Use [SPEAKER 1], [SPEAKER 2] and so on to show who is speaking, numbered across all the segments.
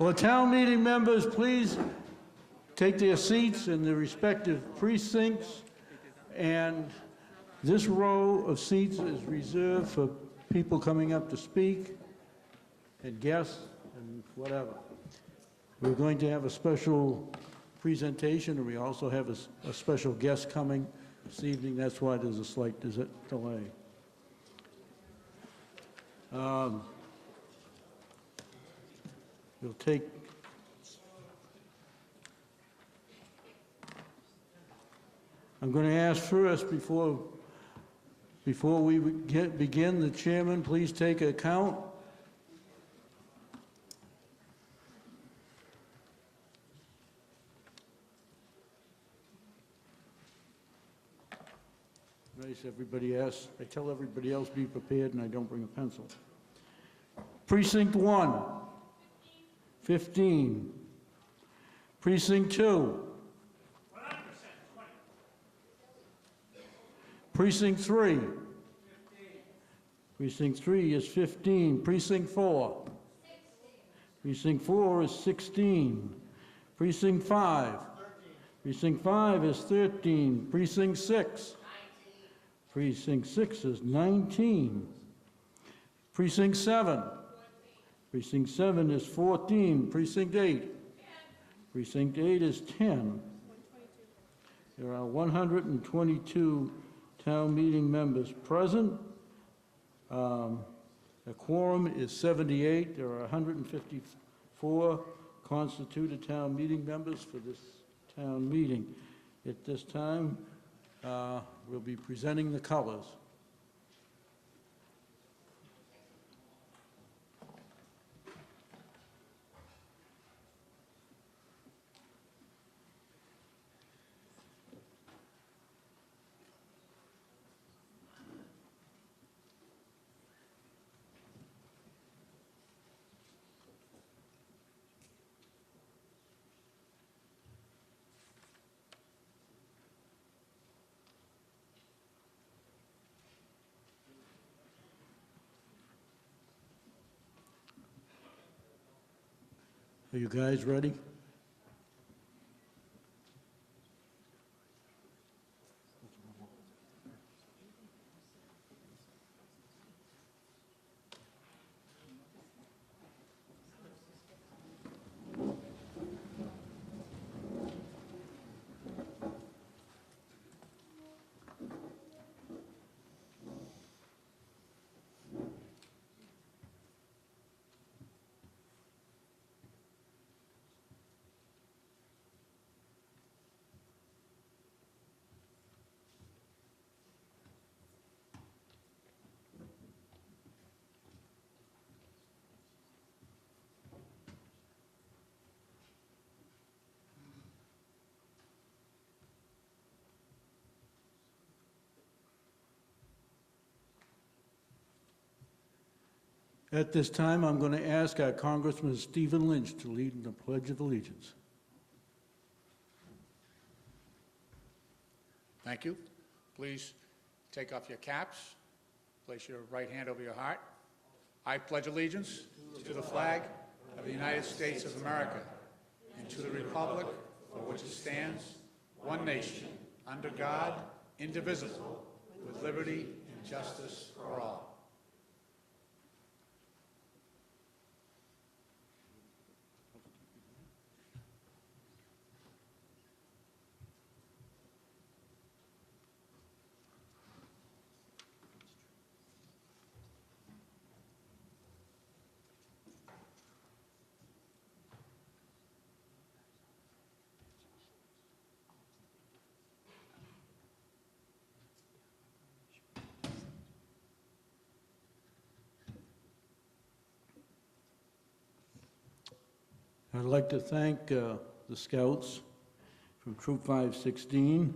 [SPEAKER 1] Will town meeting members please take their seats in their respective precincts? And this row of seats is reserved for people coming up to speak and guests and whatever. We're going to have a special presentation, and we also have a special guest coming this evening. That's why there's a slight delay. We'll take I'm going to ask first, before we begin, the chairman please take a count. Nice, everybody asks. I tell everybody else be prepared, and I don't bring a pencil. Precinct 1, 15. Precinct 2. Precinct 3. 15. Precinct 3 is 15. Precinct 4. 16. Precinct 4 is 16. Precinct 5. 13. Precinct 5 is 13. Precinct 6. 19. Precinct 6 is 19. Precinct 7. 14. Precinct 7 is 14. Precinct 8. 10. Precinct 8 is 10. There are 122 town meeting members present. A quorum is 78. There are 154 constituted town meeting members for this town meeting. At this time, we'll be presenting the colors. Are you guys ready? At this time, I'm going to ask our Congressman Stephen Lynch to lead in the Pledge of Allegiance.
[SPEAKER 2] Thank you. Please take off your caps. Place your right hand over your heart. I pledge allegiance to the flag of the United States of America and to the republic for which it stands, one nation, under God, indivisible, with liberty and justice for all.
[SPEAKER 1] I'd like to thank the Scouts from Troop 516,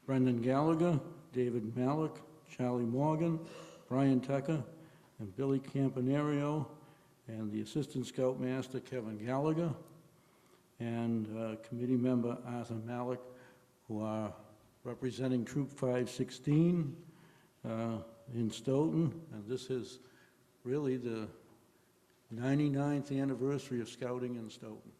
[SPEAKER 1] Brendan Gallagher, David Malik, Charlie Morgan, Brian Tucker, and Billy Campanario, and the Assistant Scoutmaster, Kevin Gallagher, and committee member Arthur Malik, who are representing Troop 516 in Stoughton. And this is really the 99th anniversary of Scouting in Stoughton.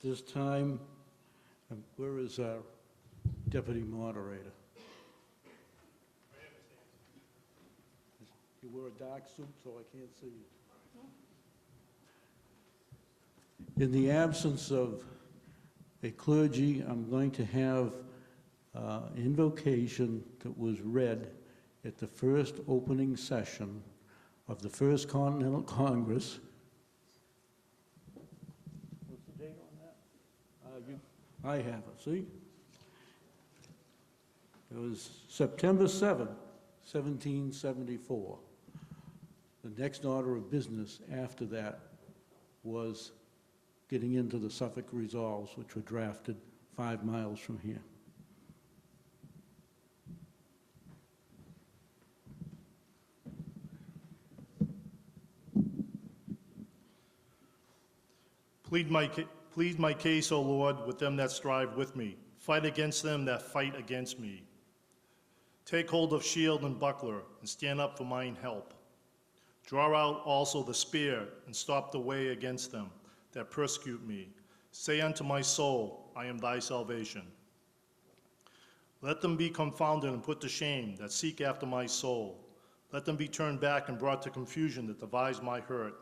[SPEAKER 1] This time, where is our deputy moderator? You wear a dark suit, so I can't see you. In the absence of a clergy, I'm going to have invocation that was read at the first opening session of the First Continental Congress. What's the date on that? I have it, see? It was September 7, 1774. The next order of business after that was getting into the Suffolk Resolves, which were drafted 5 miles from here.
[SPEAKER 3] Plead my case, O Lord, with them that strive with me. Fight against them that fight against me. Take hold of shield and buckler, and stand up for mine help. Draw out also the spear, and stop the way against them that persecute me. Say unto my soul, I am thy salvation. Let them be confounded and put to shame that seek after my soul. Let them be turned back and brought to confusion that devise my hurt.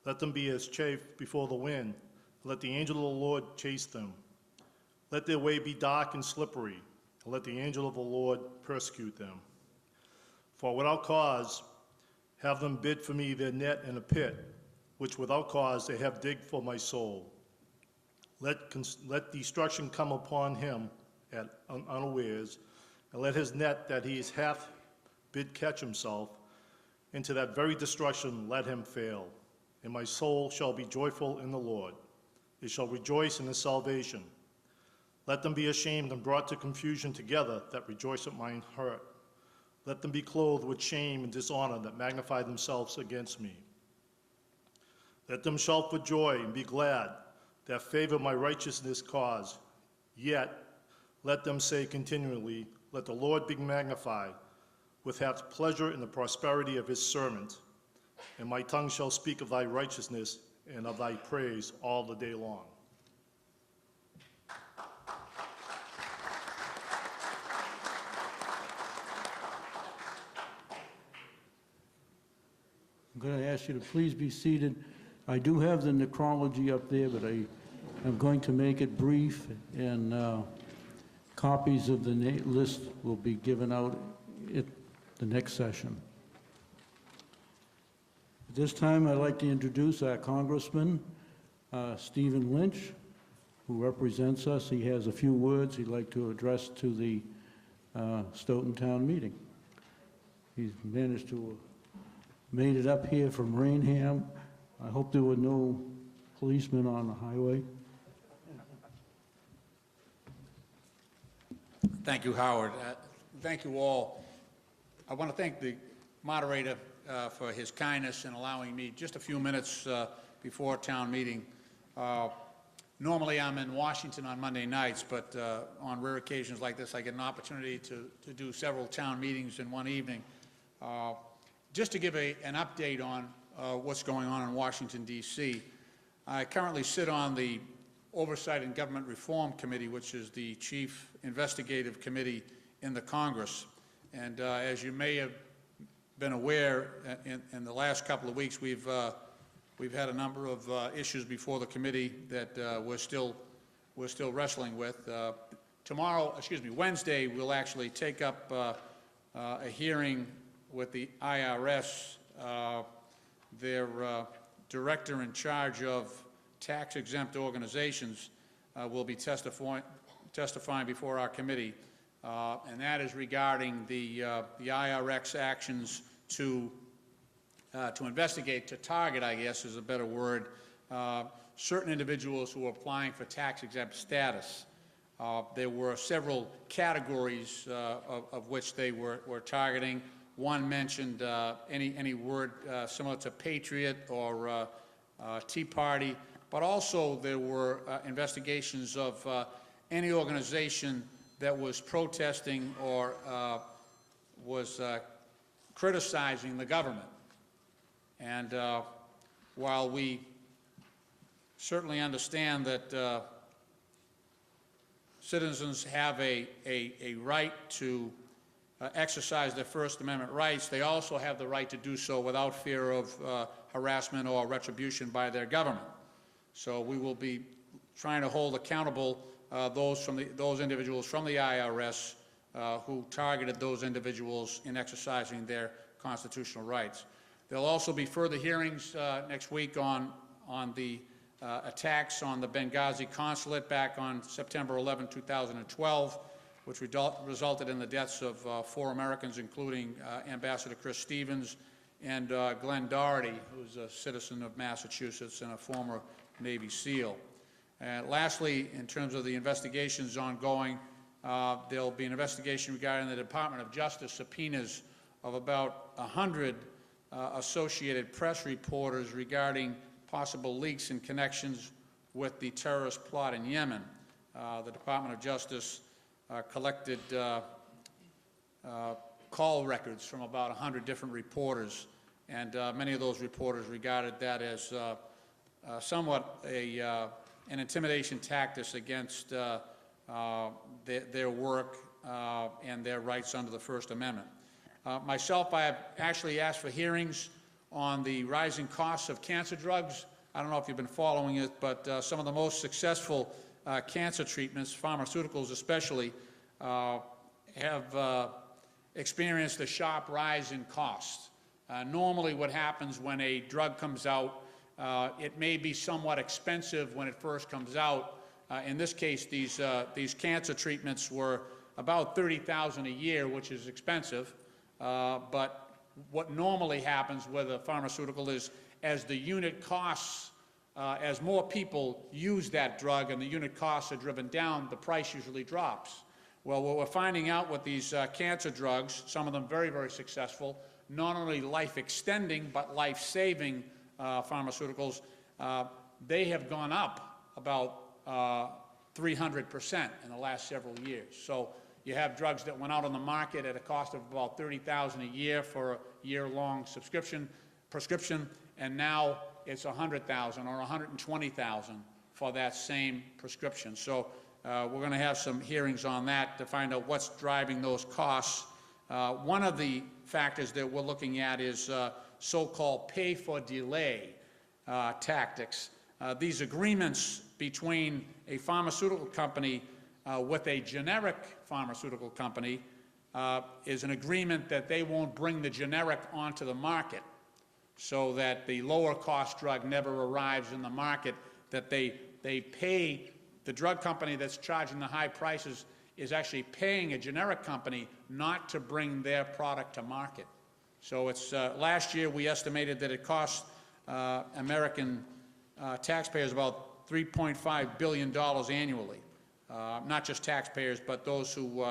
[SPEAKER 3] Let them be as chaff before the wind. Let the angel of the Lord chase them. Let their way be dark and slippery, and let the angel of the Lord persecute them. For without cause have them bid for me their net in a pit, which without cause they have digged for my soul. Let destruction come upon him at unawares, and let his net that he hath bid catch himself. Into that very destruction let him fail. And my soul shall be joyful in the Lord. It shall rejoice in his salvation. Let them be ashamed and brought to confusion together that rejoice at mine hurt. Let them be clothed with shame and dishonor that magnify themselves against me. Let them shout for joy and be glad that favor my righteousness' cause. Yet let them say continually, let the Lord be magnified, which hath pleasure in the prosperity of his servant. And my tongue shall speak of thy righteousness and of thy praise all the day long.
[SPEAKER 1] I'm going to ask you to please be seated. I do have the necrology up there, but I'm going to make it brief, and copies of the list will be given out at the next session. At this time, I'd like to introduce our Congressman, Stephen Lynch, who represents us. He has a few words he'd like to address to the Stoughton Town Meeting. He's managed to made it up here from Rainham. I hope there were no policemen on the highway.
[SPEAKER 2] Thank you, Howard. Thank you all. I want to thank the moderator for his kindness in allowing me just a few minutes before town meeting. Normally I'm in Washington on Monday nights, but on rare occasions like this I get an opportunity to do several town meetings in one evening. Just to give an update on what's going on in Washington, D.C., I currently sit on the Oversight and Government Reform Committee, which is the chief investigative committee in the Congress. And as you may have been aware, in the last couple of weeks, we've had a number of issues before the committee that we're still wrestling with. Wednesday, we'll actually take up a hearing with the IRS. Their director in charge of tax-exempt organizations will be testifying before our committee, and that is regarding the IRS actions to investigate, to target, I guess is a better word, certain individuals who are applying for tax-exempt status. There were several categories of which they were targeting. One mentioned any word similar to patriot or Tea Party, but also there were investigations of any organization that was protesting or was criticizing the government. And while we certainly understand that citizens have a right to exercise their First Amendment rights, they also have the right to do so without fear of harassment or retribution by their government. So we will be trying to hold accountable those individuals from the IRS who targeted those individuals in exercising their constitutional rights. There'll also be further hearings next week on the attacks on the Benghazi consulate back on September 11, 2012, which resulted in the deaths of 4 Americans, including Ambassador Chris Stevens and Glenn Doherty, who's a citizen of Massachusetts and a former Navy SEAL. Lastly, in terms of the investigations ongoing, there'll be an investigation regarding the Department of Justice subpoenas of about 100 Associated Press reporters regarding possible leaks and connections with the terrorist plot in Yemen. The Department of Justice collected call records from about 100 different reporters, and many of those reporters regarded that as somewhat an intimidation tactic against their work and their rights under the First Amendment. Myself, I have actually asked for hearings on the rising costs of cancer drugs. I don't know if you've been following it, but some of the most successful cancer treatments, pharmaceuticals especially, have experienced a sharp rise in cost. Normally what happens when a drug comes out, it may be somewhat expensive when it first comes out. In this case, these cancer treatments were about $30,000 a year, which is expensive. But what normally happens with a pharmaceutical is, as the unit costs, as more people use that drug and the unit costs are driven down, the price usually drops. Well, what we're finding out with these cancer drugs, some of them very, very successful, not only life-extending but life-saving pharmaceuticals, they have gone up about 300% in the last several years. So you have drugs that went out on the market at a cost of about $30,000 a year for a year-long prescription, and now it's $100,000 or $120,000 for that same prescription. So we're going to have some hearings on that to find out what's driving those costs. One of the factors that we're looking at is so-called pay-for-delay tactics. These agreements between a pharmaceutical company with a generic pharmaceutical company is an agreement that they won't bring the generic onto the market, so that the lower cost drug never arrives in the market, that they pay, the drug company that's charging the high prices is actually paying a generic company not to bring their product to market. So it's, last year we estimated that it cost American taxpayers about $3.5 billion annually. Not just taxpayers, but those who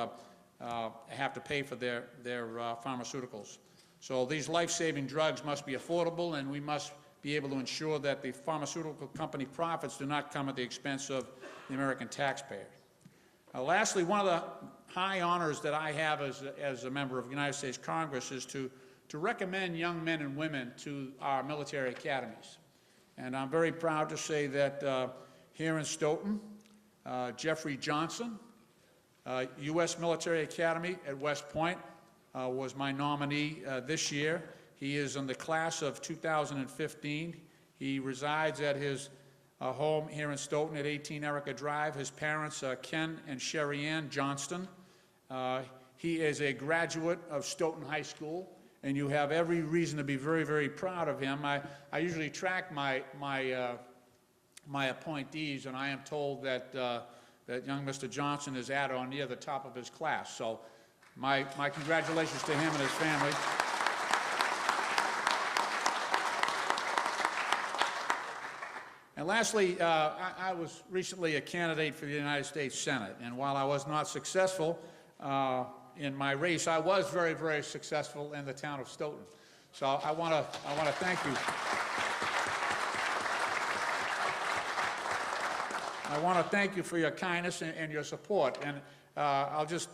[SPEAKER 2] have to pay for their pharmaceuticals. So these life-saving drugs must be affordable, and we must be able to ensure that the pharmaceutical company profits do not come at the expense of the American taxpayer. Lastly, one of the high honors that I have as a member of the United States Congress is to recommend young men and women to our military academies. And I'm very proud to say that here in Stoughton, Jeffrey Johnson, U.S. Military Academy at West Point, was my nominee this year. He is in the class of 2015. He resides at his home here in Stoughton at 18 Erica Drive. His parents are Ken and Sherry Ann Johnston. He is a graduate of Stoughton High School, and you have every reason to be very, very proud of him. I usually track my appointees, and I am told that that young Mr. Johnson is at or near the top of his class. So my congratulations to him and his family. And lastly, I was recently a candidate for the United States Senate, and while I was not successful in my race, I was very, very successful in the town of Stoughton. So I want to thank you. I want to thank you for your kindness and your support. And I'll just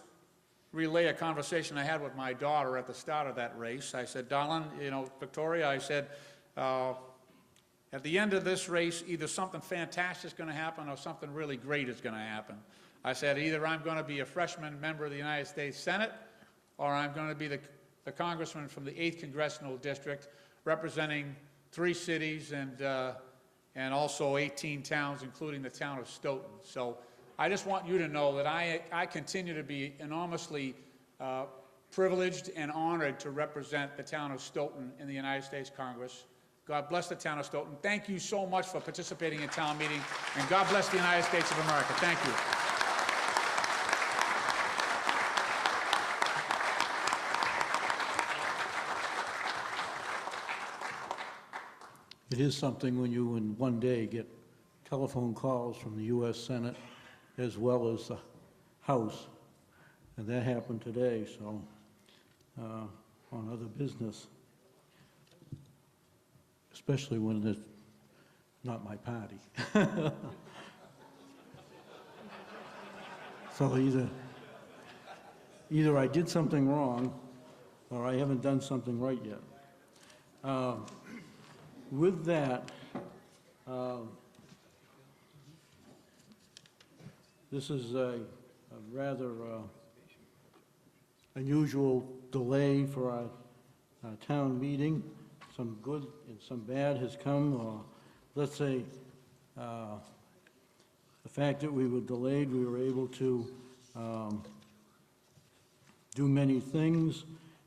[SPEAKER 2] relay a conversation I had with my daughter at the start of that race. I said, darling, you know, Victoria, I said, at the end of this race, either something fantastic is going to happen or something really great is going to happen. I said, either I'm going to be a freshman member of the United States Senate, or I'm going to be the congressman from the 8th Congressional District, representing 3 cities and also 18 towns, including the town of Stoughton. So I just want you to know that I continue to be enormously privileged and honored to represent the town of Stoughton in the United States Congress. God bless the town of Stoughton. Thank you so much for participating in town meeting, and God bless the United States of America. Thank you.
[SPEAKER 1] It is something when you in one day get telephone calls from the U.S. Senate as well as the House, and that happened today, so on other business, especially when it's not my party. So either I did something wrong or I haven't done something right yet. With that, this is a rather unusual delay for our town meeting. Some good and some bad has come, or let's say the fact that we were delayed, we were able to do many things,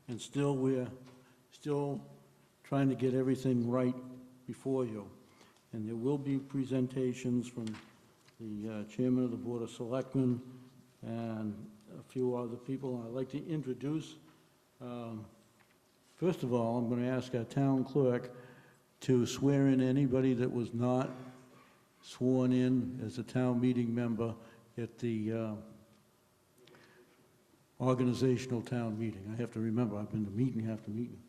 [SPEAKER 1] and we're still trying to get everything right before you. And there will be presentations from the chairman of the Board of Selectmen and a few other people. I'd like to introduce, first of all, I'm going to ask our town clerk to swear in anybody that was not sworn in as a town meeting member at the organizational town meeting. I have to remember, I've been to meeting after meeting.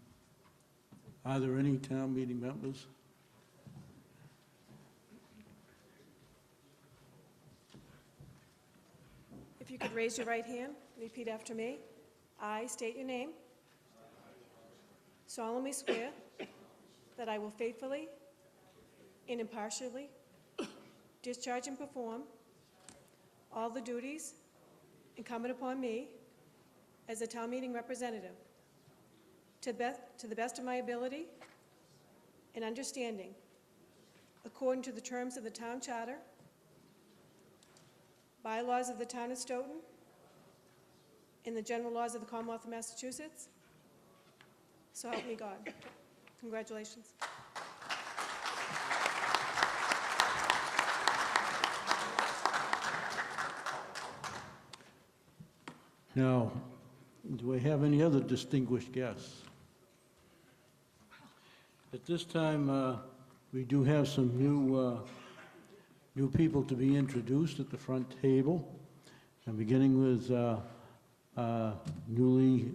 [SPEAKER 1] Are there any town meeting members?
[SPEAKER 4] If you could raise your right hand, repeat after me. I state your name. Solemnly swear that I will faithfully and impartially discharge and perform all the duties incumbent upon me as a town meeting representative to the best of my ability and understanding, according to the terms of the town charter, bylaws of the town of Stoughton, and the general laws of the Commonwealth of Massachusetts. So help me God. Congratulations.
[SPEAKER 1] Now, do I have any other distinguished guests? At this time, we do have some new people to be introduced at the front table. I'm beginning with newly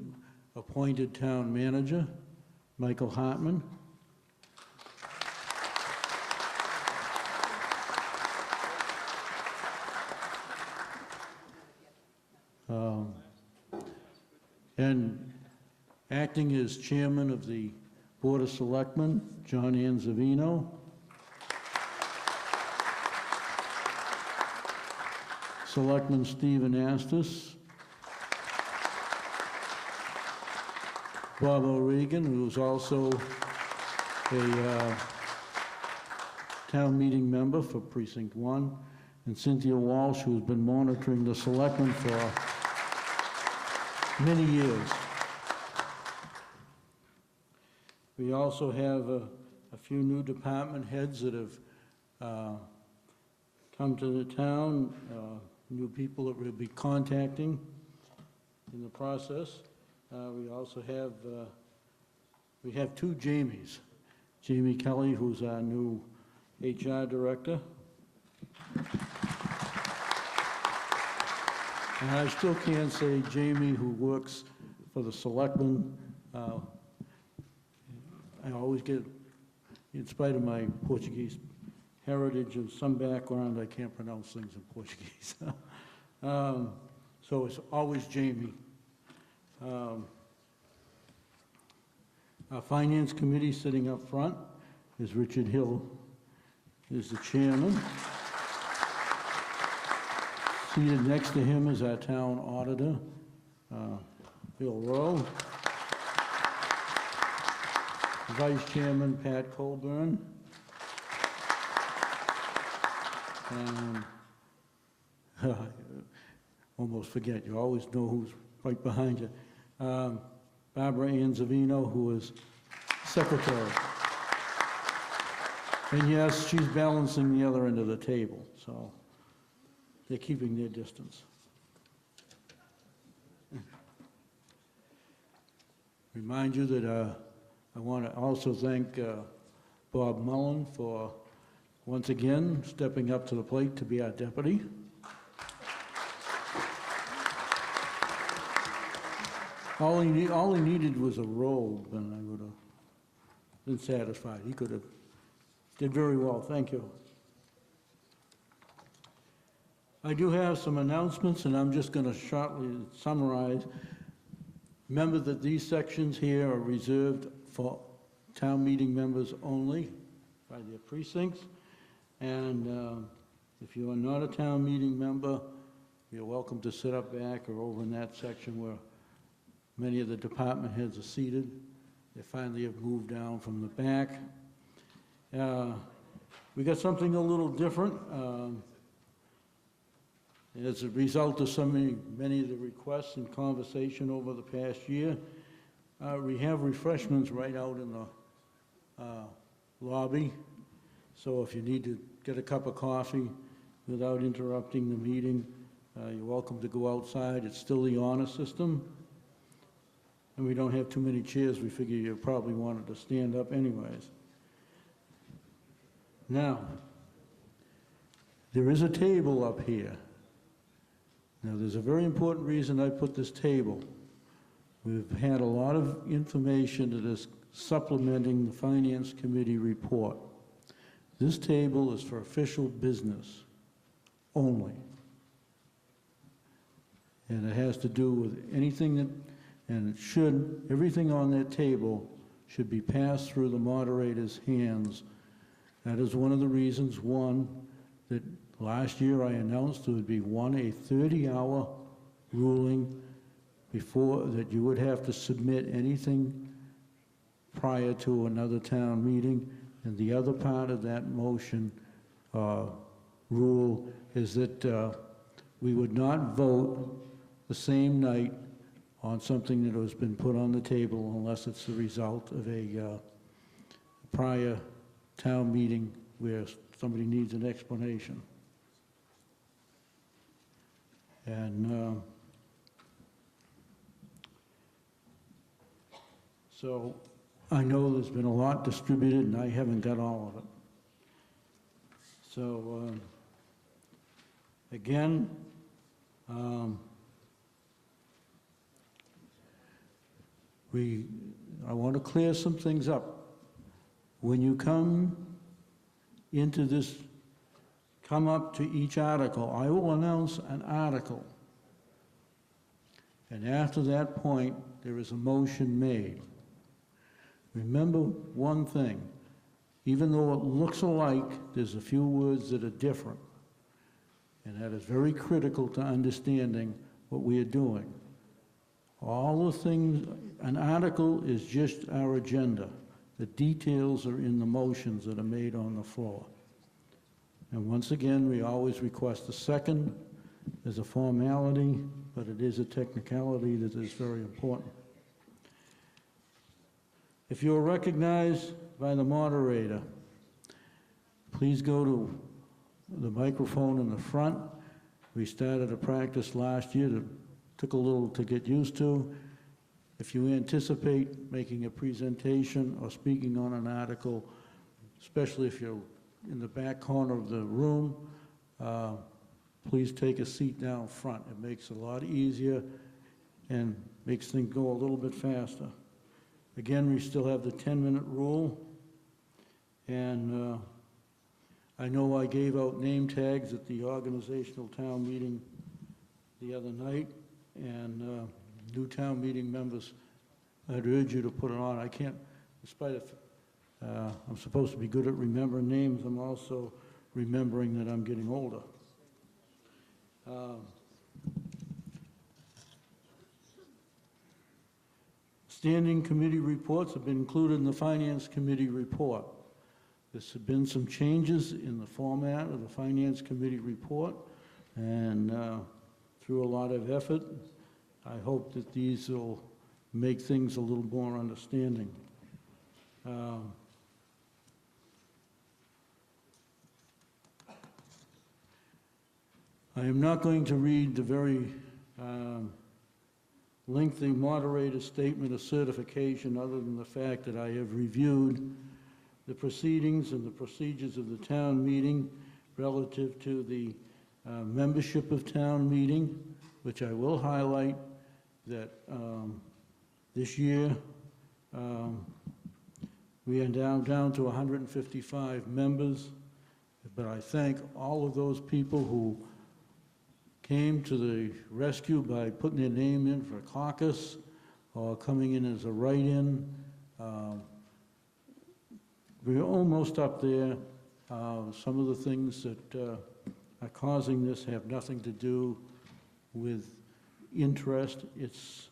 [SPEAKER 1] appointed town manager, Michael Hartman. And acting as chairman of the Board of Selectmen, John Anzavino. Selectman Stephen Astus. Bob O'Regan, who is also a town meeting member for Precinct 1, and Cynthia Walsh, who's been monitoring the selectmen for many years. We also have a few new department heads that have come to the town, new people that we'll be contacting in the process. We also have two Jamies. Jamie Kelly, who's our new HR director. And I still can't say Jamie, who works for the selectmen. I always get, in spite of my Portuguese heritage and some background. I can't pronounce things in Portuguese. So it's always Jamie. Our Finance Committee sitting up front is Richard Hill, is the chairman. Seated next to him is our town auditor, Bill Rowe. Vice Chairman Pat Colburn. And I almost forget, you always know who's right behind you. Barbara Anzavino, who is secretary. And yes, she's balancing the other end of the table, so they're keeping their distance. Remind you that I want to also thank Bob Mullen for, once again, stepping up to the plate to be our deputy. All he needed was a robe, and I would have been satisfied. He could have did very well. Thank you. I do have some announcements, and I'm just going to shortly summarize. Remember that these sections here are reserved for town meeting members only by their precincts. And if you are not a town meeting member, you're welcome to sit up back or over in that section where many of the department heads are seated. They finally have moved down from the back. We got something a little different. As a result of many of the requests and conversation over the past year, we have refreshments right out in the lobby. So if you need to get a cup of coffee without interrupting the meeting, you're welcome to go outside. It's still the honor system. And we don't have too many chairs. We figure you probably wanted to stand up anyways. Now, there is a table up here. Now, there's a very important reason I put this table. We've had a lot of information that is supplementing the Finance Committee report. This table is for official business only. And it has to do with anything that, and it should, everything on that table should be passed through the moderator's hands. That is one of the reasons, one, that last year I announced there would be a 30-hour ruling before that you would have to submit anything prior to another town meeting. And the other part of that motion rule is that we would not vote the same night on something that has been put on the table unless it's the result of a prior town meeting where somebody needs an explanation. And so I know there's been a lot distributed and I haven't got all of it. So again, I want to clear some things up. When you come into this, come up to each article, I will announce an article. And after that point, there is a motion made. Remember one thing, even though it looks alike, there's a few words that are different. And that is very critical to understanding what we are doing. All the things, an article is just our agenda. The details are in the motions that are made on the floor. And once again, we always request a second as a formality, but it is a technicality that is very important. If you're recognized by the moderator, please go to the microphone in the front. We started a practice last year that took a little to get used to. If you anticipate making a presentation or speaking on an article, especially if you're in the back corner of the room, please take a seat down front. It makes it a lot easier and makes things go a little bit faster. Again, we still have the 10-minute rule, and I know I gave out name tags at the organizational town meeting the other night, and new town meeting members, I'd urge you to put it on. I can't, despite of, I'm supposed to be good at remembering names, I'm also remembering that I'm getting older. Standing committee reports have been included in the Finance Committee report. There's been some changes in the format of the Finance Committee report, and through a lot of effort, I hope that these will make things a little more understanding. I am not going to read the very lengthy moderator statement of certification, other than the fact that I have reviewed the proceedings and the procedures of the town meeting relative to the membership of town meeting, which I will highlight that this year we are down to 155 members, but I thank all of those people who came to the rescue by putting their name in for a caucus or coming in as a write-in. We're almost up there. Some of the things that are causing this have nothing to do with interest. It's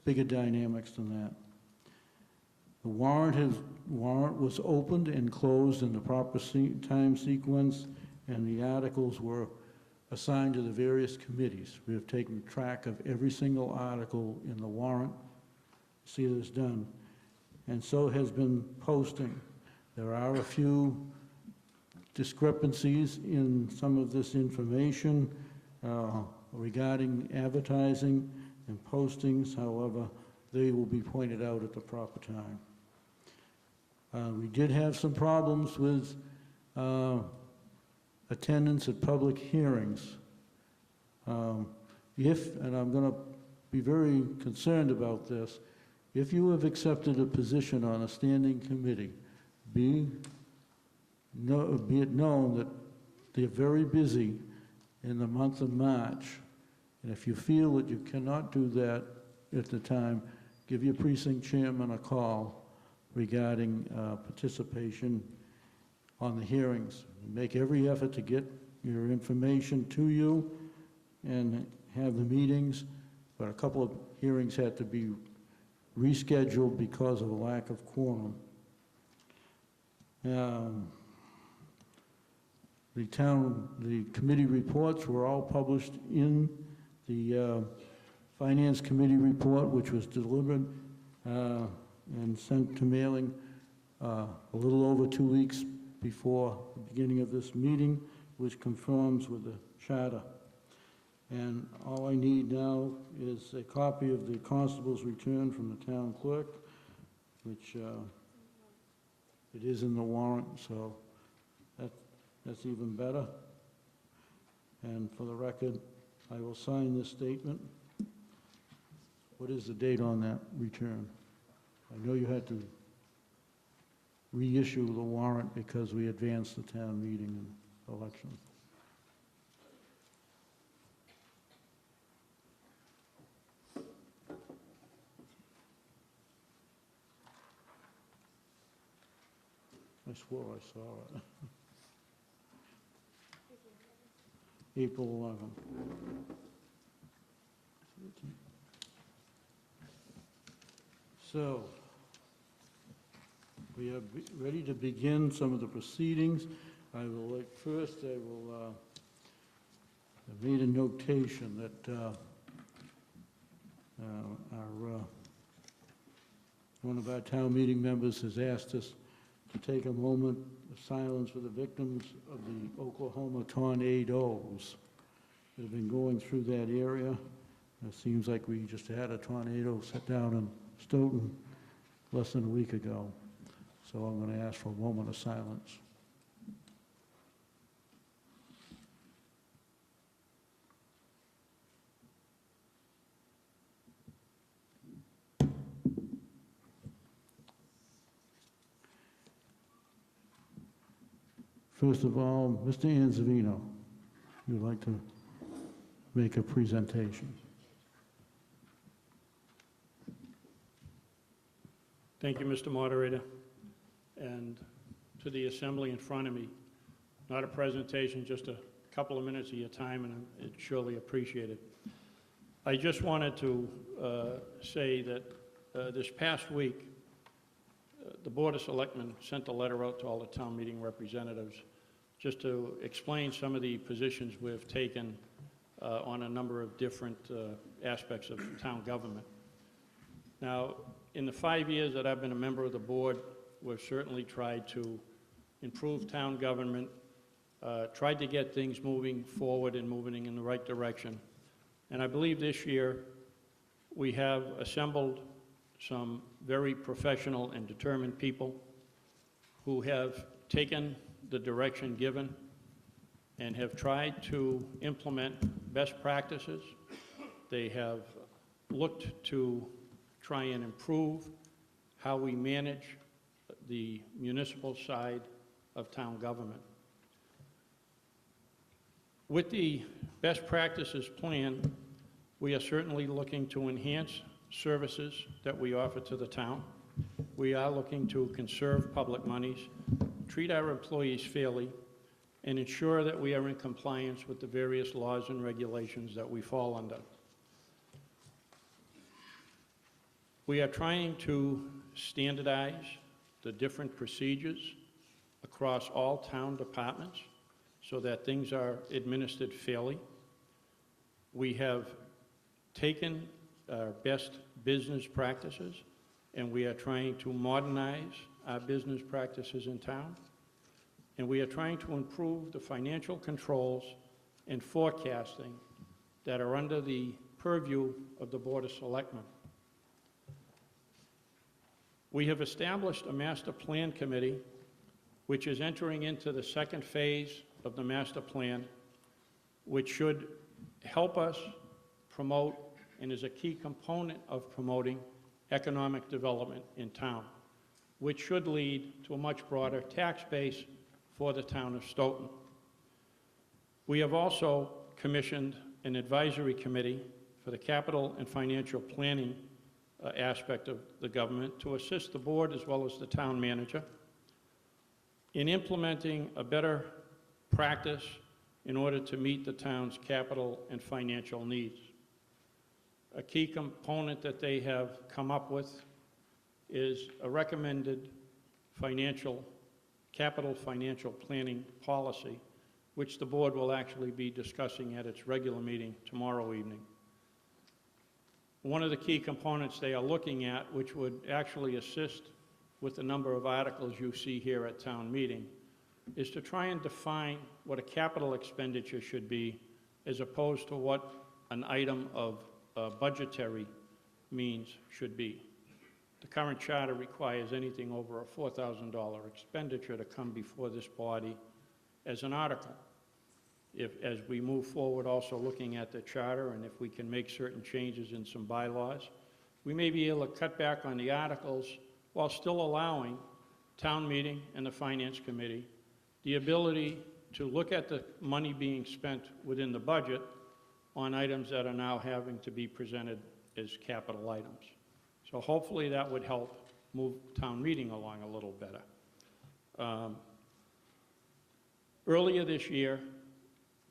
[SPEAKER 1] bigger dynamics than that. The warrant was opened and closed in the proper time sequence, and the articles were assigned to the various committees. We have taken track of every single article in the warrant, see this done, and so has been posting. There are a few discrepancies in some of this information regarding advertising and postings. However, they will be pointed out at the proper time. We did have some problems with attendance at public hearings. And I'm going to be very concerned about this, if you have accepted a position on a standing committee, be it known that they're very busy in the month of March. And if you feel that you cannot do that at the time, give your precinct chairman a call regarding participation on the hearings. Make every effort to get your information to you and have the meetings, but a couple of hearings had to be rescheduled because of a lack of quorum. The committee reports were all published in the Finance Committee report, which was delivered and sent to mailing a little over 2 weeks before the beginning of this meeting, which conforms with the charter. And all I need now is a copy of the constable's return from the town clerk, which it is in the warrant, so that's even better. And for the record, I will sign this statement. What is the date on that return? I know you had to reissue the warrant because we advanced the town meeting and election. I swore I saw it. April 11th. So, we are ready to begin some of the proceedings. I made a notation that one of our town meeting members has asked us to take a moment of silence for the victims of the Oklahoma tornadoes that have been going through that area. It seems like we just had a tornado set down in Stoughton less than a week ago. So I'm going to ask for a moment of silence. First of all, Mr. Anzavino, you'd like to make a presentation.
[SPEAKER 5] Thank you, Mr. Moderator, and to the assembly in front of me. Not a presentation, just a couple of minutes of your time, and it's surely appreciated. I just wanted to say that this past week, the Board of Selectmen sent a letter out to all the town meeting representatives just to explain some of the positions we've taken on a number of different aspects of town government. Now, in the 5 years that I've been a member of the board, we've certainly tried to improve town government, tried to get things moving forward and moving in the right direction. And I believe this year we have assembled some very professional and determined people who have taken the direction given and have tried to implement best practices. They have looked to try and improve how we manage the municipal side of town government. With the best practices plan, we are certainly looking to enhance services that we offer to the town. We are looking to conserve public monies, treat our employees fairly, and ensure that we are in compliance with the various laws and regulations that we fall under. We are trying to standardize the different procedures across all town departments so that things are administered fairly. We have taken our best business practices and we are trying to modernize our business practices in town. And we are trying to improve the financial controls and forecasting that are under the purview of the Board of Selectmen. We have established a master plan committee which is entering into the second phase of the master plan, which should help us promote and is a key component of promoting economic development in town, which should lead to a much broader tax base for the town of Stoughton. We have also commissioned an advisory committee for the capital and financial planning aspect of the government to assist the board as well as the town manager in implementing a better practice in order to meet the town's capital and financial needs. A key component that they have come up with is a recommended capital financial planning policy, which the board will actually be discussing at its regular meeting tomorrow evening. One of the key components they are looking at, which would actually assist with the number of articles you see here at town meeting, is to try and define what a capital expenditure should be as opposed to what an item of budgetary means should be. The current charter requires anything over a $4,000 expenditure to come before this body as an article. As we move forward also looking at the charter, and if we can make certain changes in some bylaws, we may be able to cut back on the articles while still allowing town meeting and the finance committee the ability to look at the money being spent within the budget on items that are now having to be presented as capital items. So hopefully that would help move town meeting along a little better. Earlier this year,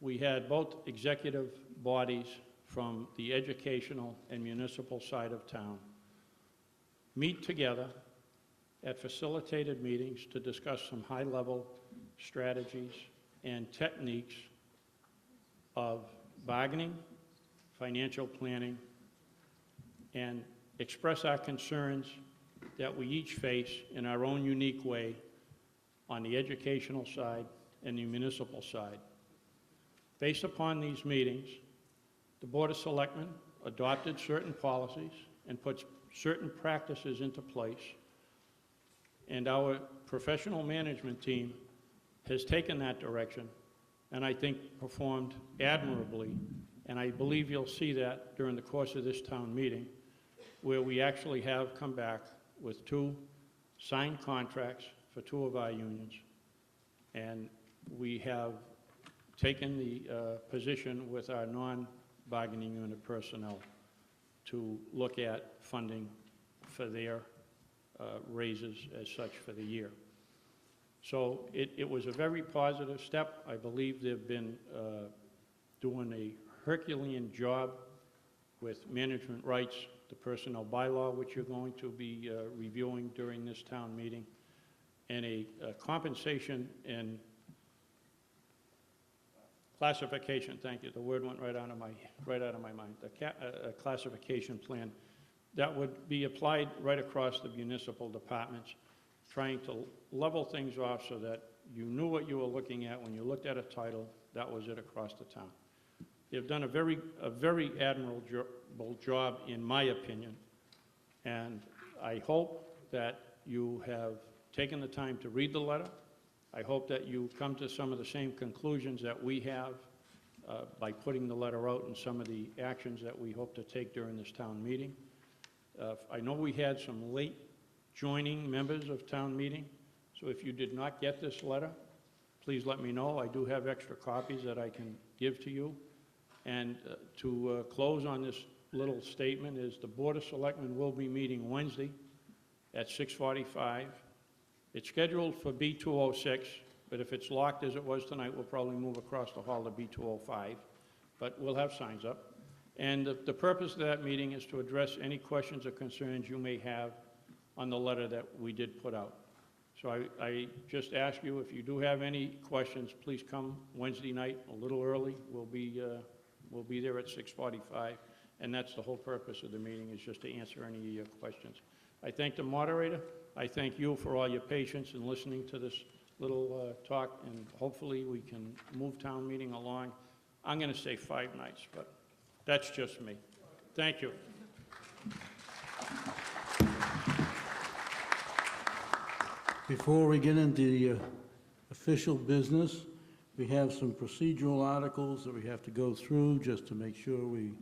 [SPEAKER 5] we had both executive bodies from the educational and municipal side of town meet together at facilitated meetings to discuss some high-level strategies and techniques of bargaining, financial planning, and express our concerns that we each face in our own unique way on the educational side and the municipal side. Based upon these meetings, the Board of Selectmen adopted certain policies and put certain practices into place, and our professional management team has taken that direction and I think performed admirably, and I believe you'll see that during the course of this town meeting, where we actually have come back with 2 signed contracts for 2 of our unions. And we have taken the position with our non-bargaining unit personnel to look at funding for their raises as such for the year. So it was a very positive step. I believe they've been doing a Herculean job with management rights, the personnel bylaw, which you're going to be reviewing during this town meeting, and a compensation and classification, thank you, the word went right out of my mind, a classification plan that would be applied right across the municipal departments, trying to level things off so that you knew what you were looking at when you looked at a title, that was it across the town. They've done a very admirable job, in my opinion, and I hope that you have taken the time to read the letter. I hope that you come to some of the same conclusions that we have by putting the letter out and some of the actions that we hope to take during this town meeting. I know we had some late joining members of town meeting, so if you did not get this letter, please let me know. I do have extra copies that I can give to you. And to close on this little statement is the Board of Selectmen will be meeting Wednesday at 6:45. It's scheduled for B206, but if it's locked as it was tonight, we'll probably move across the hall to B205, but we'll have signs up. And the purpose of that meeting is to address any questions or concerns you may have on the letter that we did put out. So I just ask you, if you do have any questions, please come Wednesday night a little early. We'll be there at 6:45, and that's the whole purpose of the meeting, is just to answer any of your questions. I thank the moderator. I thank you for all your patience in listening to this little talk, and hopefully we can move town meeting along. I'm going to say 5 nights, but that's just me. Thank you.
[SPEAKER 1] Before we get into the official business, we have some procedural articles that we have to go through just to make sure we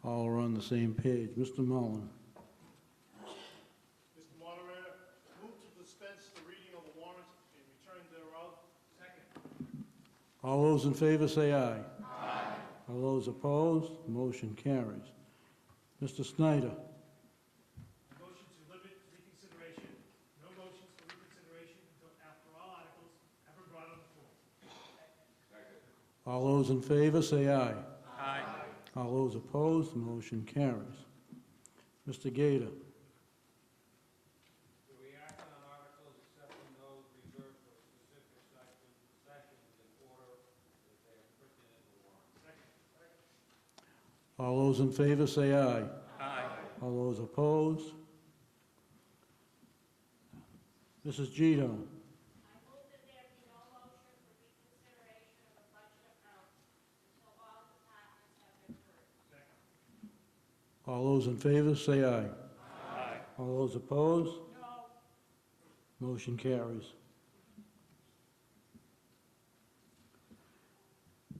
[SPEAKER 1] all are on the same page. Mr. Mullin.
[SPEAKER 3] Mr. Moderator, move to dispense the reading of the warrant and return thereof. Second.
[SPEAKER 1] All those in favor say aye. Aye. All those opposed, motion carries. Mr. Snyder.
[SPEAKER 6] Motion to limit reconsideration. No motions for reconsideration until after all articles have been brought on the floor.
[SPEAKER 1] All those in favor say aye.
[SPEAKER 2] Aye.
[SPEAKER 1] All those opposed, motion carries. Mr. Gator.
[SPEAKER 7] To react on articles excepting those reserved for specific sessions in order that they are printed in the warrant.
[SPEAKER 1] All those in favor say aye.
[SPEAKER 2] Aye.
[SPEAKER 1] All those opposed? Mrs. Gito.
[SPEAKER 8] I move that there be no motion for reconsideration of the budget amount until all departments have been heard.
[SPEAKER 1] All those in favor say aye.
[SPEAKER 2] Aye.
[SPEAKER 1] All those opposed? No. Motion carries.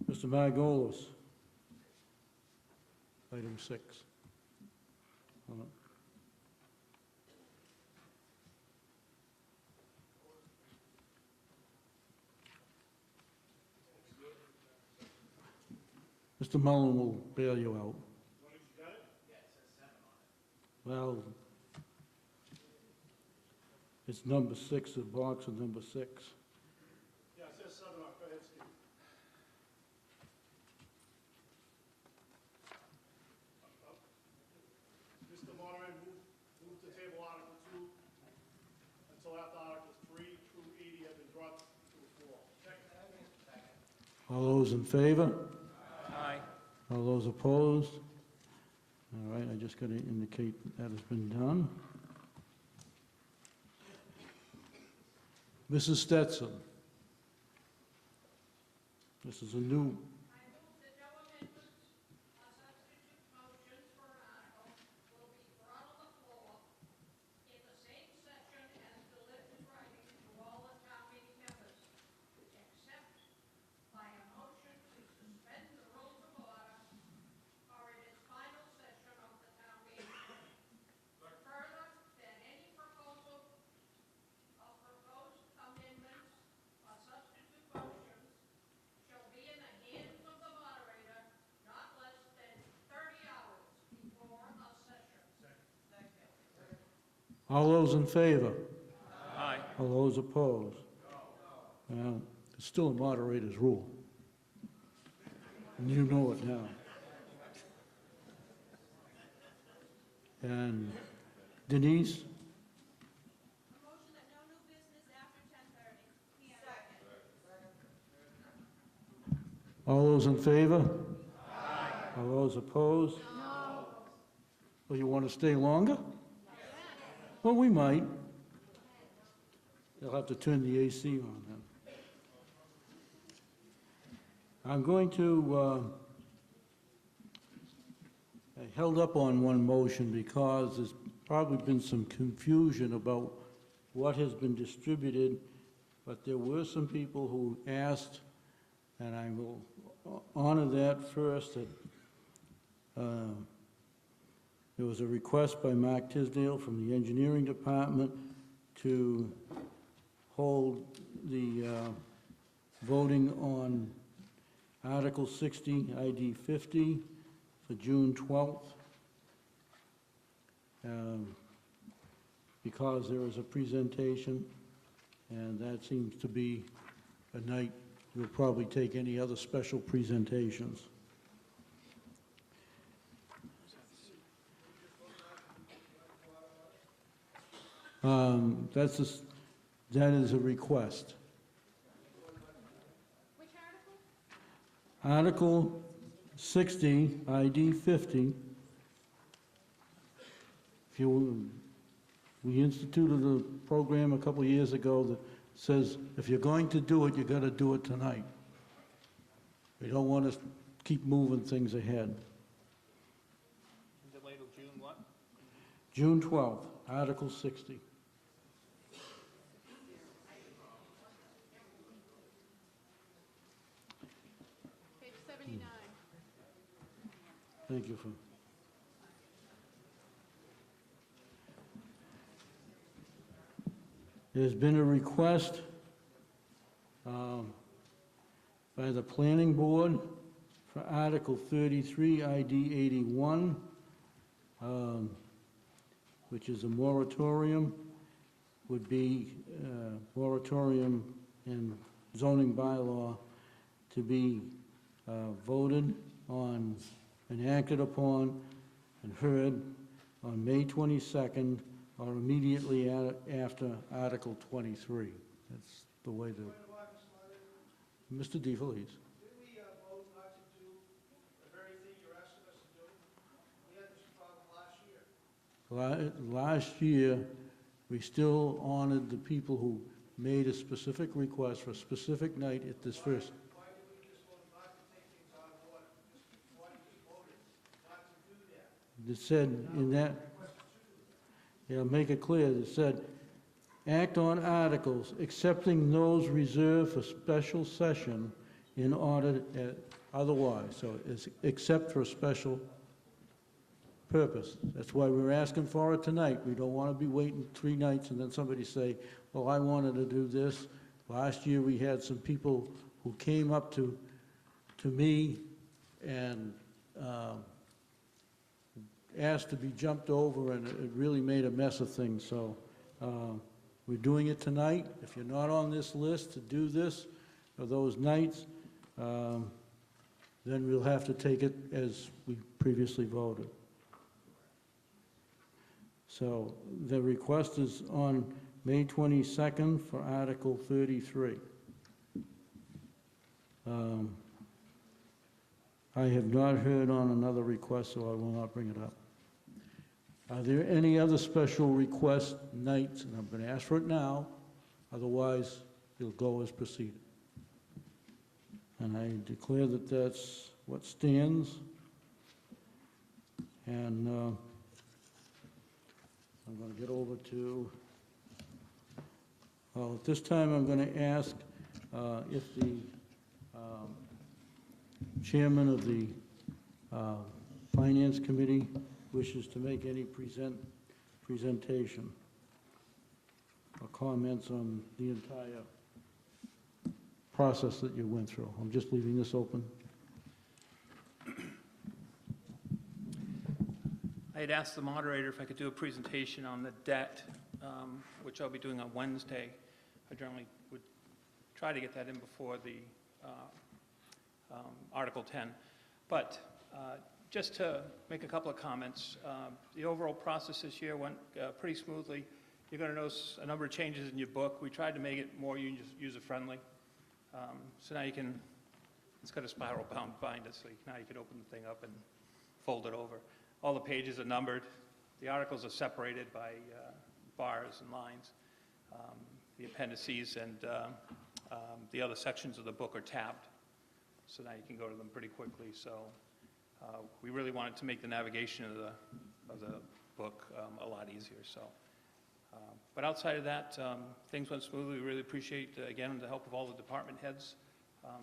[SPEAKER 1] Mr. Margolis. Item 6. Mr. Mullen will bail you out. Well, it's number 6, the box is number 6.
[SPEAKER 3] Yeah, it says 7 on. Go ahead, Steve. Mr. Moderator, move to table Article 2 until after Articles 3 through 80 have been brought to the floor.
[SPEAKER 1] All those in favor?
[SPEAKER 2] Aye.
[SPEAKER 1] All those opposed? All right, I just got to indicate that has been done. Mrs. Stetson. This is a new,
[SPEAKER 8] I move that no amendments or substitute motions for an article will be brought on the floor in the same session as delivered in writing to all the town meeting members, except by a motion to suspend the rules of order or in its final session of the town meeting. Further, that any proposal of proposed amendments or substitute motions
[SPEAKER 1] All those in favor?
[SPEAKER 6] Aye.
[SPEAKER 1] All those opposed? Well, it's still a moderator's rule. And you know it now. And Denise?
[SPEAKER 4] Motion that no new business after 10:30.
[SPEAKER 1] All those in favor? Aye. All those opposed? No. Well, you want to stay longer? Well, we might. They'll have to turn the AC on then. I'm going to, I held up on one motion because there's probably been some confusion about what has been distributed, but there were some people who asked, and I will honor that first, that there was a request by Mark Tisdale from the engineering department to hold the voting on Article 60, ID 50, for June 12th, because there is a presentation, and that seems to be a night we'll probably take any other special presentations. That is a request.
[SPEAKER 8] Which article?
[SPEAKER 1] Article 60, ID 50. We instituted a program a couple of years ago that says if you're going to do it, you got to do it tonight. We don't want to keep moving things ahead.
[SPEAKER 6] Delayed till June what?
[SPEAKER 1] June 12th, Article 60.
[SPEAKER 8] Page 79.
[SPEAKER 1] Thank you for... There's been a request by the Planning Board for Article 33, ID 81, which is a moratorium, would be moratorium and zoning bylaw to be voted on and acted upon and heard on May 22nd or immediately after Article 23. That's the way the... Mr. DeFelice.
[SPEAKER 6] Didn't we vote not to do the very thing you're asking us to do? We had this problem last year.
[SPEAKER 1] Last year, we still honored the people who made a specific request for a specific night at this first.
[SPEAKER 6] Why did we just vote not to take things out of order? Why did we vote not to do that?
[SPEAKER 1] It said in that, yeah, make it clear, it said, act on articles accepting those reserved for special session in order, otherwise, so it's except for a special purpose. That's why we're asking for it tonight. We don't want to be waiting 3 nights and then somebody say, well, I wanted to do this. Last year, we had some people who came up to me and asked to be jumped over, and it really made a mess of things. So we're doing it tonight. If you're not on this list to do this or those nights, then we'll have to take it as we previously voted. So the request is on May 22nd for Article 33. I have not heard on another request, so I will not bring it up. Are there any other special request nights? And I'm going to ask for it now, otherwise it'll go as preceded. And I declare that that's what stands. And I'm going to get over to, well, at this time I'm going to ask if the chairman of the Finance Committee wishes to make any presentation or comments on the entire process that you went through. I'm just leaving this open.
[SPEAKER 9] I had asked the moderator if I could do a presentation on the debt which I'll be doing on Wednesday. I generally would try to get that in before the Article 10. But just to make a couple of comments, the overall process this year went pretty smoothly. You're going to notice a number of changes in your book. We tried to make it more user-friendly. So now you can, it's got a spiral-bound binder, so now you can open the thing up and fold it over. All the pages are numbered. The articles are separated by bars and lines. The appendices and the other sections of the book are tabbed, so now you can go to them pretty quickly. So we really wanted to make the navigation of the book a lot easier. So, but outside of that, things went smoothly. We really appreciate, again, the help of all the department heads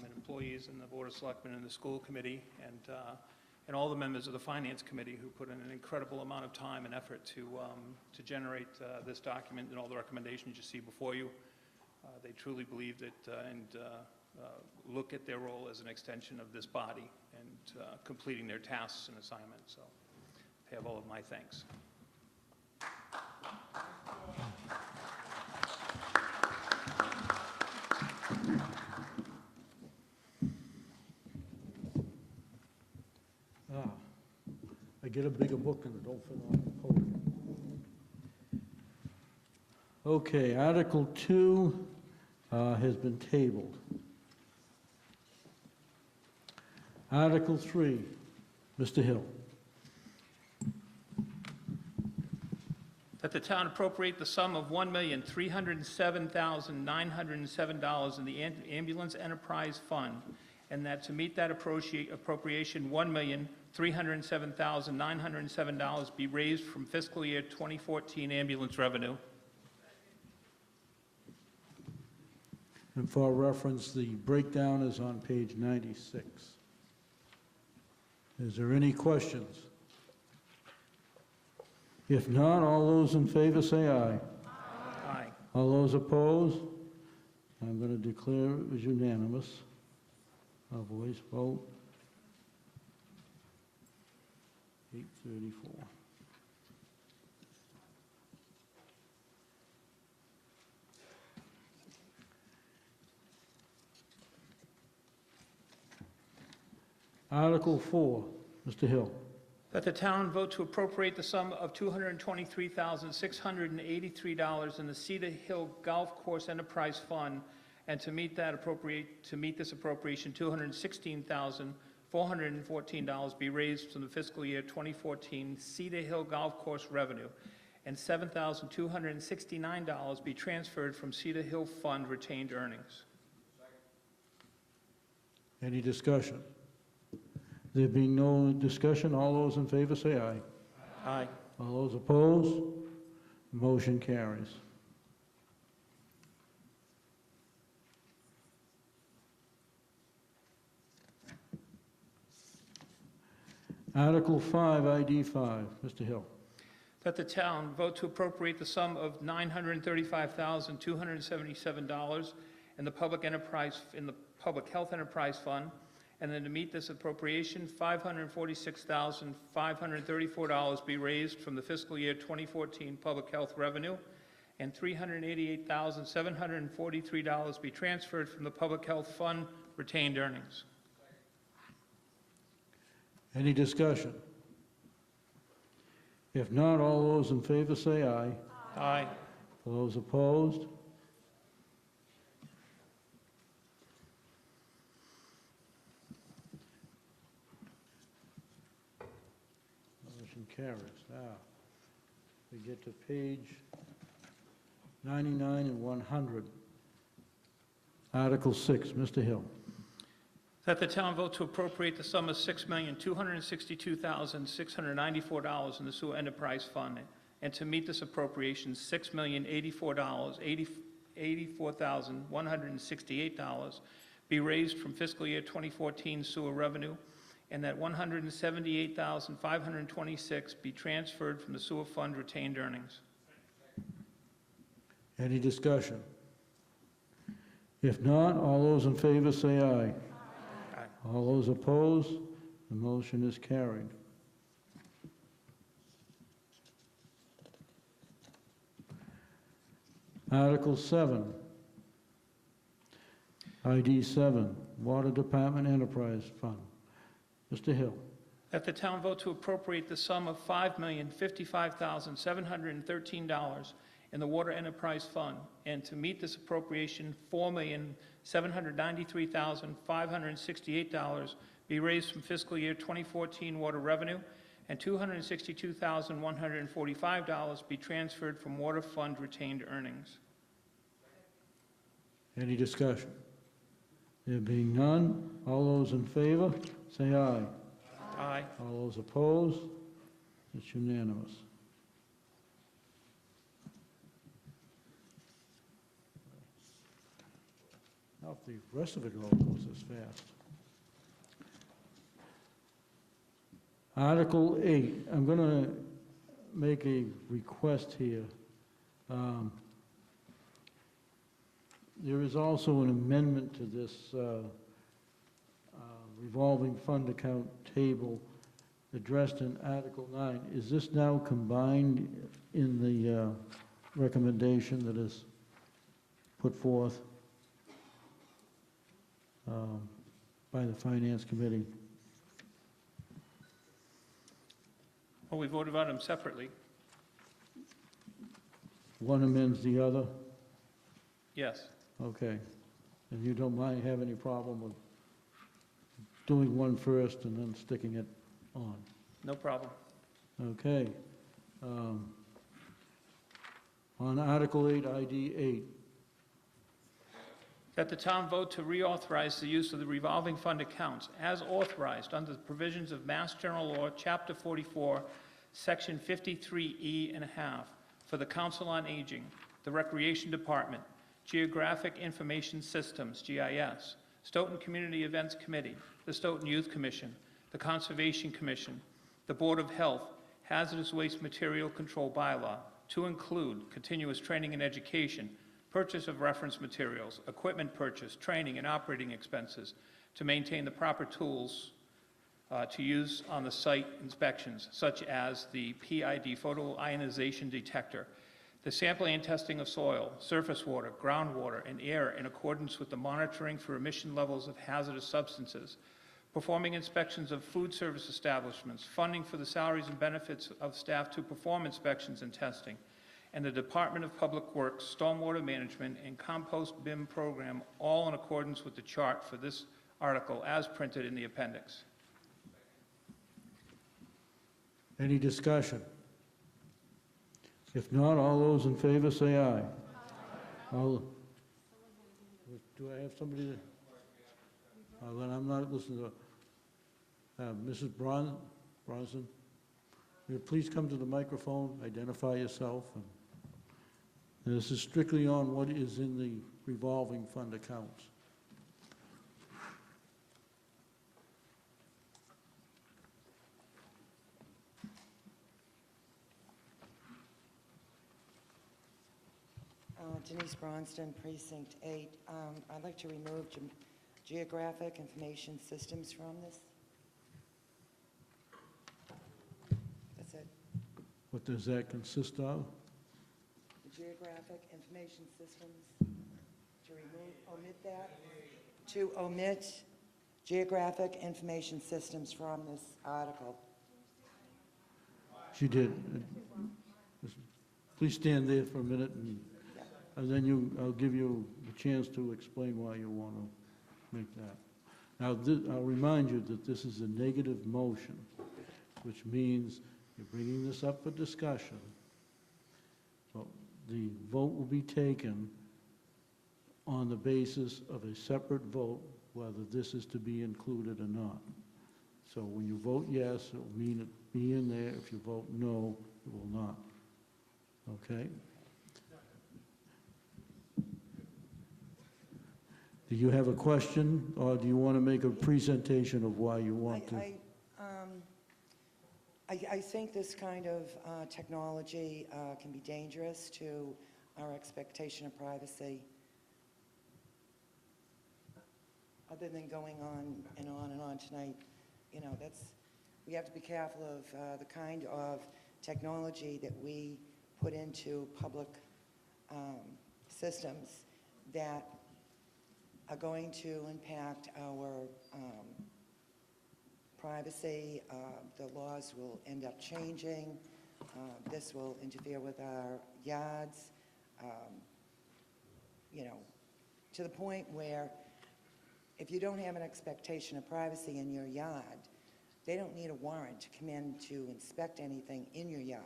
[SPEAKER 9] and employees and the Board of Selectmen and the school committee and all the members of the Finance Committee who put in an incredible amount of time and effort to generate this document and all the recommendations you see before you. They truly believe that and look at their role as an extension of this body and completing their tasks and assignments. So they have all of my thanks.
[SPEAKER 1] I get a bigger book and it don't fit on the podium. Okay, Article 2 has been tabled. Article 3, Mr. Hill.
[SPEAKER 9] That the town appropriate the sum of $1,307,907 in the Ambulance Enterprise Fund, and that to meet that appropriation, $1,307,907 be raised from fiscal year 2014 ambulance revenue.
[SPEAKER 1] And for reference, the breakdown is on page 96. Is there any questions? If not, all those in favor say aye.
[SPEAKER 9] Aye.
[SPEAKER 1] All those opposed? I'm going to declare it was unanimous. A voice vote. 834. Article 4, Mr. Hill.
[SPEAKER 9] That the town vote to appropriate the sum of $223,683 in the Cedar Hill Golf Course Enterprise Fund, and to meet this appropriation, $216,414 be raised from the fiscal year 2014 Cedar Hill Golf Course revenue, and $7,269 be transferred from Cedar Hill Fund retained earnings.
[SPEAKER 1] Any discussion? There being no discussion, all those in favor say aye.
[SPEAKER 9] Aye.
[SPEAKER 1] All those opposed? Motion carries. Article 5, ID 5, Mr. Hill.
[SPEAKER 9] That the town vote to appropriate the sum of $935,277 in the Public Health Enterprise Fund, and then to meet this appropriation, $546,534 be raised from the fiscal year 2014 public health revenue, and $388,743 be transferred from the Public Health Fund retained earnings.
[SPEAKER 1] Any discussion? If not, all those in favor say aye.
[SPEAKER 9] Aye.
[SPEAKER 1] All those opposed? Motion carries. Now, we get to page 99 and 100. Article 6, Mr. Hill.
[SPEAKER 9] That the town vote to appropriate the sum of $6,262,694 in the Sewer Enterprise Fund, and to meet this appropriation, $6,084,168 be raised from fiscal year 2014 sewer revenue, and that $178,526 be transferred from the sewer fund retained earnings.
[SPEAKER 1] Any discussion? If not, all those in favor say aye.
[SPEAKER 9] Aye.
[SPEAKER 1] All those opposed? The motion is carried. Article 7, ID 7, Water Department Enterprise Fund. Mr. Hill.
[SPEAKER 9] That the town vote to appropriate the sum of $5,055,713 in the Water Enterprise Fund, and to meet this appropriation, $4,793,568 be raised from fiscal year 2014 water revenue, and $262,145 be transferred from water fund retained earnings.
[SPEAKER 1] Any discussion? There being none, all those in favor, say aye.
[SPEAKER 9] Aye.
[SPEAKER 1] All those opposed, it's unanimous. Now, if the rest of it all goes this fast. Article 8, I'm going to make a request here. There is also an amendment to this revolving fund account table addressed in Article 9. Is this now combined in the recommendation that is put forth by the Finance Committee?
[SPEAKER 9] Well, we voted on them separately.
[SPEAKER 1] One amends the other?
[SPEAKER 9] Yes.
[SPEAKER 1] Okay. And you don't mind, have any problem with doing one first and then sticking it on?
[SPEAKER 9] No problem.
[SPEAKER 1] Okay. On Article 8, ID 8,
[SPEAKER 9] That the town vote to reauthorize the use of the revolving fund accounts as authorized under the provisions of Mass General Law, Chapter 44, Section 53E and a half, for the Council on Aging, the Recreation Department, Geographic Information Systems, GIS, Stoughton Community Events Committee, the Stoughton Youth Commission, the Conservation Commission, the Board of Health, Hazardous Waste Material Control Bylaw, to include continuous training and education, purchase of reference materials, equipment purchase, training, and operating expenses to maintain the proper tools to use on the site inspections, such as the PID photoionization detector, the sampling and testing of soil, surface water, groundwater, and air in accordance with the monitoring for emission levels of hazardous substances, performing inspections of food service establishments, funding for the salaries and benefits of staff to perform inspections and testing, and the Department of Public Works Stormwater Management and Compost BIM program, all in accordance with the chart for this article as printed in the appendix.
[SPEAKER 1] any discussion? If not, all those in favor say aye. All, do I have somebody that? Then I'm not listening to, Mrs. Bronson, will you please come to the microphone, identify yourself, and this is strictly on what is in the revolving fund accounts.
[SPEAKER 10] Denise Bronston, Precinct 8. I'd like to remove Geographic Information Systems from this. That's it.
[SPEAKER 1] What does that consist of?
[SPEAKER 10] The Geographic Information Systems, to remove, omit that? To omit Geographic Information Systems from this article.
[SPEAKER 1] She did. Please stand there for a minute, and then I'll give you a chance to explain why you want to make that. Now, I'll remind you that this is a negative motion, which means you're bringing this up for discussion. So the vote will be taken on the basis of a separate vote, whether this is to be included or not. So when you vote yes, it will mean it be in there. If you vote no, it will not. Okay? Do you have a question, or do you want to make a presentation of why you want to?
[SPEAKER 10] I think this kind of technology can be dangerous to our expectation of privacy. Other than going on and on and on tonight, you know, we have to be careful of the kind of technology that we put into public systems that are going to impact our privacy. The laws will end up changing. This will interfere with our yards, you know, to the point where if you don't have an expectation of privacy in your yard, they don't need a warrant to come in to inspect anything in your yard.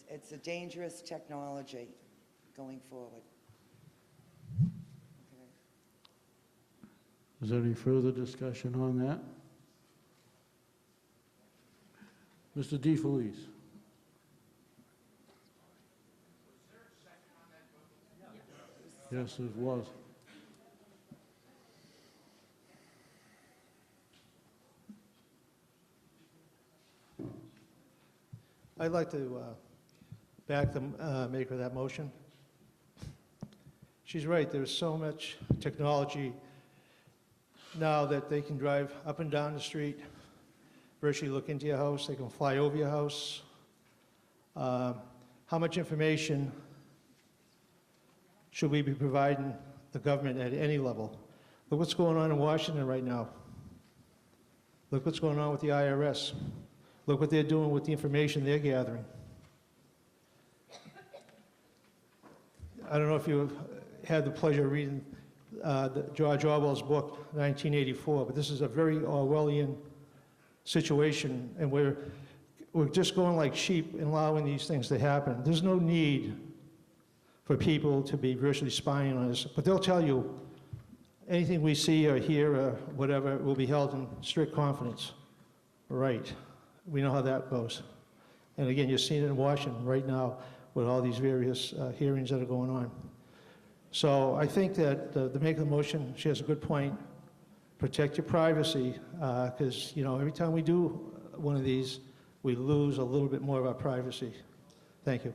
[SPEAKER 10] It's a dangerous technology going forward. Okay.
[SPEAKER 1] Is there any further discussion on that? Mr. DeFelice? Yes, it was.
[SPEAKER 11] I'd like to back the maker of that motion. She's right, there's so much technology now that they can drive up and down the street, virtually look into your house, they can fly over your house. How much information should we be providing the government at any level? Look what's going on in Washington right now. Look what's going on with the IRS. Look what they're doing with the information they're gathering. I don't know if you've had the pleasure of reading George Orwell's book, 1984, but this is a very Orwellian situation, and we're just going like sheep and allowing these things to happen. There's no need for people to be virtually spying on us, but they'll tell you anything we see or hear or whatever will be held in strict confidence. Right. We know how that goes. And again, you're seeing it in Washington right now with all these various hearings that are going on. So I think that the maker of the motion, she has a good point. Protect your privacy, because you know every time we do one of these, we lose a little bit more of our privacy. Thank you.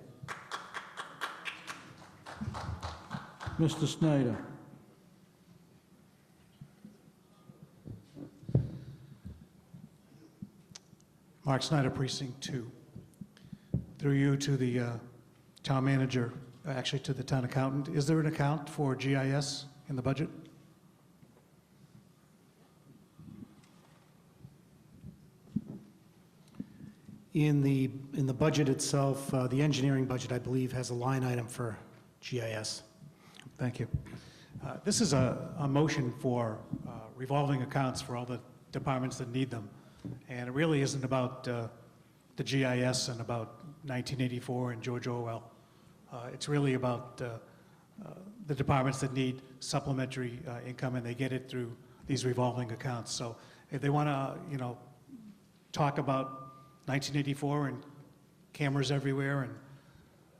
[SPEAKER 1] Mr. Snyder?
[SPEAKER 6] Mark Snyder, Precinct 2. Through you to the town manager, actually to the town accountant, is there an account for GIS in the budget? In the budget itself, the engineering budget, I believe, has a line item for GIS. Thank you. This is a motion for revolving accounts for all the departments that need them. And it really isn't about the GIS and about 1984 and George Orwell. It's really about the departments that need supplementary income, and they get it through these revolving accounts. So if they want to, you know, talk about 1984 and cameras everywhere and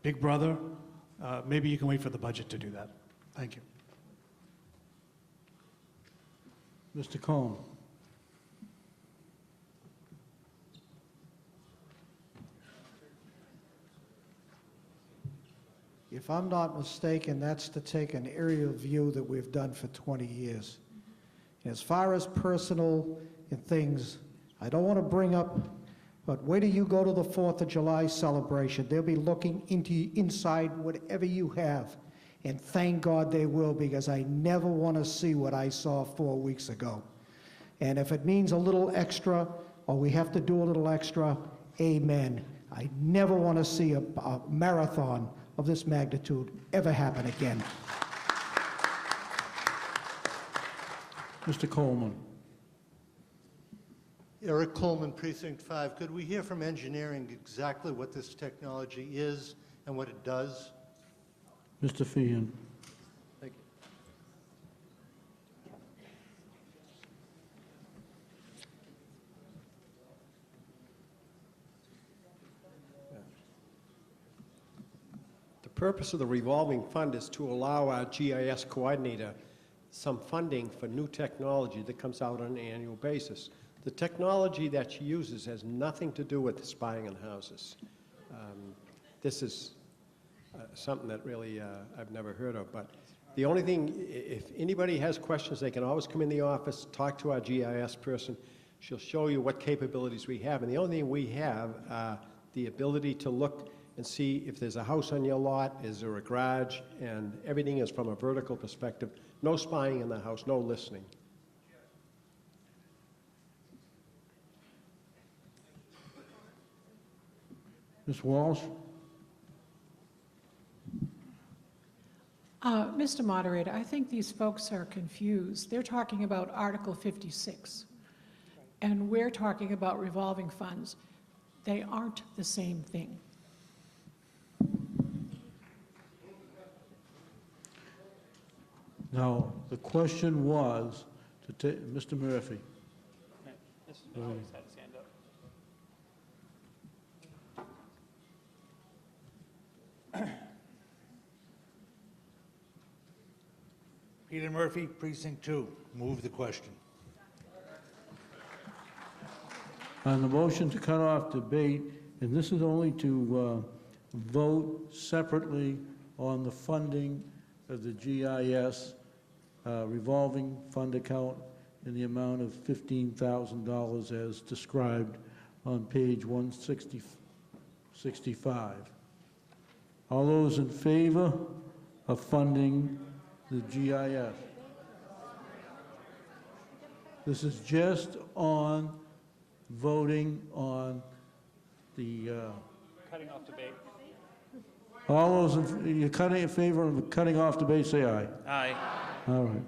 [SPEAKER 6] Big Brother, maybe you can wait for the budget to do that. Thank you.
[SPEAKER 1] Mr. Cohen?
[SPEAKER 12] If I'm not mistaken, that's to take an aerial view that we've done for 20 years. And as far as personal and things, I don't want to bring up, but wait till you go to the 4th of July celebration. They'll be looking inside whatever you have. And thank God they will, because I never want to see what I saw 4 weeks ago. And if it means a little extra, or we have to do a little extra, amen. I never want to see a marathon of this magnitude ever happen again.
[SPEAKER 1] Mr. Coleman?
[SPEAKER 13] Eric Coleman, Precinct 5. Could we hear from engineering exactly what this technology is and what it does?
[SPEAKER 1] Mr. Feehan?
[SPEAKER 13] Thank you.
[SPEAKER 14] The purpose of the revolving fund is to allow our GIS coordinator some funding for new technology that comes out on an annual basis. The technology that she uses has nothing to do with spying on houses. This is something that really I've never heard of, but the only thing, if anybody has questions, they can always come in the office, talk to our GIS person. She'll show you what capabilities we have, and the only thing we have are the ability to look and see if there's a house on your lot, is there a garage, and everything is from a vertical perspective. No spying in the house, no listening.
[SPEAKER 1] Ms. Walsh?
[SPEAKER 8] Mr. Moderator, I think these folks are confused. They're talking about Article 56, and we're talking about revolving funds. They aren't the same thing.
[SPEAKER 1] Now, the question was to take, Mr. Murphy.
[SPEAKER 9] Mr. Alex had his hand up.
[SPEAKER 15] Peter Murphy, Precinct 2. Move the question.
[SPEAKER 1] On the motion to cut off debate, and this is only to vote separately on the funding of the GIS revolving fund account in the amount of $15,000 as described on page 165. All those in favor of funding the GIS? This is just on voting on the,
[SPEAKER 9] Cutting off debate.
[SPEAKER 1] all those, you're cutting in favor of cutting off debate, say aye.
[SPEAKER 9] Aye.
[SPEAKER 1] All right.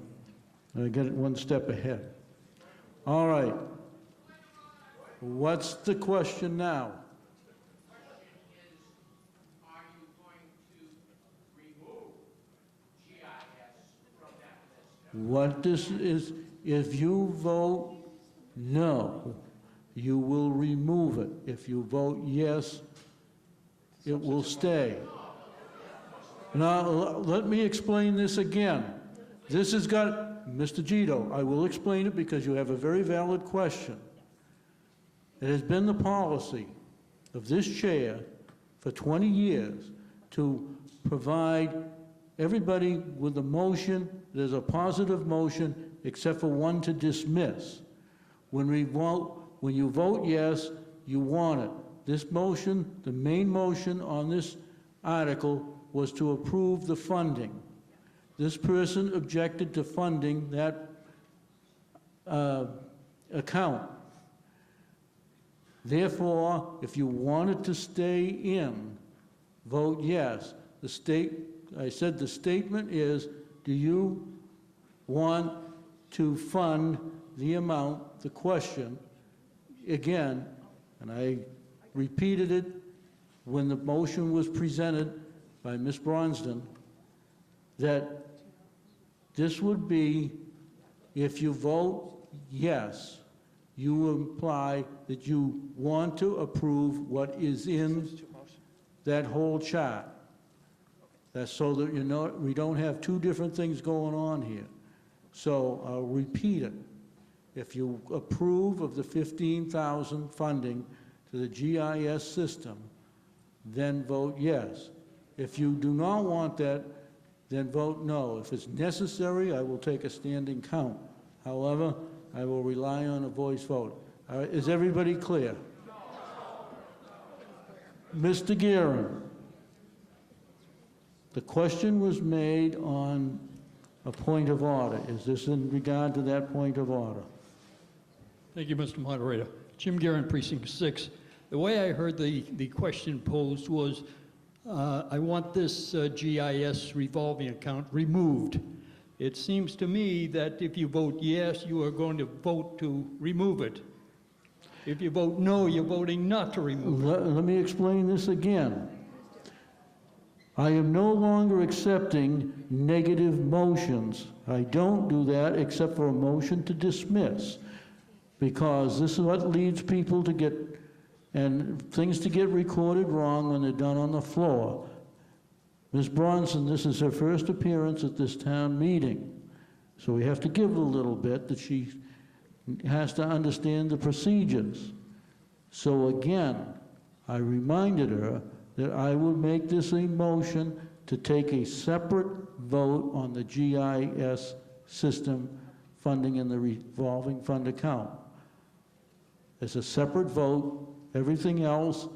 [SPEAKER 1] I get it one step ahead. All right. What's the question now? What this is, if you vote no, you will remove it. If you vote yes, it will stay. Now, let me explain this again. This has got, Mr. Gito, I will explain it because you have a very valid question. It has been the policy of this chair for 20 years to provide everybody with a motion. There's a positive motion except for one to dismiss. When you vote yes, you want it. This motion, the main motion on this article was to approve the funding. This person objected to funding that account. Therefore, if you wanted to stay in, vote yes. I said the statement is, do you want to fund the amount, the question, again, and I repeated it when the motion was presented by Ms. Bronston, that this would be, if you vote yes, you imply that you want to approve what is in that whole chart. That's so that you know we don't have two different things going on here. So I'll repeat it. If you approve of the $15,000 funding to the GIS system, then vote yes. If you do not want that, then vote no. If it's necessary, I will take a standing count. However, I will rely on a voice vote. All right, is everybody clear? Mr. Guerin, the question was made on a point of order. Is this in regard to that point of order?
[SPEAKER 16] Thank you, Mr. Moderator. Jim Guerin, Precinct 6. The way I heard the question posed was, I want this GIS revolving account removed. It seems to me that if you vote yes, you are going to vote to remove it. If you vote no, you're voting not to remove it.
[SPEAKER 1] Let me explain this again. I am no longer accepting negative motions. I don't do that except for a motion to dismiss, because this is what leads people to get, and things to get recorded wrong when they're done on the floor. Ms. Bronson, this is her first appearance at this town meeting, so we have to give her a little bit that she has to understand the procedures. So again, I reminded her that I will make this a motion to take a separate vote on the GIS system funding in the revolving fund account. It's a separate vote. Everything else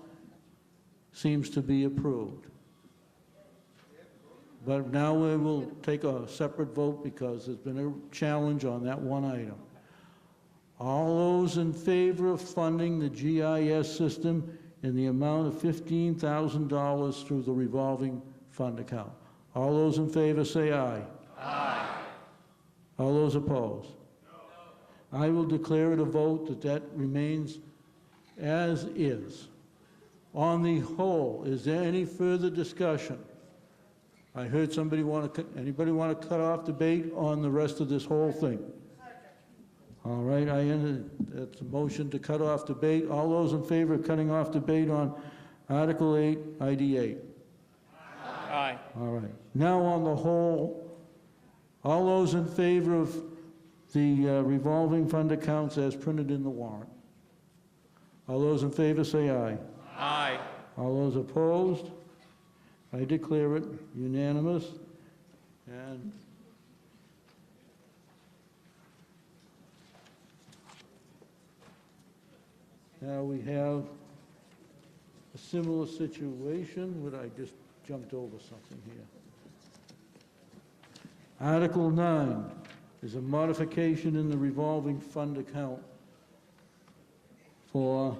[SPEAKER 1] seems to be approved. But now we will take a separate vote because there's been a challenge on that one item. All those in favor of funding the GIS system in the amount of $15,000 through the revolving fund account? All those in favor say aye. Aye. All those opposed? No. I will declare it a vote that remains as is. On the whole, is there any further discussion? I heard somebody anybody want to cut off debate on the rest of this whole thing? All right, that's a motion to cut off debate. All those in favor of cutting off debate on Article 8, ID 8?
[SPEAKER 9] Aye.
[SPEAKER 1] All right. Now on the whole, all those in favor of the revolving fund accounts as printed in the warrant? All those in favor say aye.
[SPEAKER 9] Aye.
[SPEAKER 1] All those opposed? I declare it unanimous. And now we have a similar situation, but I just jumped over something here. Article 9 is a modification in the revolving fund account for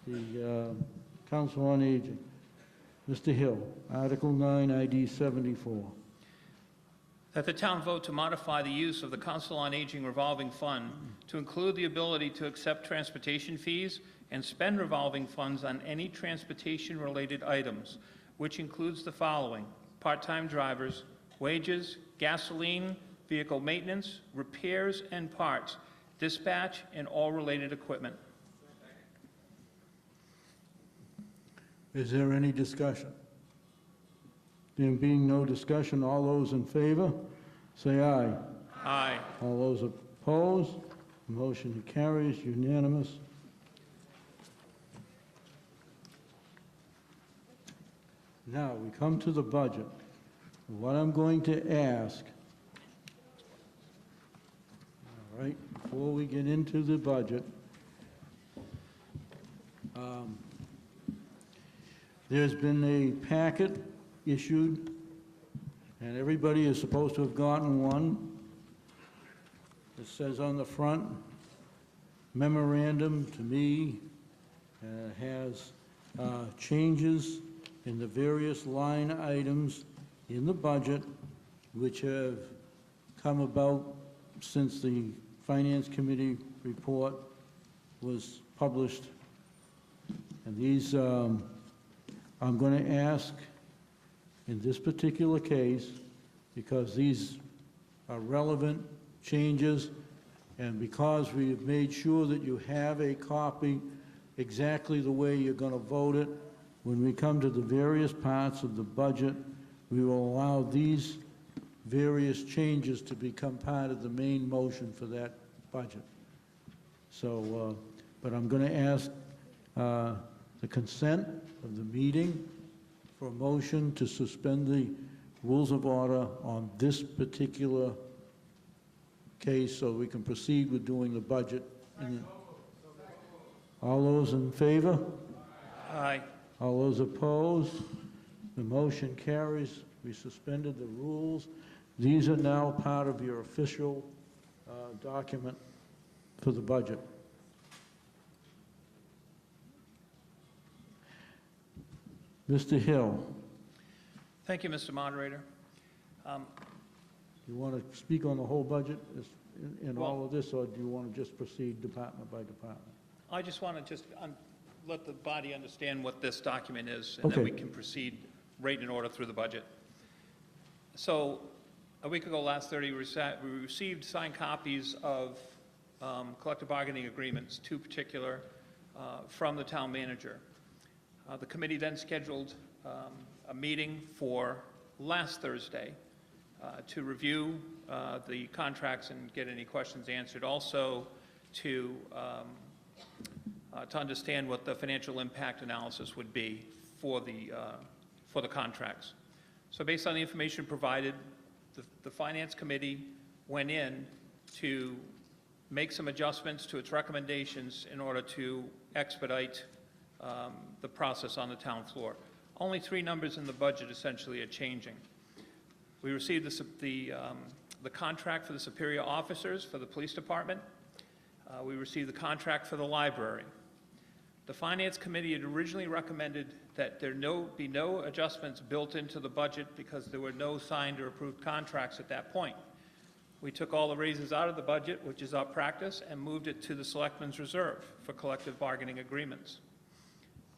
[SPEAKER 1] the Council on Aging. Mr. Hill, Article 9, ID 74.
[SPEAKER 9] That the town vote to modify the use of the Council on Aging revolving fund to include the ability to accept transportation fees and spend revolving funds on any transportation-related items, which includes the following: part-time drivers, wages, gasoline, vehicle maintenance, repairs and parts, dispatch, and all related equipment.
[SPEAKER 1] Is there any discussion? There being no discussion, all those in favor, say aye.
[SPEAKER 9] Aye.
[SPEAKER 1] All those opposed, motion carries unanimous. Now, we come to the budget. What I'm going to ask, all right, before we get into the budget, there's been a packet issued, and everybody is supposed to have gotten one. It says on the front, memorandum to me, has changes in the various line items in the budget which have come about since the Finance Committee report was published. And these, I'm going to ask in this particular case, because these are relevant changes, and because we have made sure that you have a copy exactly the way you're going to vote it, when we come to the various parts of the budget, we will allow these various changes to become part of the main motion for that budget. So, but I'm going to ask the consent of the meeting for a motion to suspend the rules of order on this particular case so we can proceed with doing the budget. All those in favor?
[SPEAKER 9] Aye.
[SPEAKER 1] All those opposed? The motion carries. We suspended the rules. These are now part of your official document for the budget. Mr. Hill.
[SPEAKER 9] Thank you, Mr. Moderator.
[SPEAKER 1] You want to speak on the whole budget in all of this, or do you want to just proceed department by department?
[SPEAKER 9] I just want to let the body understand what this document is, and then we can proceed right in order through the budget. So, a week ago, last Thursday, we received signed copies of collective bargaining agreements, two particular, from the town manager. The committee then scheduled a meeting for last Thursday to review the contracts and get any questions answered. Also, to understand what the financial impact analysis would be for the contracts. So based on the information provided, the Finance Committee went in to make some adjustments to its recommendations in order to expedite the process on the town floor. Only 3 numbers in the budget essentially are changing. We received the contract for the superior officers for the police department. We received the contract for the library. The Finance Committee had originally recommended that there be no adjustments built into the budget because there were no signed or approved contracts at that point. We took all the raises out of the budget, which is our practice, and moved it to the Selectmen's Reserve for collective bargaining agreements.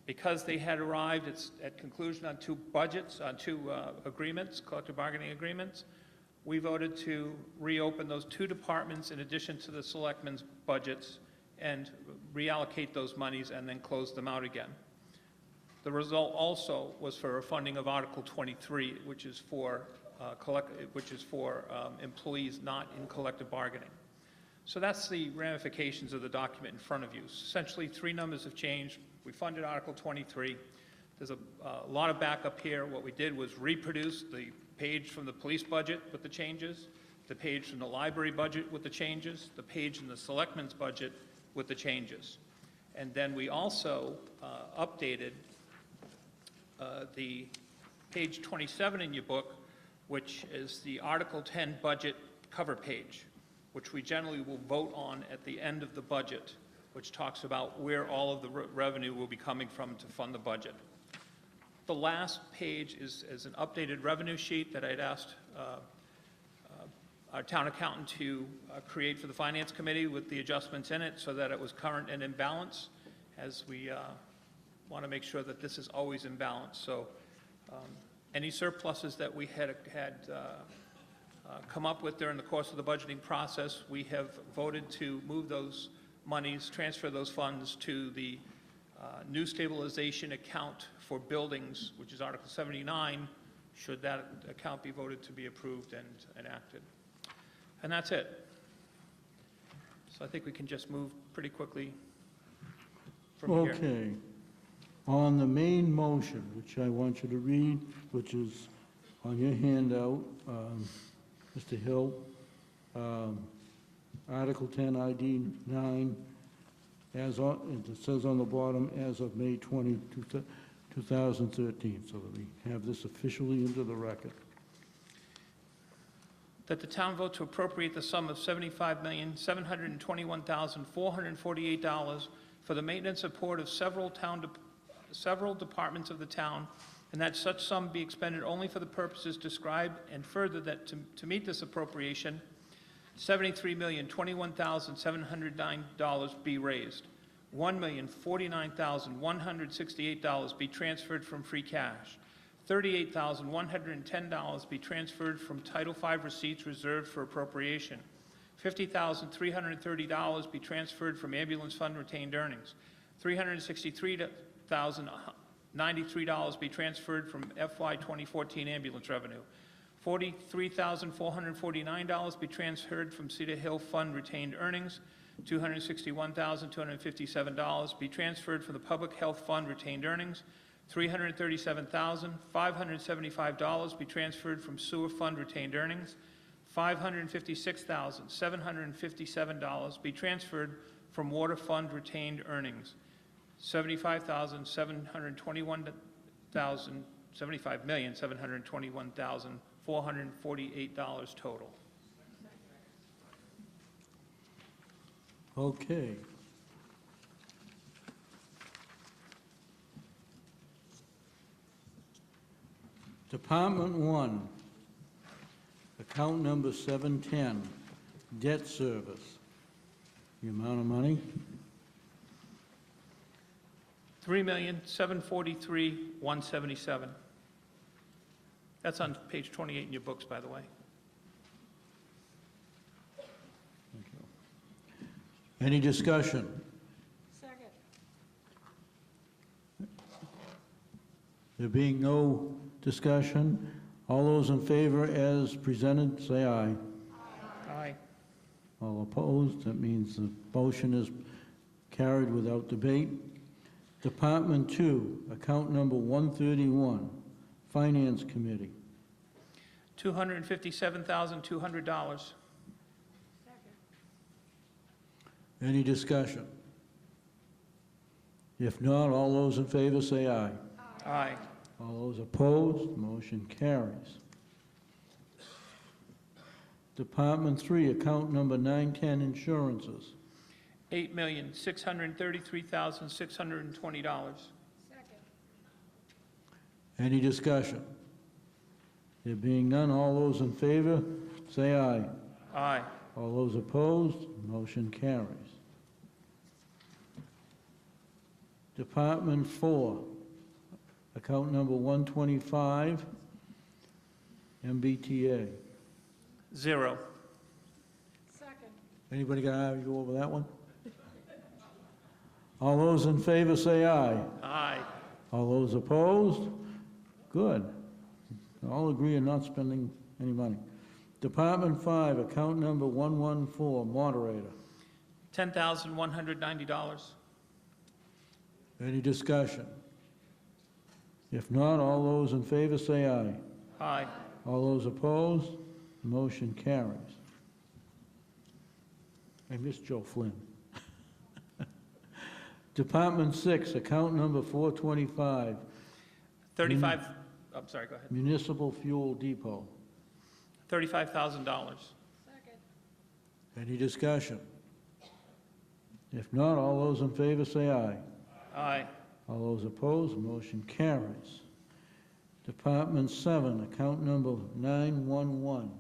[SPEAKER 9] Because they had arrived at conclusion on 2 budgets, on 2 agreements, collective bargaining agreements, we voted to reopen those 2 departments in addition to the Selectmen's budgets and reallocate those monies and then close them out again. The result also was for a funding of Article 23, which is for employees not in collective bargaining. So that's the ramifications of the document in front of you. Essentially, 3 numbers have changed. We funded Article 23. There's a lot of backup here. What we did was reproduce the page from the police budget with the changes, the page from the library budget with the changes, the page in the selectmen's budget with the changes. And then we also updated the page 27 in your book, which is the Article 10 budget cover page, which we generally will vote on at the end of the budget, which talks about where all of the revenue will be coming from to fund the budget. The last page is an updated revenue sheet that I'd asked our town accountant to create for the Finance Committee with the adjustments in it so that it was current and in balance, as we want to make sure that this is always in balance. So any surpluses that we had come up with during the course of the budgeting process, we have voted to move those monies, transfer those funds to the new stabilization account for buildings, which is Article 79, should that account be voted to be approved and enacted. And that's it. So I think we can just move pretty quickly from here.
[SPEAKER 1] Okay. On the main motion, which I want you to read, which is on your handout, Mr. Hill, Article 10, ID 9, it says on the bottom, as of May 20, 2013, so that we have this officially into the record.
[SPEAKER 9] That the town vote to appropriate the sum of $75,721,448 for the maintenance and support of several departments of the town, and that such sum be expended only for the purposes described, and further that to meet this appropriation, $73,021,709 be raised. $1,049,168 be transferred from free cash. $38,110 be transferred from Title V receipts reserved for appropriation. $50,330 be transferred from ambulance fund retained earnings. $363,093 be transferred from FY 2014 ambulance revenue. $43,449 be transferred from Cedar Hill Fund retained earnings. $261,257 be transferred from the Public Health Fund retained earnings. $337,575 be transferred from Sewer Fund retained earnings. $556,757 be transferred from Water Fund retained earnings. $75,721,448 total.
[SPEAKER 1] Okay. Department 1, account number 710, debt service. The amount of money?
[SPEAKER 9] $3,743,177. That's on page 28 in your books, by the way.
[SPEAKER 1] Any discussion?
[SPEAKER 4] Second.
[SPEAKER 1] There being no discussion, all those in favor as presented, say aye.
[SPEAKER 9] Aye.
[SPEAKER 1] All opposed, that means the motion is carried without debate. Department 2, account number 131, Finance Committee.
[SPEAKER 9] $257,200.
[SPEAKER 1] Any discussion? If not, all those in favor say aye.
[SPEAKER 9] Aye.
[SPEAKER 1] All those opposed, motion carries. Department 3, account number 910, insurances.
[SPEAKER 9] $8,633,620.
[SPEAKER 1] Any discussion? There being none, all those in favor, say aye.
[SPEAKER 9] Aye.
[SPEAKER 1] All those opposed, motion carries. Department 4, account number 125, MBTA.
[SPEAKER 9] Zero.
[SPEAKER 1] Anybody got to argue over that one? All those in favor say aye.
[SPEAKER 9] Aye.
[SPEAKER 1] All those opposed? Good. All agree on not spending any money. Department 5, account number 114, moderator.
[SPEAKER 9] $10,190.
[SPEAKER 1] Any discussion? If not, all those in favor say aye.
[SPEAKER 9] Aye.
[SPEAKER 1] All those opposed? Motion carries. I missed Joe Flynn. Department 6, account number 425,
[SPEAKER 9] 35, I'm sorry, go ahead.
[SPEAKER 1] municipal fuel depot.
[SPEAKER 9] $35,000.
[SPEAKER 1] Any discussion? If not, all those in favor say aye.
[SPEAKER 9] Aye.
[SPEAKER 1] All those opposed, motion carries. Department 7, account number 911,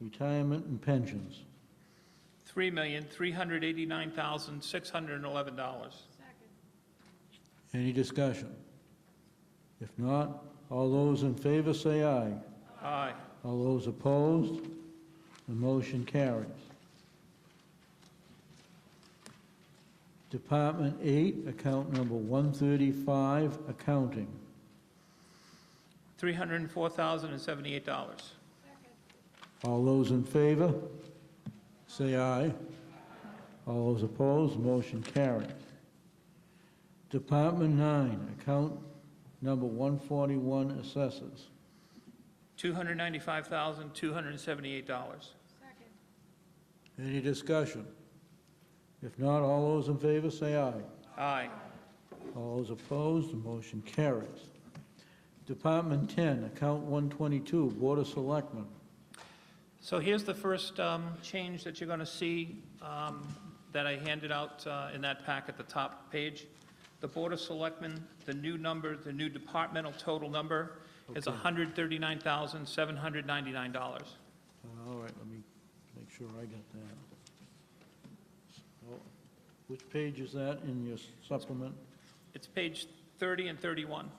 [SPEAKER 1] retirement and pensions.
[SPEAKER 9] $3,389,611.
[SPEAKER 1] Any discussion? If not, all those in favor say aye.
[SPEAKER 9] Aye.
[SPEAKER 1] All those opposed, the motion carries. Department 8, account number 135, accounting.
[SPEAKER 9] $304,078.
[SPEAKER 1] All those in favor, say aye. All those opposed, motion carries. Department 9, account number 141, assessors.
[SPEAKER 9] $295,278.
[SPEAKER 1] Any discussion? If not, all those in favor say aye.
[SPEAKER 9] Aye.
[SPEAKER 1] All those opposed, the motion carries. Department 10, account 122, Board of Selectmen.
[SPEAKER 9] So here's the first change that you're going to see that I handed out in that pack at the top page. The Board of Selectmen, the new number, the new departmental total number is $139,799.
[SPEAKER 1] All right, let me make sure I got that. So, which page is that in your supplement?
[SPEAKER 9] It's page 30 and 31.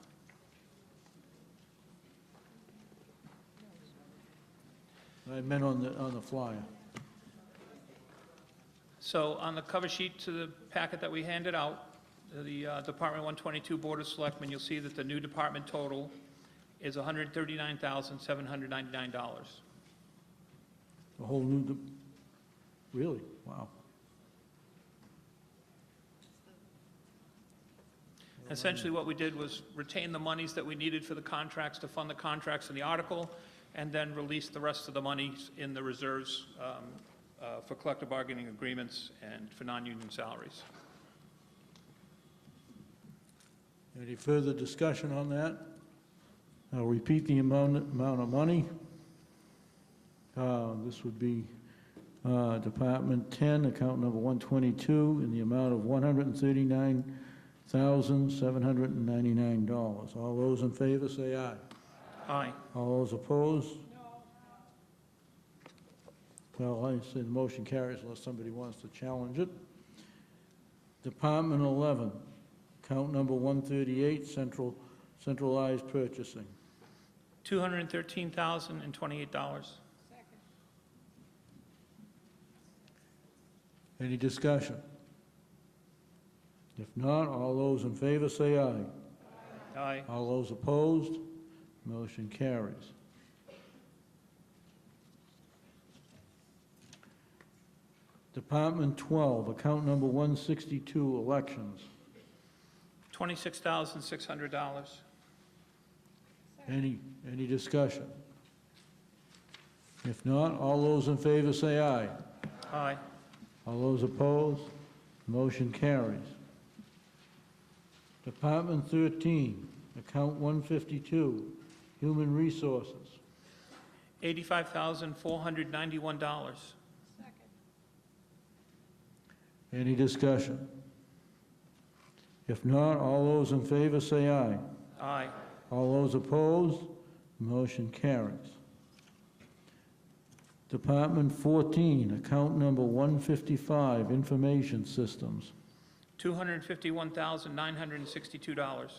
[SPEAKER 1] I meant on the flyer.
[SPEAKER 9] So on the cover sheet to the packet that we handed out, the Department 122 Board of Selectmen, you'll see that the new department total is $139,799.
[SPEAKER 1] The whole new, really? Wow.
[SPEAKER 9] Essentially, what we did was retain the monies that we needed for the contracts to fund the contracts in the article, and then release the rest of the monies in the reserves for collective bargaining agreements and for non-union salaries.
[SPEAKER 1] Any further discussion on that? I'll repeat the amount of money. This would be Department 10, account number 122, in the amount of $139,799. All those in favor say aye.
[SPEAKER 9] Aye.
[SPEAKER 1] All those opposed? Well, I say the motion carries unless somebody wants to challenge it. Department 11, account number 138, centralized purchasing.
[SPEAKER 9] $213,028.
[SPEAKER 1] Any discussion? If not, all those in favor say aye.
[SPEAKER 9] Aye.
[SPEAKER 1] All those opposed? Motion carries. Department 12, account number 162, elections.
[SPEAKER 9] $26,600.
[SPEAKER 1] Any discussion? If not, all those in favor say aye.
[SPEAKER 9] Aye.
[SPEAKER 1] All those opposed? Motion carries. Department 13, account 152, Human Resources.
[SPEAKER 9] $85,491.
[SPEAKER 1] Any discussion? If not, all those in favor say aye.
[SPEAKER 9] Aye.
[SPEAKER 1] All those opposed, the motion carries. Department 14, account number 155, Information Systems.
[SPEAKER 9] $251,962.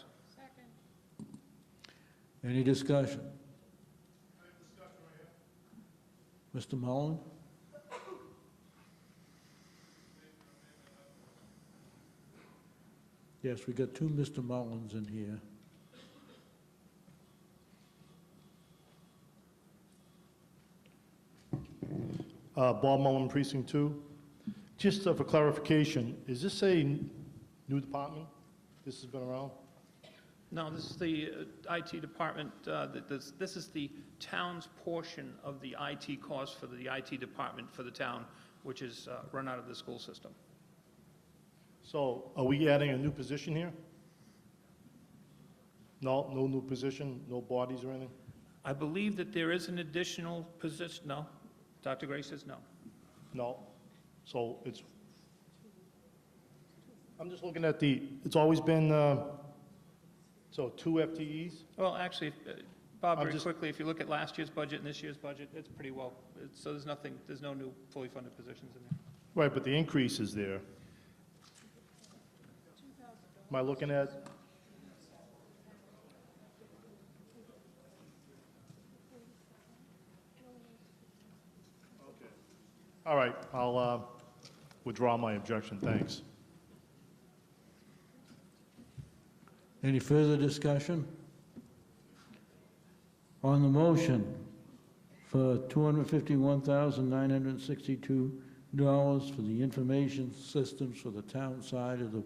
[SPEAKER 1] Any discussion? Mr. Mullin? Yes, we got two Mr. Mullins in here.
[SPEAKER 3] Bob Mullen, Precinct 2. Just for clarification, is this a new department? This has been around?
[SPEAKER 9] No, this is the IT department, this is the town's portion of the IT cost for the IT department for the town, which is run out of the school system.
[SPEAKER 3] So are we adding a new position here? No, no new position, no bodies or anything?
[SPEAKER 9] I believe that there is an additional position, no? Dr. Gray says no.
[SPEAKER 3] No. So it's, I'm just looking at it's always been, so 2 FTEs?
[SPEAKER 9] Well, actually, Bob,
[SPEAKER 3] I'm
[SPEAKER 9] very
[SPEAKER 3] just-
[SPEAKER 9] quickly, if you look at last year's budget and this year's budget, it's pretty well, so there's no new fully funded positions in there.
[SPEAKER 3] Right, but the increase is there. Am I looking at? Okay. All right, I'll withdraw my objection, thanks.
[SPEAKER 1] Any further discussion? On the motion for $251,962 for the information systems for the town side of the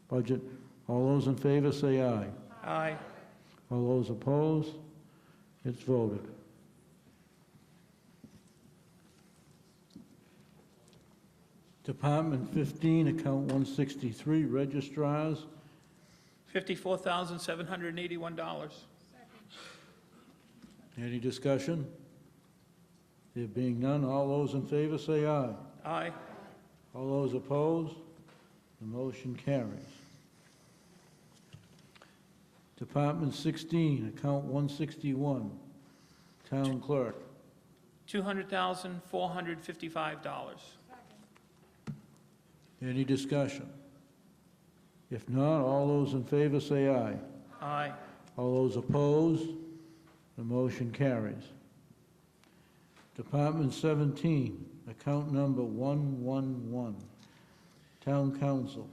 [SPEAKER 1] budget, all those in favor say aye.
[SPEAKER 9] Aye.
[SPEAKER 1] All those opposed? It's voted. Department 15, account 163, registrars.
[SPEAKER 9] $54,781.
[SPEAKER 1] Any discussion? There being none, all those in favor say aye.
[SPEAKER 9] Aye.
[SPEAKER 1] All those opposed? The motion carries. Department 16, account 161, town clerk.
[SPEAKER 9] $200,455.
[SPEAKER 1] Any discussion? If not, all those in favor say aye.
[SPEAKER 9] Aye.
[SPEAKER 1] All those opposed? The motion carries. Department 17, account number 111, town council.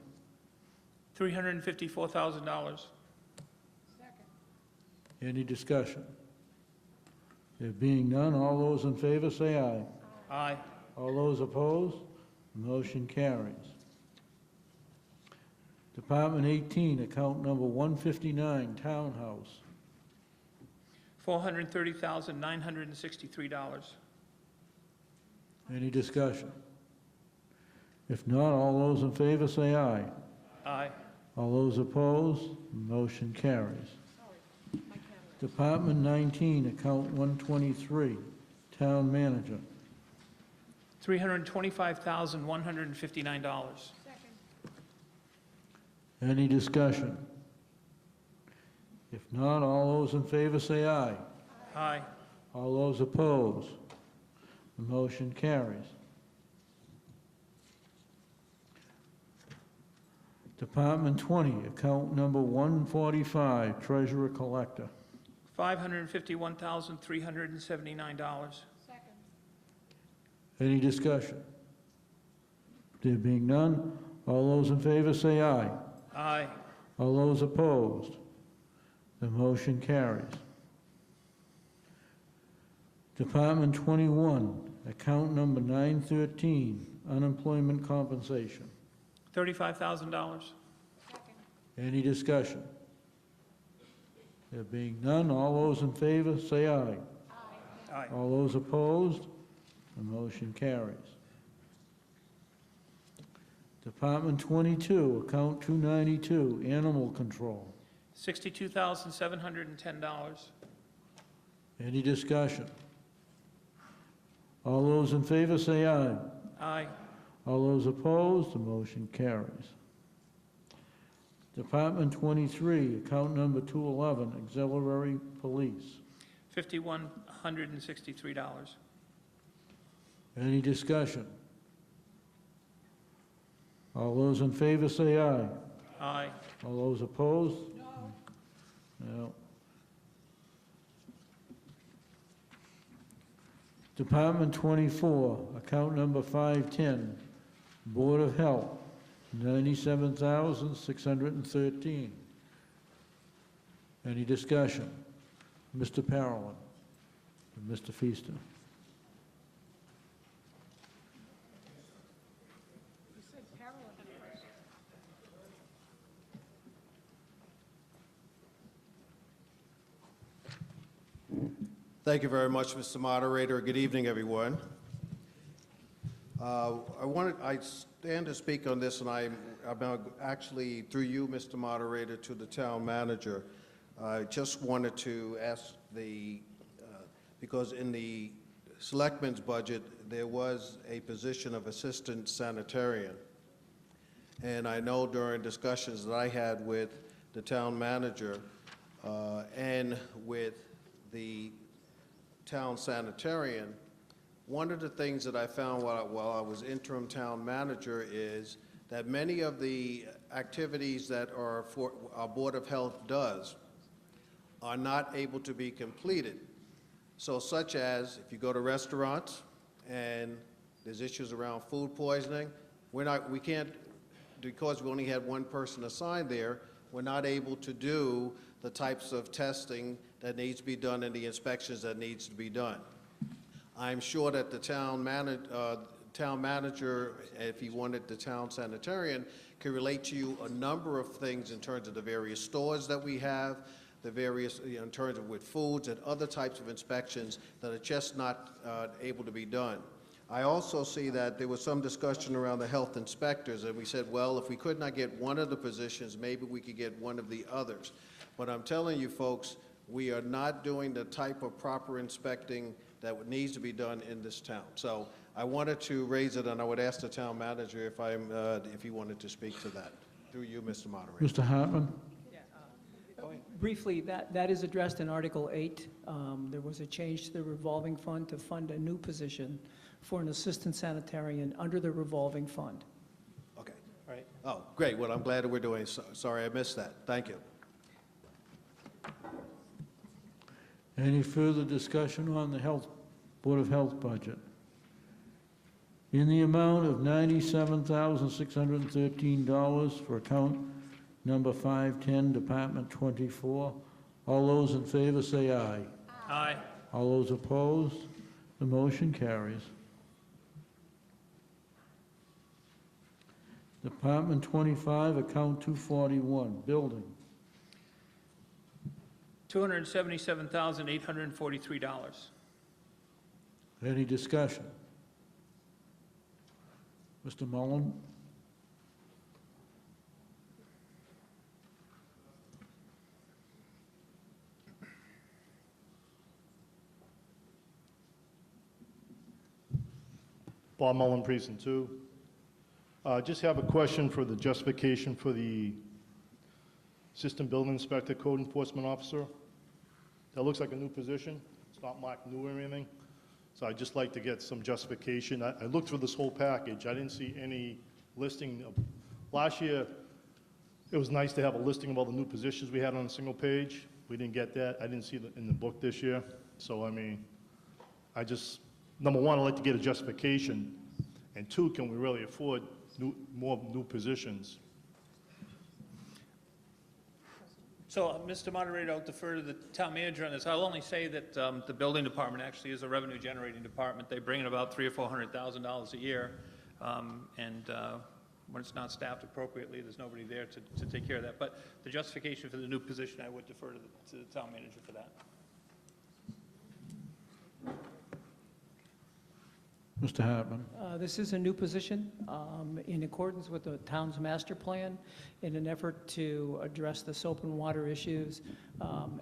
[SPEAKER 9] $354,000.
[SPEAKER 1] Any discussion? There being none, all those in favor say aye.
[SPEAKER 9] Aye.
[SPEAKER 1] All those opposed? The motion carries. Department 18, account number 159, townhouse.
[SPEAKER 9] $430,963.
[SPEAKER 1] Any discussion? If not, all those in favor say aye.
[SPEAKER 9] Aye.
[SPEAKER 1] All those opposed? The motion carries. Department 19, account 123, town manager.
[SPEAKER 9] $325,159.
[SPEAKER 1] Any discussion? If not, all those in favor say aye.
[SPEAKER 9] Aye.
[SPEAKER 1] All those opposed? The motion carries. Department 20, account number 145, treasurer collector.
[SPEAKER 9] $551,379.
[SPEAKER 1] Any discussion? There being none, all those in favor say aye.
[SPEAKER 9] Aye.
[SPEAKER 1] All those opposed? The motion carries. Department 21, account number 913, unemployment compensation.
[SPEAKER 9] $35,000.
[SPEAKER 1] Any discussion? There being none, all those in favor say aye.
[SPEAKER 9] Aye.
[SPEAKER 1] All those opposed? The motion carries. Department 22, account 292, animal control.
[SPEAKER 9] $62,710.
[SPEAKER 1] Any discussion? All those in favor say aye.
[SPEAKER 9] Aye.
[SPEAKER 1] All those opposed, the motion carries. Department 23, account number 211, auxiliary police.
[SPEAKER 9] $5,163.
[SPEAKER 1] Any discussion? All those in favor say aye.
[SPEAKER 9] Aye.
[SPEAKER 1] All those opposed? No. Department 24, account number 510, Board of Health, $97,613. Any discussion? Mr. Parolin and Mr. Feaster.
[SPEAKER 17] Thank you very much, Mr. Moderator. Good evening, everyone. I stand to speak on this, and I'm actually, through you, Mr. Moderator, to the town manager. I just wanted to ask because in the selectmen's budget, there was a position of assistant sanitarian. And I know during discussions that I had with the town manager and with the town sanitarian, one of the things that I found while I was interim town manager is that many of the activities that our Board of Health does are not able to be completed. So such as if you go to restaurants and there's issues around food poisoning, we can't, because we only had one person assigned there, we're not able to do the types of testing that needs to be done and the inspections that needs to be done. I'm sure that the town manager, if he wanted the town sanitarian, can relate to you a number of things in terms of the various stores that we have, the various, in terms of with foods and other types of inspections that are just not able to be done. I also see that there was some discussion around the health inspectors, and we said, well, if we could not get one of the positions, maybe we could get one of the others. But I'm telling you folks, we are not doing the type of proper inspecting that needs to be done in this town. So I wanted to raise it, and I would ask the town manager if he wanted to speak to that. Through you, Mr. Moderator.
[SPEAKER 1] Mr. Hartman?
[SPEAKER 18] Briefly, that is addressed in Article 8. There was a change to the revolving fund to fund a new position for an assistant sanitarian under the revolving fund.
[SPEAKER 17] Okay. All right. Oh, great. Well, I'm glad that we're doing it. Sorry I missed that. Thank you.
[SPEAKER 1] Any further discussion on the Board of Health budget? In the amount of $97,613 for account number 510, Department 24. All those in favor say aye.
[SPEAKER 9] Aye.
[SPEAKER 1] All those opposed, the motion carries. Department 25, account 241, building.
[SPEAKER 9] $277,843.
[SPEAKER 1] Any discussion? Mr. Mullen?
[SPEAKER 3] Bob Mullen, Precinct 2. Just have a question for the justification for the Assistant Building Inspector, Code Enforcement Officer. That looks like a new position. It's not marked new or anything. So I'd just like to get some justification. I looked through this whole package. I didn't see any listing. Last year, it was nice to have a listing of all the new positions we had on a single page. We didn't get that. I didn't see it in the book this year. So, I mean, number one, I'd like to get a justification. And two, can we really afford more new positions?
[SPEAKER 9] So, Mr. Moderator, I'll defer to the town manager on this. I'll only say that the building department actually is a revenue-generating department. They bring in about $300,000 or $400,000 a year, and when it's not staffed appropriately, there's nobody there to take care of that. But the justification for the new position, I would defer to the town manager for that.
[SPEAKER 1] Mr. Hartman.
[SPEAKER 18] This is a new position in accordance with the town's master plan in an effort to address the soap and water issues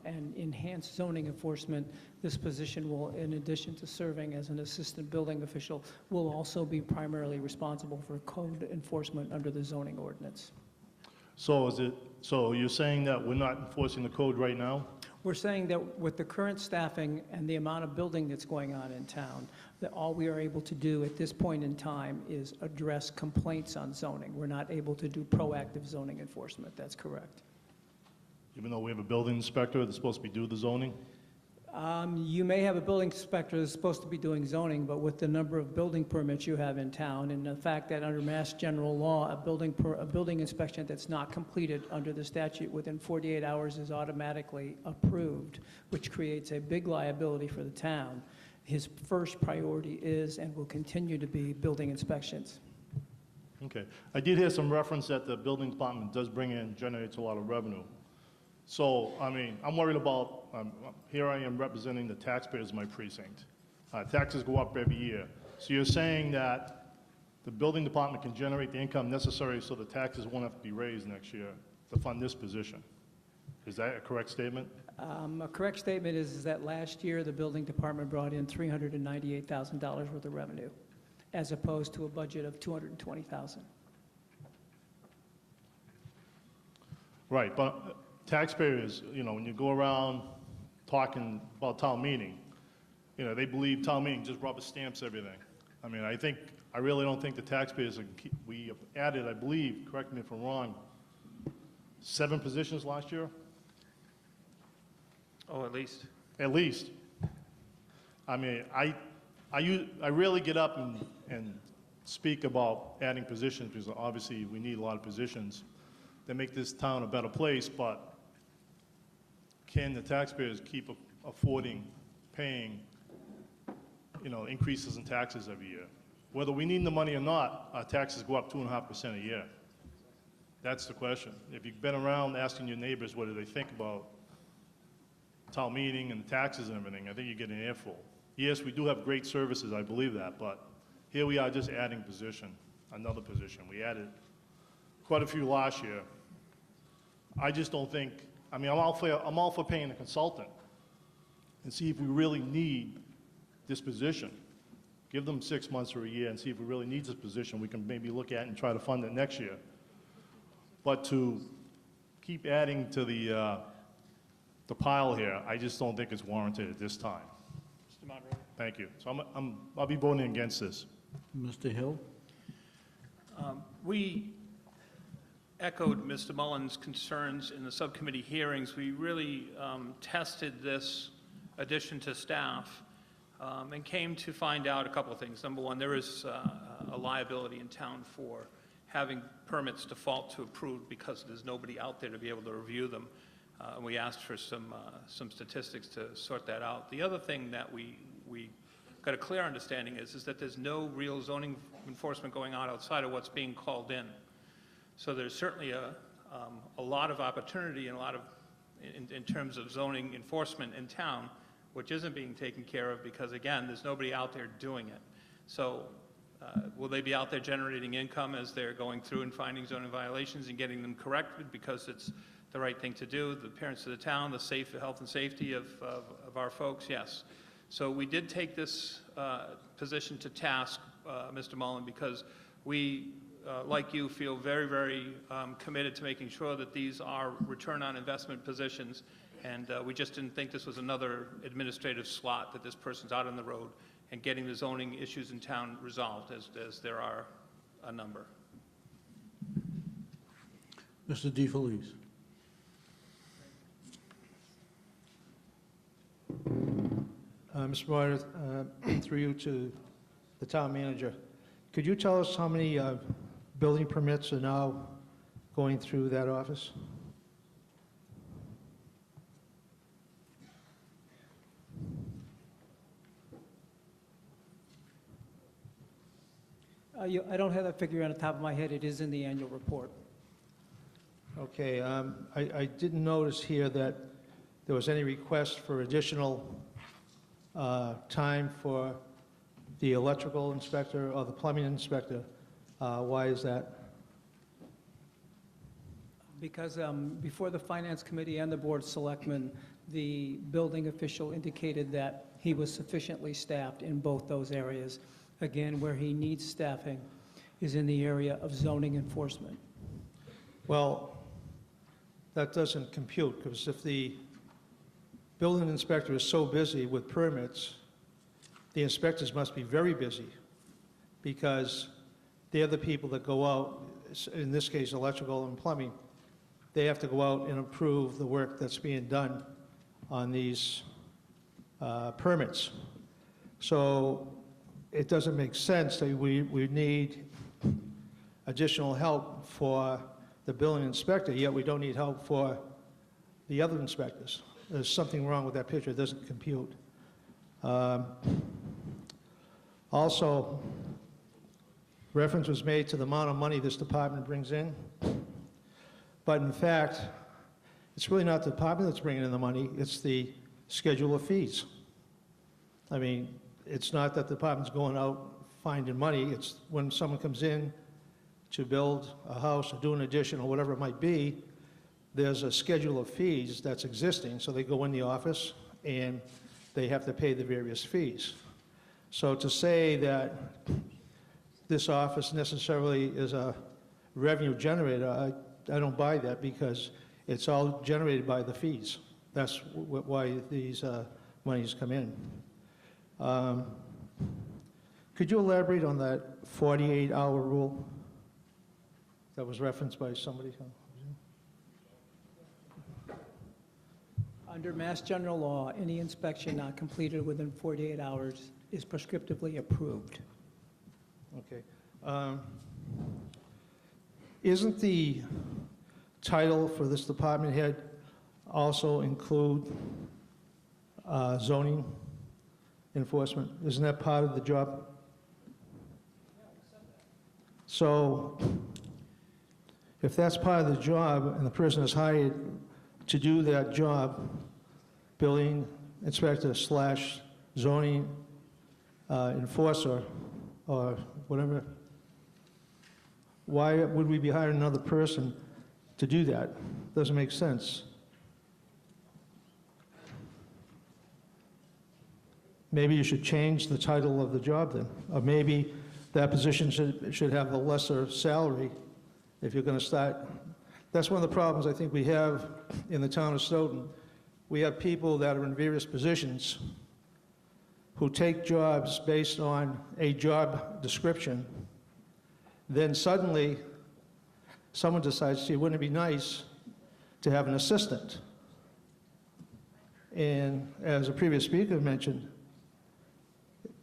[SPEAKER 18] and enhance zoning enforcement. This position will, in addition to serving as an assistant building official, will also be primarily responsible for code enforcement under the zoning ordinance.
[SPEAKER 3] So you're saying that we're not enforcing the code right now?
[SPEAKER 18] We're saying that with the current staffing and the amount of building that's going on in town, that all we are able to do at this point in time is address complaints on zoning. We're not able to do proactive zoning enforcement. That's correct.
[SPEAKER 3] Even though we have a building inspector that's supposed to be doing the zoning?
[SPEAKER 18] You may have a building inspector that's supposed to be doing zoning, but with the number of building permits you have in town and the fact that under Mass General Law, a building inspection that's not completed under the statute within 48 hours is automatically approved, which creates a big liability for the town. His first priority is and will continue to be building inspections.
[SPEAKER 3] Okay. I did hear some reference that the building department generates a lot of revenue. So, I mean, I'm worried about, here I am representing the taxpayers of my precinct. Taxes go up every year. So you're saying that the building department can generate the income necessary so the taxes won't have to be raised next year to fund this position. Is that a correct statement?
[SPEAKER 18] A correct statement is that last year, the building department brought in $398,000 worth of revenue, as opposed to a budget of $220,000.
[SPEAKER 3] Right, but taxpayers, you know, when you go around talking about town meeting, you know, they believe town meeting just rubber stamps everything. I mean, I really don't think the taxpayers we added, I believe, correct me if I'm wrong, 7 positions last year?
[SPEAKER 9] Oh, at least.
[SPEAKER 3] At least. I mean, I really get up and speak about adding positions because obviously we need a lot of positions that make this town a better place, but can the taxpayers keep affording paying, you know, increases in taxes every year? Whether we need the money or not, our taxes go up 2.5% a year. That's the question. If you've been around asking your neighbors what do they think about town meeting and the taxes and everything, I think you get an earful. Yes, we do have great services, I believe that, but here we are just adding another position. We added quite a few last year. I just don't think, I mean, I'm all for paying a consultant and see if we really need this position. Give them 6 months or a year and see if we really need this position. We can maybe look at it and try to fund it next year. But to keep adding to the pile here, I just don't think it's warranted at this time.
[SPEAKER 9] Mr. Moderator.
[SPEAKER 3] Thank you. So I'll be voting against this.
[SPEAKER 1] Mr. Hill?
[SPEAKER 9] We echoed Mr. Mullins' concerns in the subcommittee hearings. We really tested this addition to staff and came to find out a couple of things. Number one, there is a liability in town for having permits default to approved because there's nobody out there to be able to review them. We asked for some statistics to sort that out. The other thing that we got a clear understanding is that there's no real zoning enforcement going on outside of what's being called in. So there's certainly a lot of opportunity and a lot of, in terms of zoning enforcement in town, which isn't being taken care of because, again, there's nobody out there doing it. So will they be out there generating income as they're going through and finding zoning violations and getting them corrected because it's the right thing to do, the appearance of the town, the health and safety of our folks? Yes. So we did take this position to task, Mr. Mullen, because we, like you, feel very, very committed to making sure that these are return on investment positions, and we just didn't think this was another administrative slot, that this person's out on the road and getting the zoning issues in town resolved, as there are a number.
[SPEAKER 1] Mr. DeFelice?
[SPEAKER 11] Mr. Moderator, through you to the town manager, could you tell us how many building permits are now going through that office?
[SPEAKER 18] I don't have that figure on the top of my head. It is in the annual report.
[SPEAKER 11] Okay, I didn't notice here that there was any request for additional time for the electrical inspector or the plumbing inspector. Why is that?
[SPEAKER 18] Because before the Finance Committee and the Board of Selectmen, the building official indicated that he was sufficiently staffed in both those areas. Again, where he needs staffing is in the area of zoning enforcement.
[SPEAKER 11] Well, that doesn't compute, because if the building inspector is so busy with permits, the inspectors must be very busy, because they're the people that go out, in this case, electrical and plumbing, they have to go out and approve the work that's being done on these permits. So it doesn't make sense that we need additional help for the building inspector, yet we don't need help for the other inspectors. There's something wrong with that picture. It doesn't compute. Also, reference was made to the amount of money this department brings in. But in fact, it's really not the department that's bringing in the money, it's the schedule of fees. I mean, it's not that the department's going out finding money, it's when someone comes in to build a house or do an addition or whatever it might be, there's a schedule of fees that's existing, so they go in the office and they have to pay the various fees. So to say that this office necessarily is a revenue generator, I don't buy that, because it's all generated by the fees. That's why these monies come in. Could you elaborate on that 48-hour rule that was referenced by somebody?
[SPEAKER 18] Under Mass General Law, any inspection not completed within 48 hours is prescriptively approved.
[SPEAKER 11] Okay. Isn't the title for this department head also include zoning enforcement? Isn't that part of the job? So if that's part of the job and the person is hired to do that job, building inspector / zoning enforcer or whatever, why would we be hiring another person to do that? Doesn't make sense. Maybe you should change the title of the job then, or maybe that position should have a lesser salary if you're going to start. That's one of the problems I think we have in the town of Stoughton. We have people that are in various positions who take jobs based on a job description. Then suddenly, someone decides, gee, wouldn't it be nice to have an assistant? And as a previous speaker mentioned,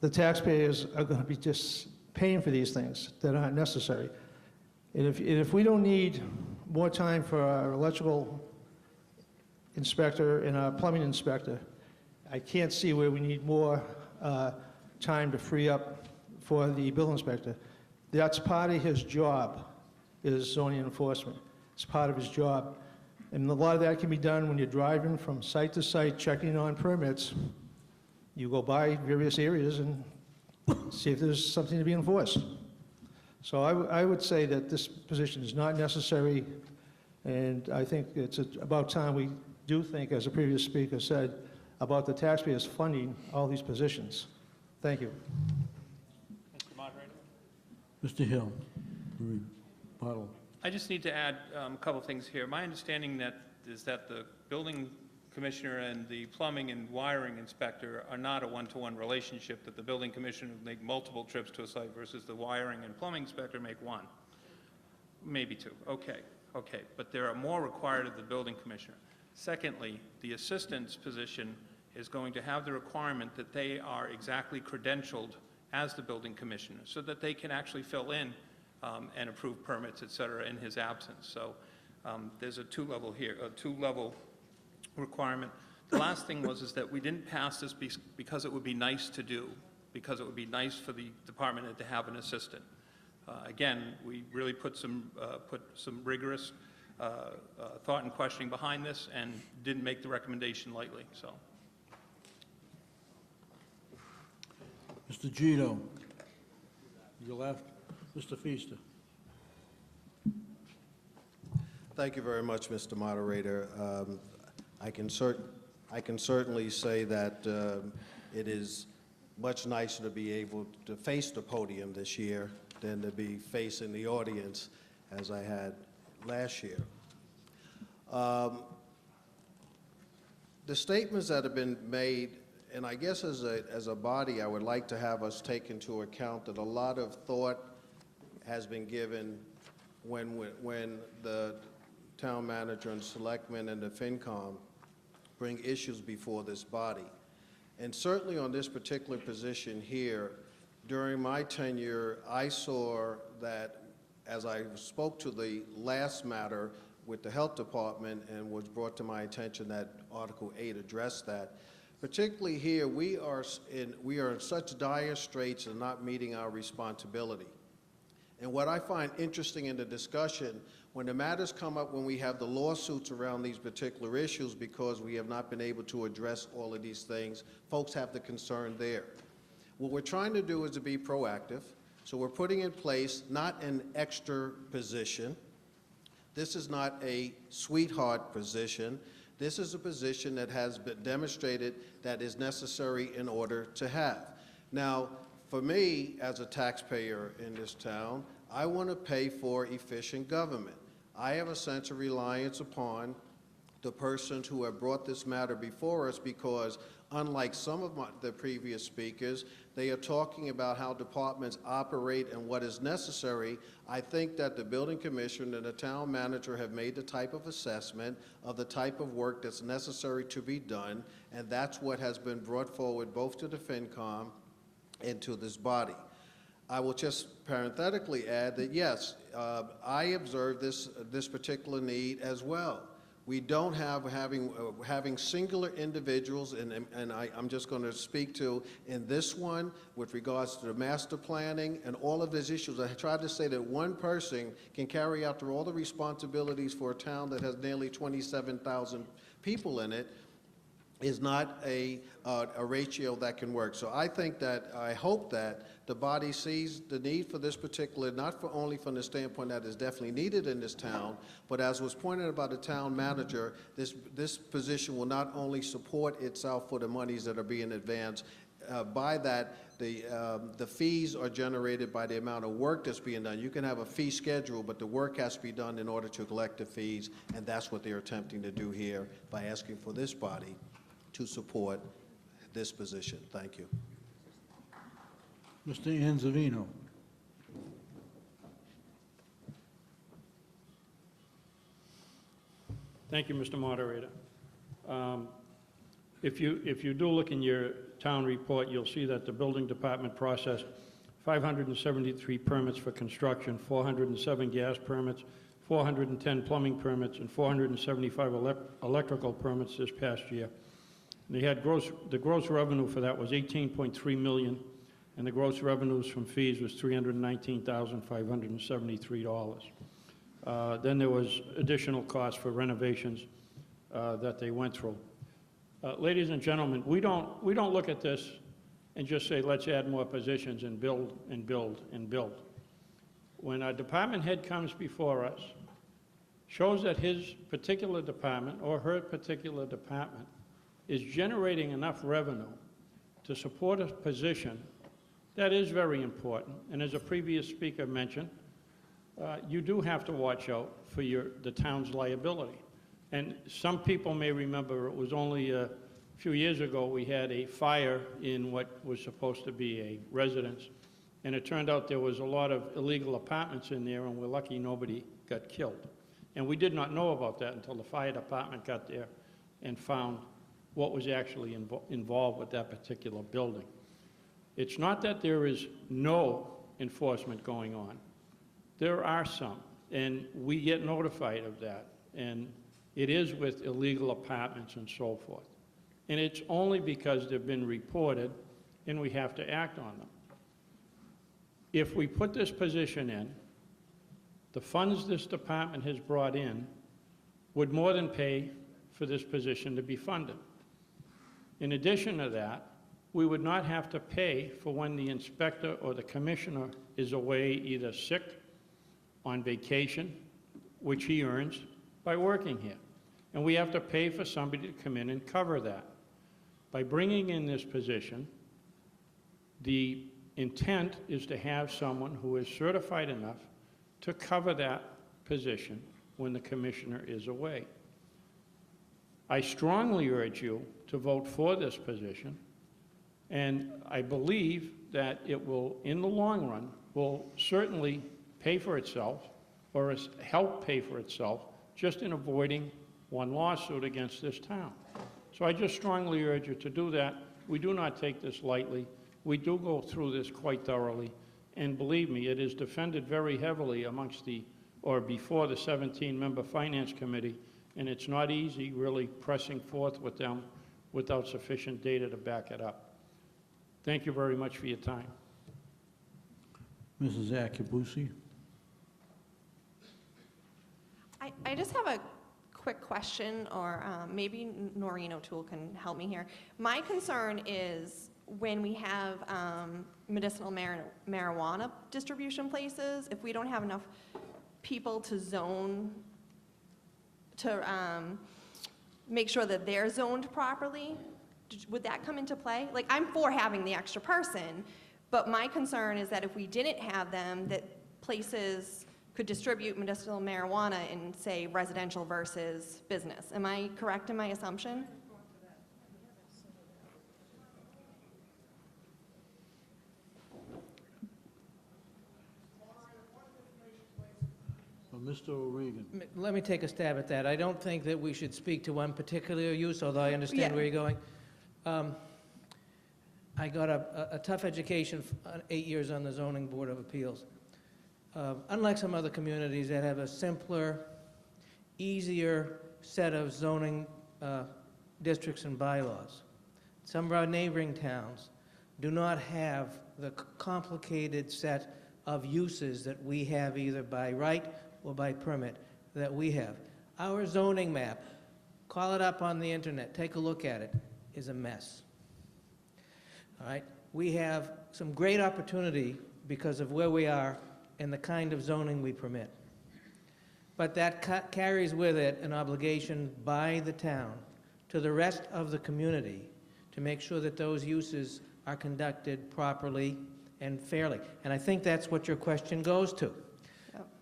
[SPEAKER 11] the taxpayers are going to be just paying for these things that aren't necessary. And if we don't need more time for our electrical inspector and our plumbing inspector, I can't see where we need more time to free up for the building inspector. That's part of his job, is zoning enforcement. It's part of his job. And a lot of that can be done when you're driving from site to site, checking on permits. You go by various areas and see if there's something to be enforced. So I would say that this position is not necessary, and I think it's about time we do think, as a previous speaker said, about the taxpayers funding all these positions. Thank you.
[SPEAKER 9] Mr. Moderator?
[SPEAKER 1] Mr. Hill, rebuttal.
[SPEAKER 9] I just need to add a couple things here. My understanding is that the building commissioner and the plumbing and wiring inspector are not a one-to-one relationship, that the building commissioner would make multiple trips to a site versus the wiring and plumbing inspector make one. Maybe two. Okay. But there are more required of the building commissioner. Secondly, the assistant's position is going to have the requirement that they are exactly credentialed as the building commissioner, so that they can actually fill in and approve permits, et cetera, in his absence. So there's a two-level requirement. The last thing is that we didn't pass this because it would be nice to do, because it would be nice for the department head to have an assistant. Again, we really put some rigorous thought and questioning behind this, and didn't make the recommendation lightly. So,
[SPEAKER 1] Mr. Gito? Your left. Mr. Feaster?
[SPEAKER 17] Thank you very much, Mr. Moderator. I can certainly say that it is much nicer to be able to face the podium this year than to be facing the audience as I had last year. The statements that have been made, and I guess as a body, I would like to have us take into account that a lot of thought has been given when the town manager and selectmen and the FinCom bring issues before this body. And certainly on this particular position here, during my tenure, I saw that as I spoke to the last matter with the Health Department and was brought to my attention that Article 8 addressed that, particularly here, we are in such dire straits of not meeting our responsibility. And what I find interesting in the discussion, when the matters come up, when we have the lawsuits around these particular issues because we have not been able to address all of these things, folks have the concern there. What we're trying to do is to be proactive. So we're putting in place not an extra position. This is not a sweetheart position. This is a position that has been demonstrated that is necessary in order to have. Now, for me, as a taxpayer in this town, I want to pay for efficient government. I have a sense of reliance upon the persons who have brought this matter before us because, unlike some of the previous speakers, they are talking about how departments operate and what is necessary. I think that the building commissioner and the town manager have made the type of assessment of the type of work that's necessary to be done, and that's what has been brought forward both to the FinCom and to this body. I will just parenthetically add that, yes, I observe this particular need as well. We don't have having singular individuals, and I'm just going to speak to in this one with regards to the master planning and all of these issues. I tried to say that one person can carry out all the responsibilities for a town that has nearly 27,000 people in it is not a ratio that can work. So I hope that the body sees the need for this particular, not for only from the standpoint that is definitely needed in this town, but as was pointed out by the town manager, this position will not only support itself for the monies that are being advanced, by that, the fees are generated by the amount of work that's being done. You can have a fee schedule, but the work has to be done in order to collect the fees, and that's what they're attempting to do here by asking for this body to support this position. Thank you.
[SPEAKER 1] Mr. Anzavino?
[SPEAKER 5] Thank you, Mr. Moderator. If you do look in your town report, you'll see that the building department processed 573 permits for construction, 407 gas permits, 410 plumbing permits, and 475 electrical permits this past year. And they had the gross revenue for that was $18.3 million, and the gross revenues from fees was $319,573. Then there was additional costs for renovations that they went through. Ladies and gentlemen, we don't look at this and just say, let's add more positions and build and build and build. When a department head comes before us, shows that his particular department or her particular department is generating enough revenue to support a position, that is very important. And as a previous speaker mentioned, you do have to watch out for the town's liability. And some people may remember it was only a few years ago we had a fire in what was supposed to be a residence, and it turned out there was a lot of illegal apartments in there, and we're lucky nobody got killed. And we did not know about that until the fire department got there and found what was actually involved with that particular building. It's not that there is no enforcement going on. There are some, and we get notified of that, and it is with illegal apartments and so forth. And it's only because they've been reported and we have to act on them. If we put this position in, the funds this department has brought in would more than pay for this position to be funded. In addition to that, we would not have to pay for when the inspector or the commissioner is away, either sick, on vacation, which he earns by working here. And we have to pay for somebody to come in and cover that. By bringing in this position, the intent is to have someone who is certified enough to cover that position when the commissioner is away. I strongly urge you to vote for this position, and I believe that it will, in the long run, will certainly pay for itself, or help pay for itself, just in avoiding one lawsuit against this town. So I just strongly urge you to do that. We do not take this lightly. We do go through this quite thoroughly, and believe me, it is defended very heavily amongst before the 17-member Finance Committee, and it's not easy really pressing forth with them without sufficient data to back it up. Thank you very much for your time.
[SPEAKER 1] Mrs. Akabusi?
[SPEAKER 19] I just have a quick question, or maybe Noreen O'Toole can help me here. My concern is when we have medicinal marijuana distribution places, if we don't have enough people to zone, to make sure that they're zoned properly, would that come into play? Like, I'm for having the extra person, but my concern is that if we didn't have them, that places could distribute medicinal marijuana in, say, residential versus business. Am I correct in my assumption?
[SPEAKER 1] Mr. O'Regan.
[SPEAKER 18] Let me take a stab at that. I don't think that we should speak to one particular use, although I understand where you're going. I got a tough education, 8 years on the Zoning Board of Appeals. Unlike some other communities that have a simpler, easier set of zoning districts and bylaws, some of our neighboring towns do not have the complicated set of uses that we have, either by right or by permit, that we have. Our zoning map, call it up on the internet, take a look at it, is a mess. All right? We have some great opportunity because of where we are and the kind of zoning we permit. But that carries with it an obligation by the town to the rest of the community to make sure that those uses are conducted properly and fairly. And I think that's what your question goes to.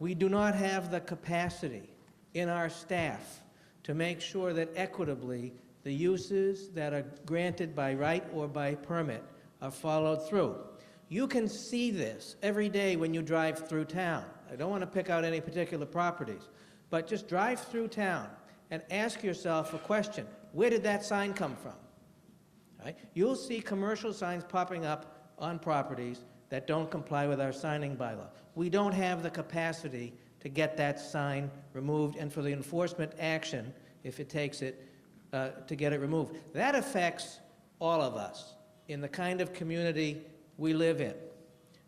[SPEAKER 18] We do not have the capacity in our staff to make sure that equitably the uses that are granted by right or by permit are followed through. You can see this every day when you drive through town. I don't want to pick out any particular properties, but just drive through town and ask yourself a question. Where did that sign come from? Right? You'll see commercial signs popping up on properties that don't comply with our signing bylaw. We don't have the capacity to get that sign removed and for the enforcement action, if it takes it, to get it removed. That affects all of us in the kind of community we live in.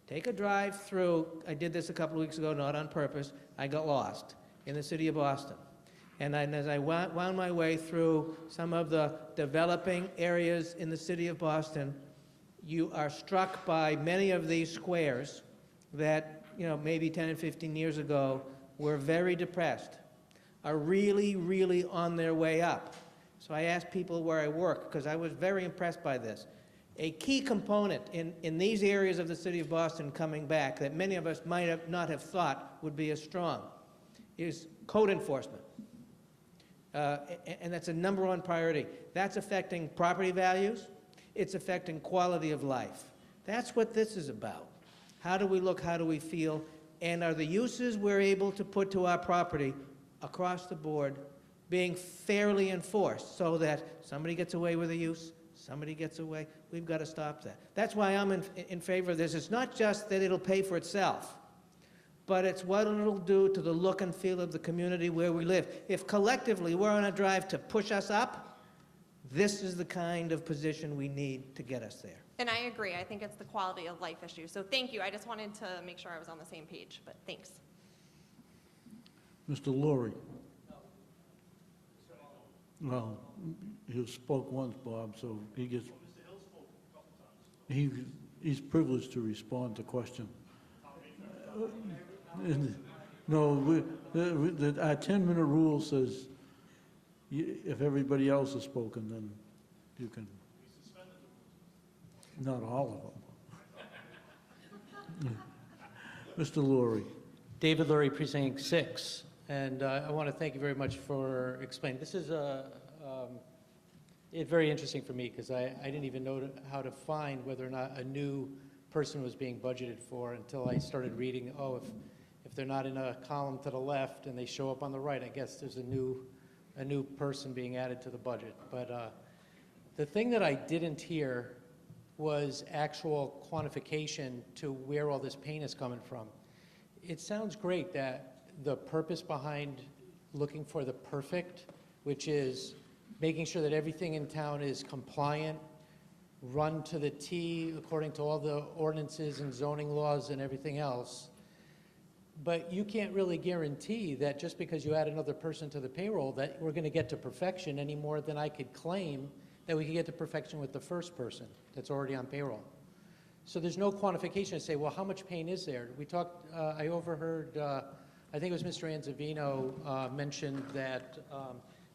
[SPEAKER 18] Take a drive through, I did this a couple of weeks ago, not on purpose, I got lost in the city of Boston. And as I wound my way through some of the developing areas in the city of Boston, you are struck by many of these squares that, maybe 10 and 15 years ago were very depressed, are really, really on their way up. So I asked people where I work, because I was very impressed by this. A key component in these areas of the city of Boston coming back that many of us might not have thought would be as strong is code enforcement. And that's a number one priority. That's affecting property values. It's affecting quality of life. That's what this is about. How do we look? How do we feel? And are the uses we're able to put to our property across the board being fairly enforced so that somebody gets away with a use, somebody gets away? We've got to stop that. That's why I'm in favor of this. It's not just that it'll pay for itself, but it's what it'll do to the look and feel of the community where we live. If collectively we're on a drive to push us up, this is the kind of position we need to get us there.
[SPEAKER 19] And I agree. I think it's the quality of life issue. So thank you. I just wanted to make sure I was on the same page, but thanks.
[SPEAKER 1] Mr. Lurie. Well, he spoke once, Bob, so he gets... He's privileged to respond to question. No, our 10-minute rule says if everybody else has spoken, then you can. Not all of them. Mr. Laurie.
[SPEAKER 20] David Lurie, Precinct 6, and I want to thank you very much for explaining. This is it's very interesting for me because I didn't even know how to find whether or not a new person was being budgeted for until I started reading, oh, if they're not in a column to the left and they show up on the right, I guess there's a new person being added to the budget. But the thing that I didn't hear was actual quantification to where all this pain is coming from. It sounds great that the purpose behind looking for the perfect, which is making sure that everything in town is compliant, run to the T according to all the ordinances and zoning laws and everything else. But you can't really guarantee that just because you add another person to the payroll that we're going to get to perfection any more than I could claim that we could get to perfection with the first person that's already on payroll. So there's no quantification to say, well, how much pain is there? We talked, I overheard, I think it was Mr. Anzavino mentioned that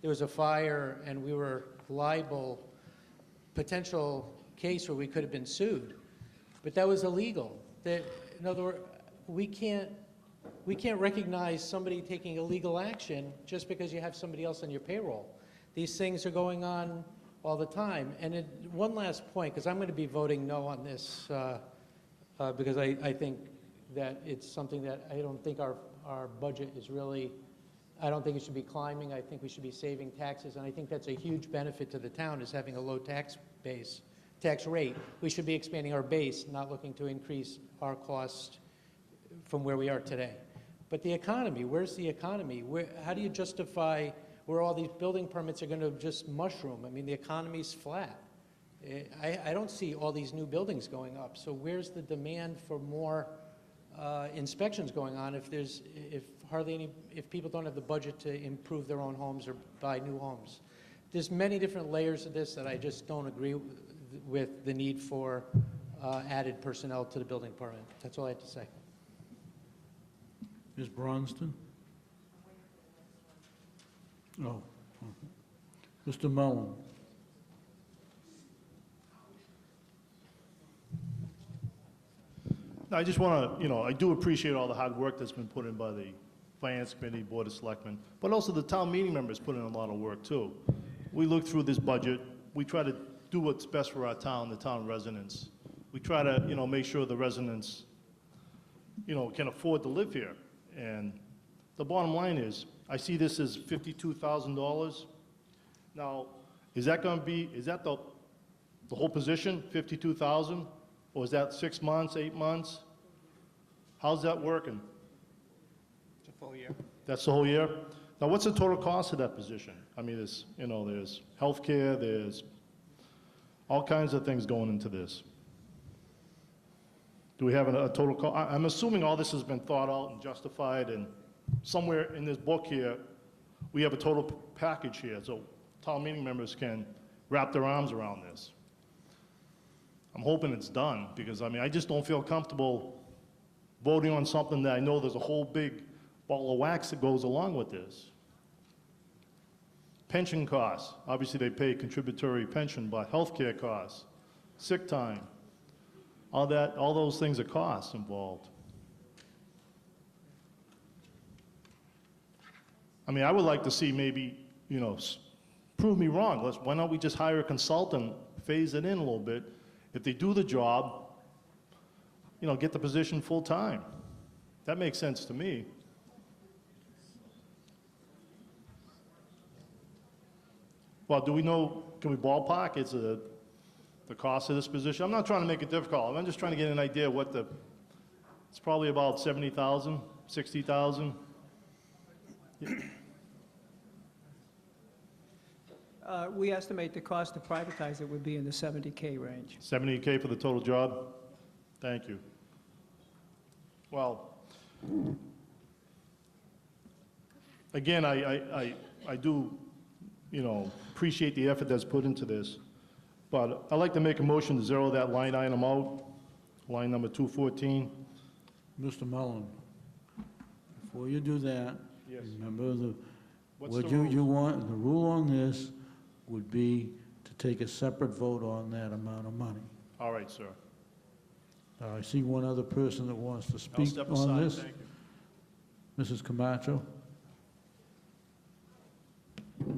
[SPEAKER 20] there was a fire and we were liable, potential case where we could have been sued, but that was illegal. That, in other words, we can't recognize somebody taking illegal action just because you have somebody else on your payroll. These things are going on all the time. And one last point, because I'm going to be voting no on this, because I think that it's something that I don't think our budget is really, I don't think it should be climbing. I think we should be saving taxes, and I think that's a huge benefit to the town, is having a low tax rate. We should be expanding our base, not looking to increase our cost from where we are today. But the economy, where's the economy? How do you justify where all these building permits are going to just mushroom? I mean, the economy's flat. I don't see all these new buildings going up. So where's the demand for more inspections going on if people don't have the budget to improve their own homes or buy new homes? There's many different layers of this that I just don't agree with the need for added personnel to the building department. That's all I have to say.
[SPEAKER 1] Ms. Bronston? Oh. Mr. Mellon?
[SPEAKER 3] I just want to, I do appreciate all the hard work that's been put in by the Finance Committee, Board of Selectmen, but also the town meeting members put in a lot of work too. We look through this budget, we try to do what's best for our town, the town residents. We try to, make sure the residents, can afford to live here. And the bottom line is, I see this as $52,000. Now, is that the whole position, 52,000? Or is that 6 months, 8 months? How's that working?
[SPEAKER 9] It's a full year.
[SPEAKER 3] That's the whole year? Now, what's the total cost of that position? I mean, there's healthcare, there's all kinds of things going into this. Do we have a total cost? I'm assuming all this has been thought out and justified, and somewhere in this book here, we have a total package here, so town meeting members can wrap their arms around this. I'm hoping it's done, because, I just don't feel comfortable voting on something that I know there's a whole big ball of wax that goes along with this. Pension costs, obviously they pay contributory pension, but healthcare costs, sick time, all those things are costs involved. I would like to see maybe, prove me wrong. Why don't we just hire a consultant, phase it in a little bit. If they do the job, get the position full time. That makes sense to me. Well, do we know, can we ballpark? It's the cost of this position? I'm not trying to make it difficult. I'm just trying to get an idea what it's probably about 70,000, 60,000.
[SPEAKER 18] We estimate the cost to privatize it would be in the $70K range.
[SPEAKER 3] $70K for the total job? Thank you. Well, again, I do, appreciate the effort that's put into this. But I'd like to make a motion to zero that line item out, line number 214.
[SPEAKER 1] Mr. Mullen, before you do that,
[SPEAKER 3] Yes.
[SPEAKER 1] remember
[SPEAKER 3] What's
[SPEAKER 1] what
[SPEAKER 3] the
[SPEAKER 1] you want, the rule on this would be to take a separate vote on that amount of money.
[SPEAKER 3] All right, sir.
[SPEAKER 1] I see one other person that wants to
[SPEAKER 3] I'll
[SPEAKER 1] speak
[SPEAKER 3] step
[SPEAKER 1] on
[SPEAKER 3] aside,
[SPEAKER 1] this.
[SPEAKER 3] thank you.
[SPEAKER 1] Mrs. Camacho?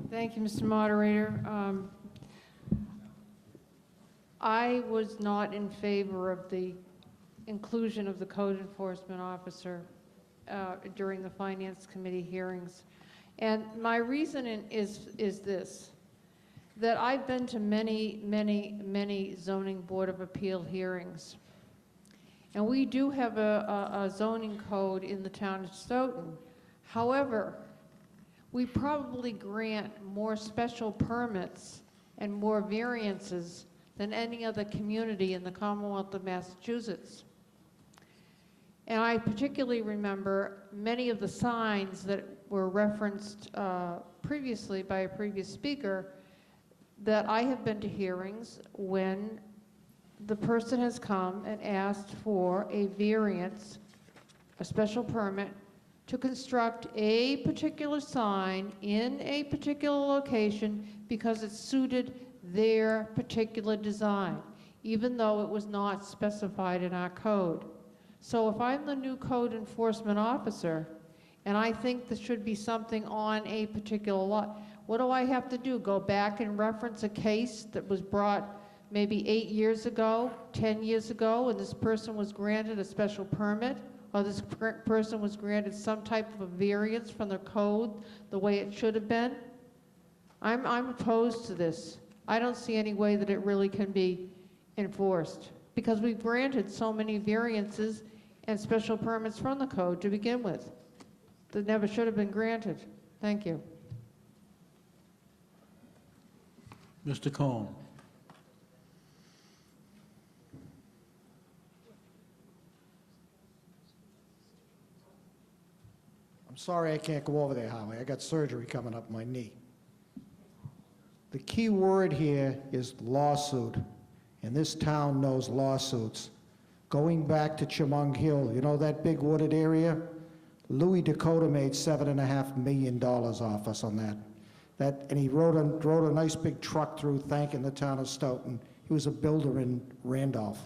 [SPEAKER 21] Thank you, Mr. Moderator. I was not in favor of the inclusion of the code enforcement officer during the Finance Committee hearings. And my reasoning is this, that I've been to many zoning board of appeal hearings. And we do have a zoning code in the town of Stoughton. However, we probably grant more special permits and more variances than any other community in the Commonwealth of Massachusetts. And I particularly remember many of the signs that were referenced previously by a previous speaker, that I have been to hearings when the person has come and asked for a variance, a special permit, to construct a particular sign in a particular location because it suited their particular design, even though it was not specified in our code. So if I'm the new code enforcement officer, and I think there should be something on a particular lot, what do I have to do? Go back and reference a case that was brought maybe 8 years ago, 10 years ago, and this person was granted a special permit, or this person was granted some type of a variance from the code the way it should have been? I'm opposed to this. I don't see any way that it really can be enforced, because we've granted so many variances and special permits from the code to begin with that never should have been granted. Thank you.
[SPEAKER 1] Mr. Cohen?
[SPEAKER 12] I'm sorry I can't go over there, Howie. I got surgery coming up my knee. The key word here is lawsuit, and this town knows lawsuits. Going back to Chemung Hill, you know that big wooded area? Louis Dakota made $7.5 million off us on that. And he rode a nice big truck through thanking the town of Stoughton. He was a builder in Randolph.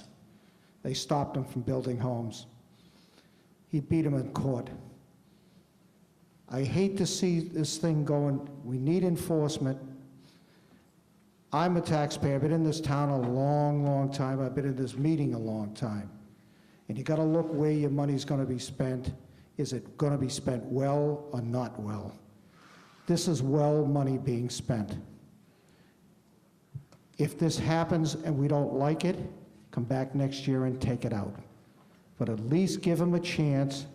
[SPEAKER 12] They stopped him from building homes. He beat him in court. I hate to see this thing going. We need enforcement. I'm a taxpayer. I've been in this town a long, long time. I've been in this meeting a long time. And you got to look where your money's going to be spent. Is it going to be spent well or not well? This is well money being spent. If this happens and we don't like it, come back next year and take it out. But at least give them a chance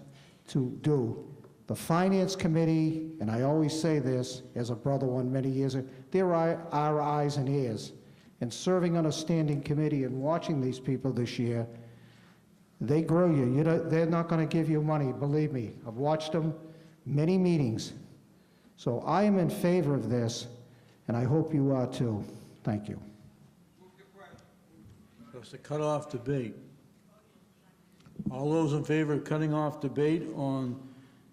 [SPEAKER 12] to do. The Finance Committee, and I always say this as a brother one many years ago, they're our eyes and ears. And serving on a standing committee and watching these people this year, they grow you. They're not going to give you money, believe me. I've watched them many meetings. So I am in favor of this, and I hope you are too. Thank you.
[SPEAKER 1] So it's a cut-off debate. All those in favor of cutting off debate on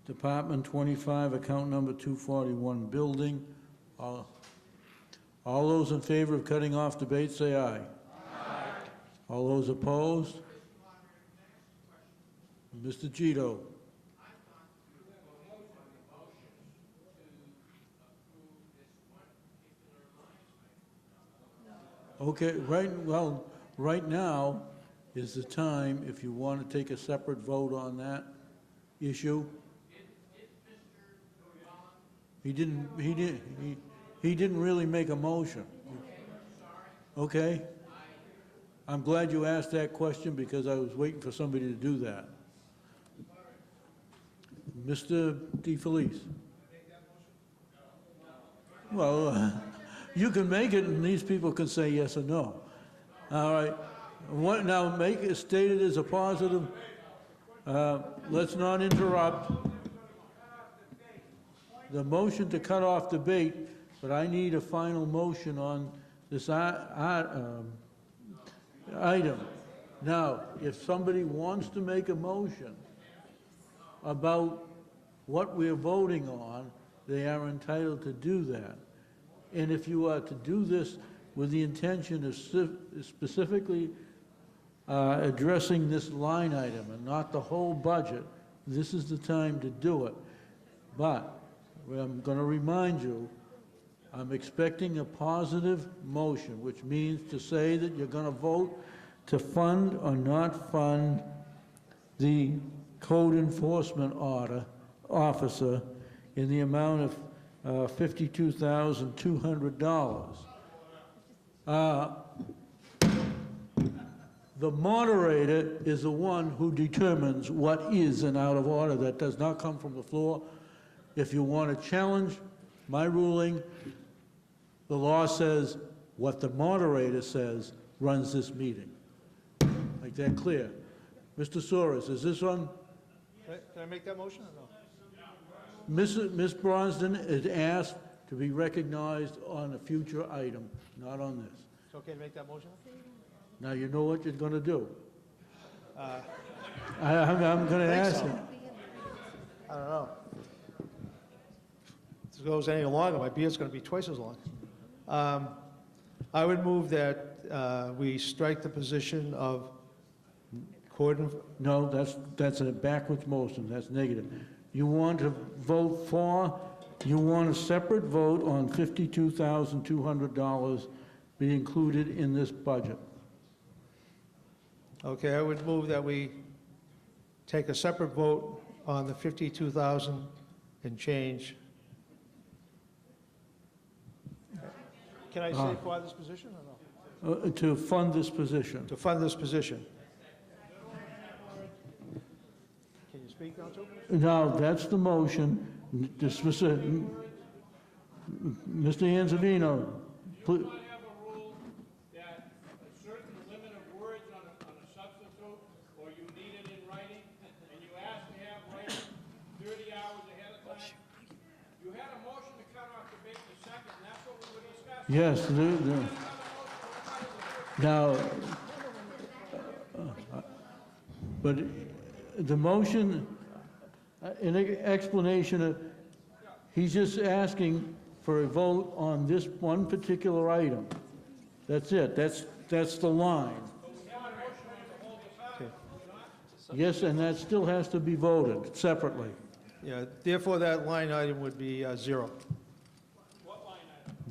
[SPEAKER 1] Department 25, account number 241, building. All those in favor of cutting off debate, say aye. Aye. All those opposed? Mr. Gito. Okay, right now is the time, if you want to take a separate vote on that issue. He didn't really make a motion. Okay? I'm glad you asked that question because I was waiting for somebody to do that. Mr. DeFelice. Well, you can make it and these people can say yes or no. All right. Now make it stated as a positive. Let's not interrupt. The motion to cut off debate, but I need a final motion on item. Now, if somebody wants to make a motion about what we're voting on, they are entitled to do that. And if you are to do this with the intention of specifically addressing this line item and not the whole budget, this is the time to do it. But I'm going to remind you, I'm expecting a positive motion, which means to say that you're going to vote to fund or not fund the code enforcement officer in the amount of $52,200. The moderator is the one who determines what is and out of order. That does not come from the floor. If you want to challenge my ruling, the law says what the moderator says runs this meeting. Make that clear. Mr. Soros, is this on?
[SPEAKER 11] Can I make that motion or no?
[SPEAKER 1] Ms. Brosnan is asked to be recognized on a future item, not on this.
[SPEAKER 11] It's okay to make that motion?
[SPEAKER 1] Now you know what you're going to do.
[SPEAKER 11] I
[SPEAKER 1] I'm going to
[SPEAKER 11] think
[SPEAKER 1] ask
[SPEAKER 11] so.
[SPEAKER 1] you.
[SPEAKER 11] I don't know. If this goes any longer, my beard's going to be twice as long. I would move that we strike the position of
[SPEAKER 1] No, that's a backwards motion. That's negative. You want to vote for, you want a separate vote on $52,200 be included in this budget.
[SPEAKER 11] Okay, I would move that we take a separate vote on the 52,000 and change. Can I say for this position or no?
[SPEAKER 1] To fund this position.
[SPEAKER 11] To fund this position. Can you speak, Council?
[SPEAKER 1] Now, that's the motion. Mr. Anzavino, please. Yes, now, but the motion, in explanation, he's just asking for a vote on this one particular item. That's it. That's the line. Yes, and that still has to be voted separately.
[SPEAKER 11] Yeah, therefore that line item would be 0.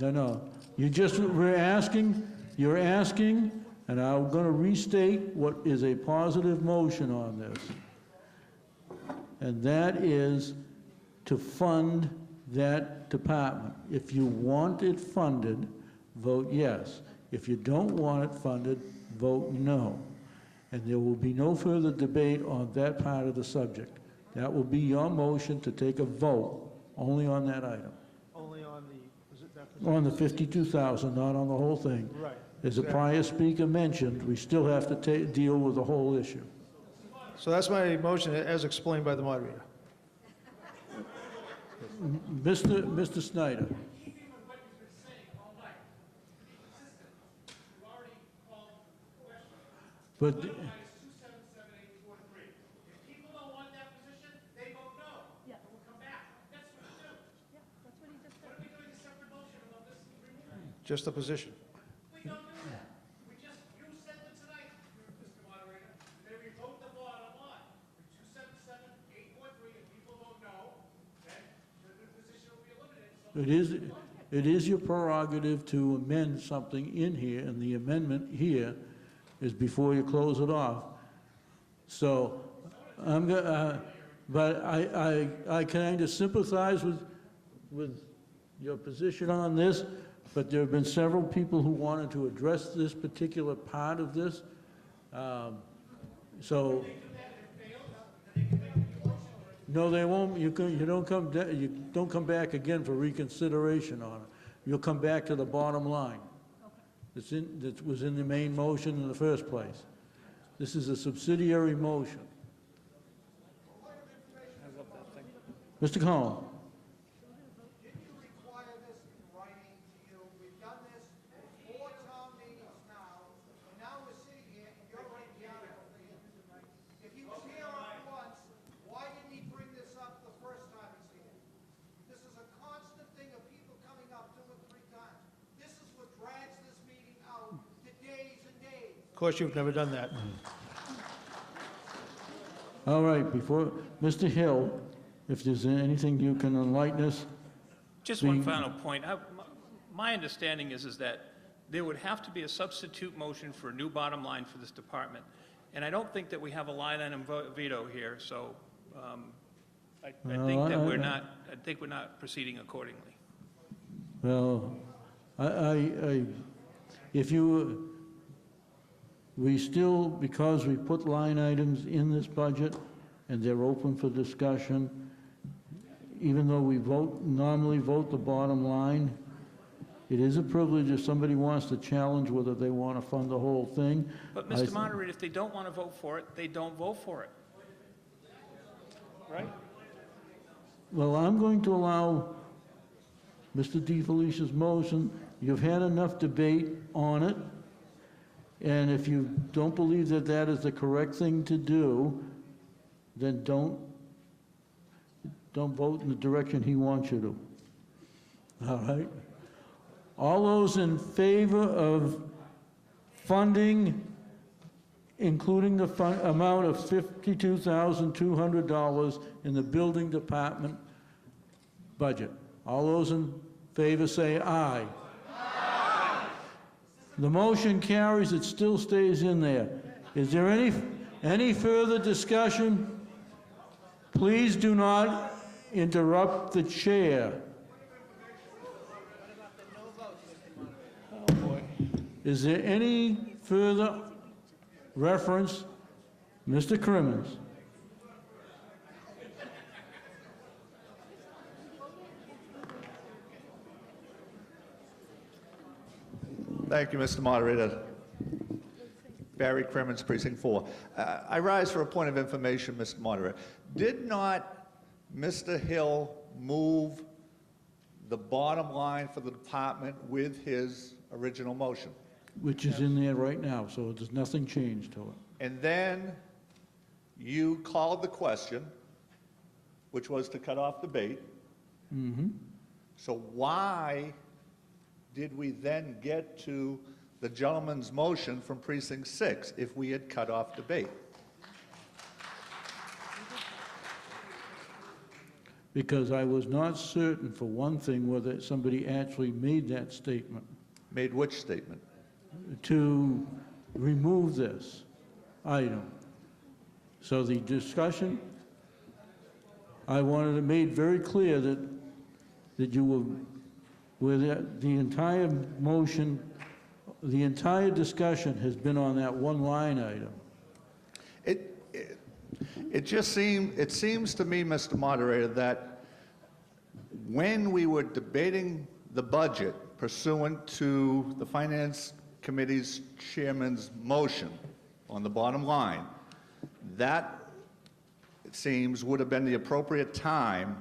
[SPEAKER 1] No. You're asking, and I'm going to restate what is a positive motion on this. And that is to fund that department. If you want it funded, vote yes. If you don't want it funded, vote no. And there will be no further debate on that part of the subject. That will be your motion to take a vote only on that item.
[SPEAKER 11] Only on the, is it that
[SPEAKER 1] On the 52,000, not on the whole thing.
[SPEAKER 11] Right.
[SPEAKER 1] As the prior speaker mentioned, we still have to deal with the whole issue.
[SPEAKER 11] So that's my motion as explained by the moderator.
[SPEAKER 1] Mr. Snyder. But
[SPEAKER 11] just the position.
[SPEAKER 1] It is your prerogative to amend something in here, and the amendment here is before you close it off. So, but I kind of sympathize with your position on this, but there have been several people who wanted to address this particular part of this. So, no, they won't. You don't come back again for reconsideration on it. You'll come back to the bottom line. That was in the main motion in the first place. This is a subsidiary motion. Mr. Collins.
[SPEAKER 7] Did you require this in writing to you? We've done this 4
[SPEAKER 11] course, you've never done that.
[SPEAKER 1] All right, before, Mr. Hill, if there's anything you can enlighten us.
[SPEAKER 9] Just one final point. My understanding is that there would have to be a substitute motion for a new bottom line for this department. And I don't think that we have a line item veto here, so I think that I think we're not proceeding accordingly.
[SPEAKER 1] Well, we still, because we put line items in this budget and they're open for discussion, even though we normally vote the bottom line, it is a privilege if somebody wants to challenge whether they want to fund the whole thing.
[SPEAKER 9] But, Mr. Moderator, if they don't want to vote for it, they don't vote for it. Right?
[SPEAKER 1] Well, I'm going to allow Mr. DeFelicia's motion. You've had enough debate on it, and if you don't believe that that is the correct thing to do, then don't vote in the direction he wants you to. All right? All those in favor of funding, including the amount of $52,200 in the building department budget. All those in favor say aye. Aye. The motion carries. It still stays in there. Is there any further discussion? Please do not interrupt the chair. Is there any further reference? Mr. Crimmins.
[SPEAKER 7] Thank you, Mr. Moderator. Barry Crimmins, Precinct 4. I rise for a point of information, Mr. Moderator. Did not Mr. Hill move the bottom line for the department with his original motion?
[SPEAKER 1] Which is in there right now, so there's nothing changed to it.
[SPEAKER 7] And then you called the question, which was to cut off debate.
[SPEAKER 1] Mm-hmm.
[SPEAKER 7] So why did we then get to the gentleman's motion from Precinct 6 if we had cut off debate?
[SPEAKER 1] Because I was not certain, for one thing, whether somebody actually made that statement.
[SPEAKER 7] Made which statement?
[SPEAKER 1] To remove this item. So the discussion, I wanted it made very clear that you were, with the entire motion, the entire discussion has been on that one line item.
[SPEAKER 7] It seems to me, Mr. Moderator, that when we were debating the budget pursuant to the Finance Committee's chairman's motion on the bottom line, that, it seems, would have been the appropriate time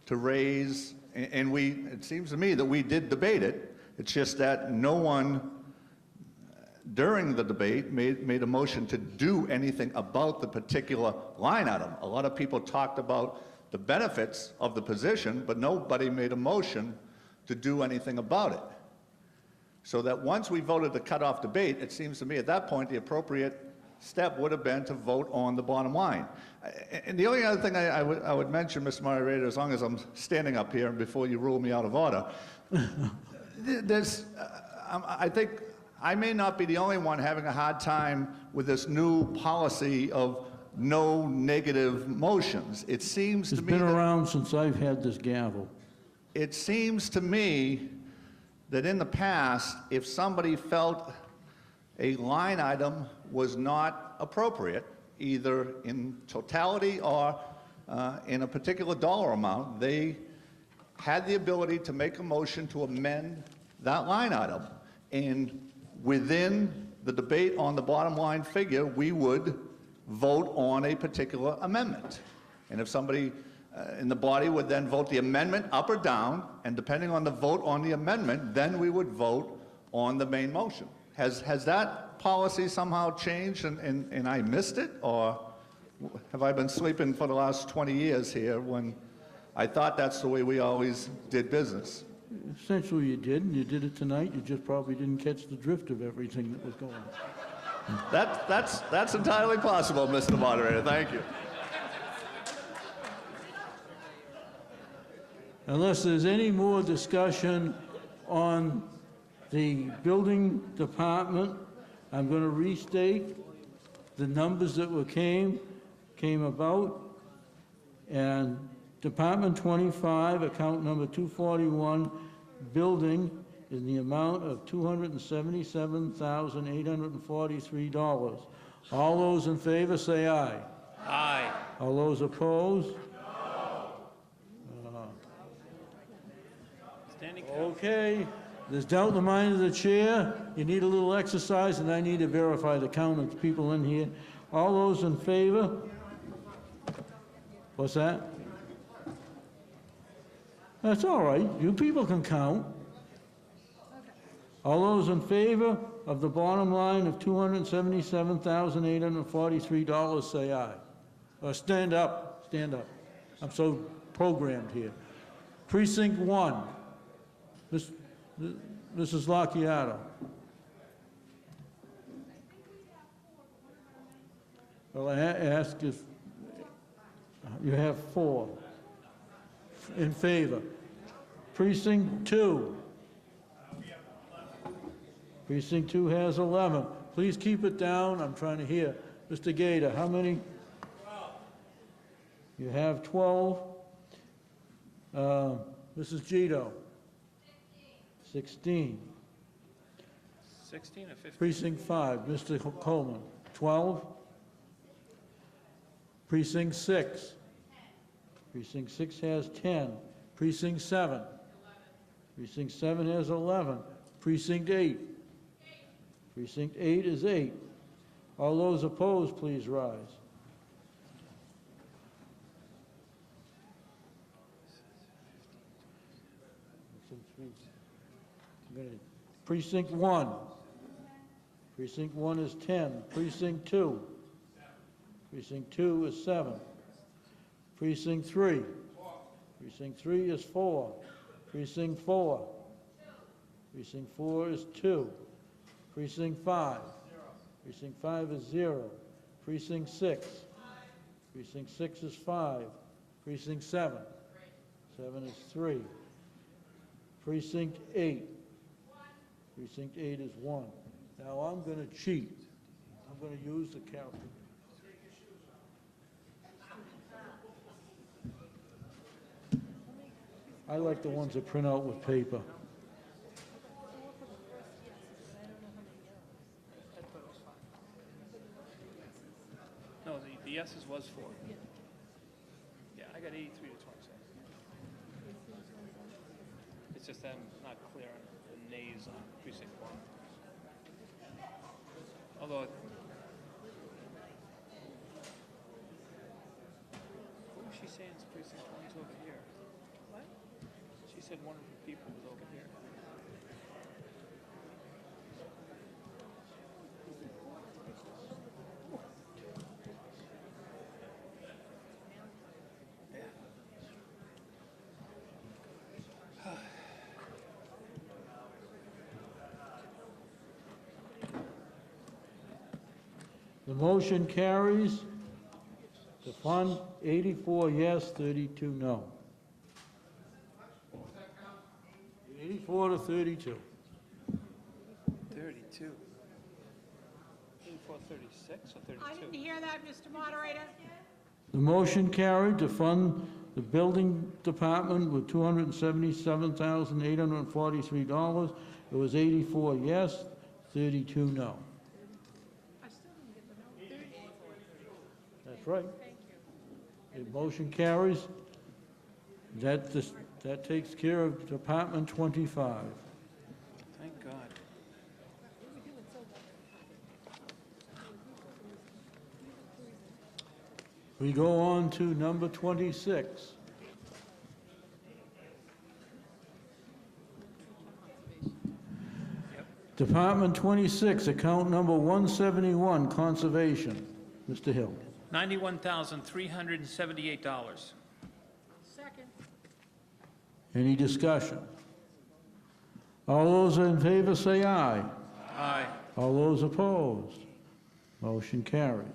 [SPEAKER 7] to raise, and it seems to me that we did debate it. It's just that no one during the debate made a motion to do anything about the particular line item. A lot of people talked about the benefits of the position, but nobody made a motion to do anything about it. So that once we voted to cut off debate, it seems to me at that point the appropriate step would have been to vote on the bottom line. And the only other thing I would mention, Mr. Moderator, as long as I'm standing up here and before you rule me out of order, I think I may not be the only one having a hard time with this new policy of no negative motions. It seems to me
[SPEAKER 1] It's been around since I've had this gavel.
[SPEAKER 7] It seems to me that in the past, if somebody felt a line item was not appropriate, either in totality or in a particular dollar amount, they had the ability to make a motion to amend that line item. And within the debate on the bottom line figure, we would vote on a particular amendment. And if somebody in the body would then vote the amendment up or down, and depending on the vote on the amendment, then we would vote on the main motion. Has that policy somehow changed and I missed it? Or have I been sleeping for the last 20 years here when I thought that's the way we always did business?
[SPEAKER 1] Essentially you did, and you did it tonight. You just probably didn't catch the drift of everything that was going on.
[SPEAKER 7] That's entirely possible, Mr. Moderator. Thank you.
[SPEAKER 1] Unless there's any more discussion on the building department, I'm going to restate the numbers that came about. And Department 25, account number 241, building, in the amount of $277,843. All those in favor say aye.
[SPEAKER 9] Aye.
[SPEAKER 1] All those opposed?
[SPEAKER 9] Standing
[SPEAKER 1] Okay, there's doubt in the mind of the chair. You need a little exercise, and I need to verify the count of people in here. All those in favor? What's that? That's all right. You people can count. All those in favor of the bottom line of $277,843, say aye. Or stand up, stand up. I'm so programmed here. Precinct 1, Mrs. Lacchiato. Well, I ask if you have 4 in favor. Precinct 2. Precinct 2 has 11. Please keep it down. I'm trying to hear. Mr. Gator, how many? 12. You have 12. Mrs. Gito? 16.
[SPEAKER 9] 16 or 15?
[SPEAKER 1] Precinct 5, Mr. Coleman? 12. Precinct 6. Precinct 6 has 10. Precinct 7. Precinct 7 has 11. Precinct 8. Precinct 8 is 8. All those opposed, please rise. Precinct 1. Precinct 1 is 10. Precinct 2. Precinct 2 is 7. Precinct 3. Precinct 3 is 4. Precinct 4. Precinct 4 is 2. Precinct 5. Precinct 5 is 0. Precinct 6. Precinct 6 is 5. Precinct 7. 7 is 3. Precinct 8. Precinct 8 is 1. Now I'm going to cheat. I'm going to use the calculator. I like the ones that print out with paper.
[SPEAKER 9] No, the yeses was 4. Yeah, I got 83 to 27. It's just that I'm not clear on the nays on precinct 1. Although, what was she saying precinct 1's over here? What? She said one of the people was over here.
[SPEAKER 1] The motion carries to fund 84 yes, 32 no. 84 to 32.
[SPEAKER 9] 32. 84, 36 or 32?
[SPEAKER 8] I didn't hear that, Mr. Moderator.
[SPEAKER 1] The motion carried to fund the building department with $277,843. It was 84 yes, 32 no. That's right. The motion carries. That takes care of Department 25.
[SPEAKER 9] Thank God.
[SPEAKER 1] We go on to number 26. Department 26, account number 171, Conservation. Mr. Hill.
[SPEAKER 9] $91,378.
[SPEAKER 8] Second.
[SPEAKER 1] Any discussion? All those in favor say aye.
[SPEAKER 9] Aye.
[SPEAKER 1] All those opposed? Motion carries.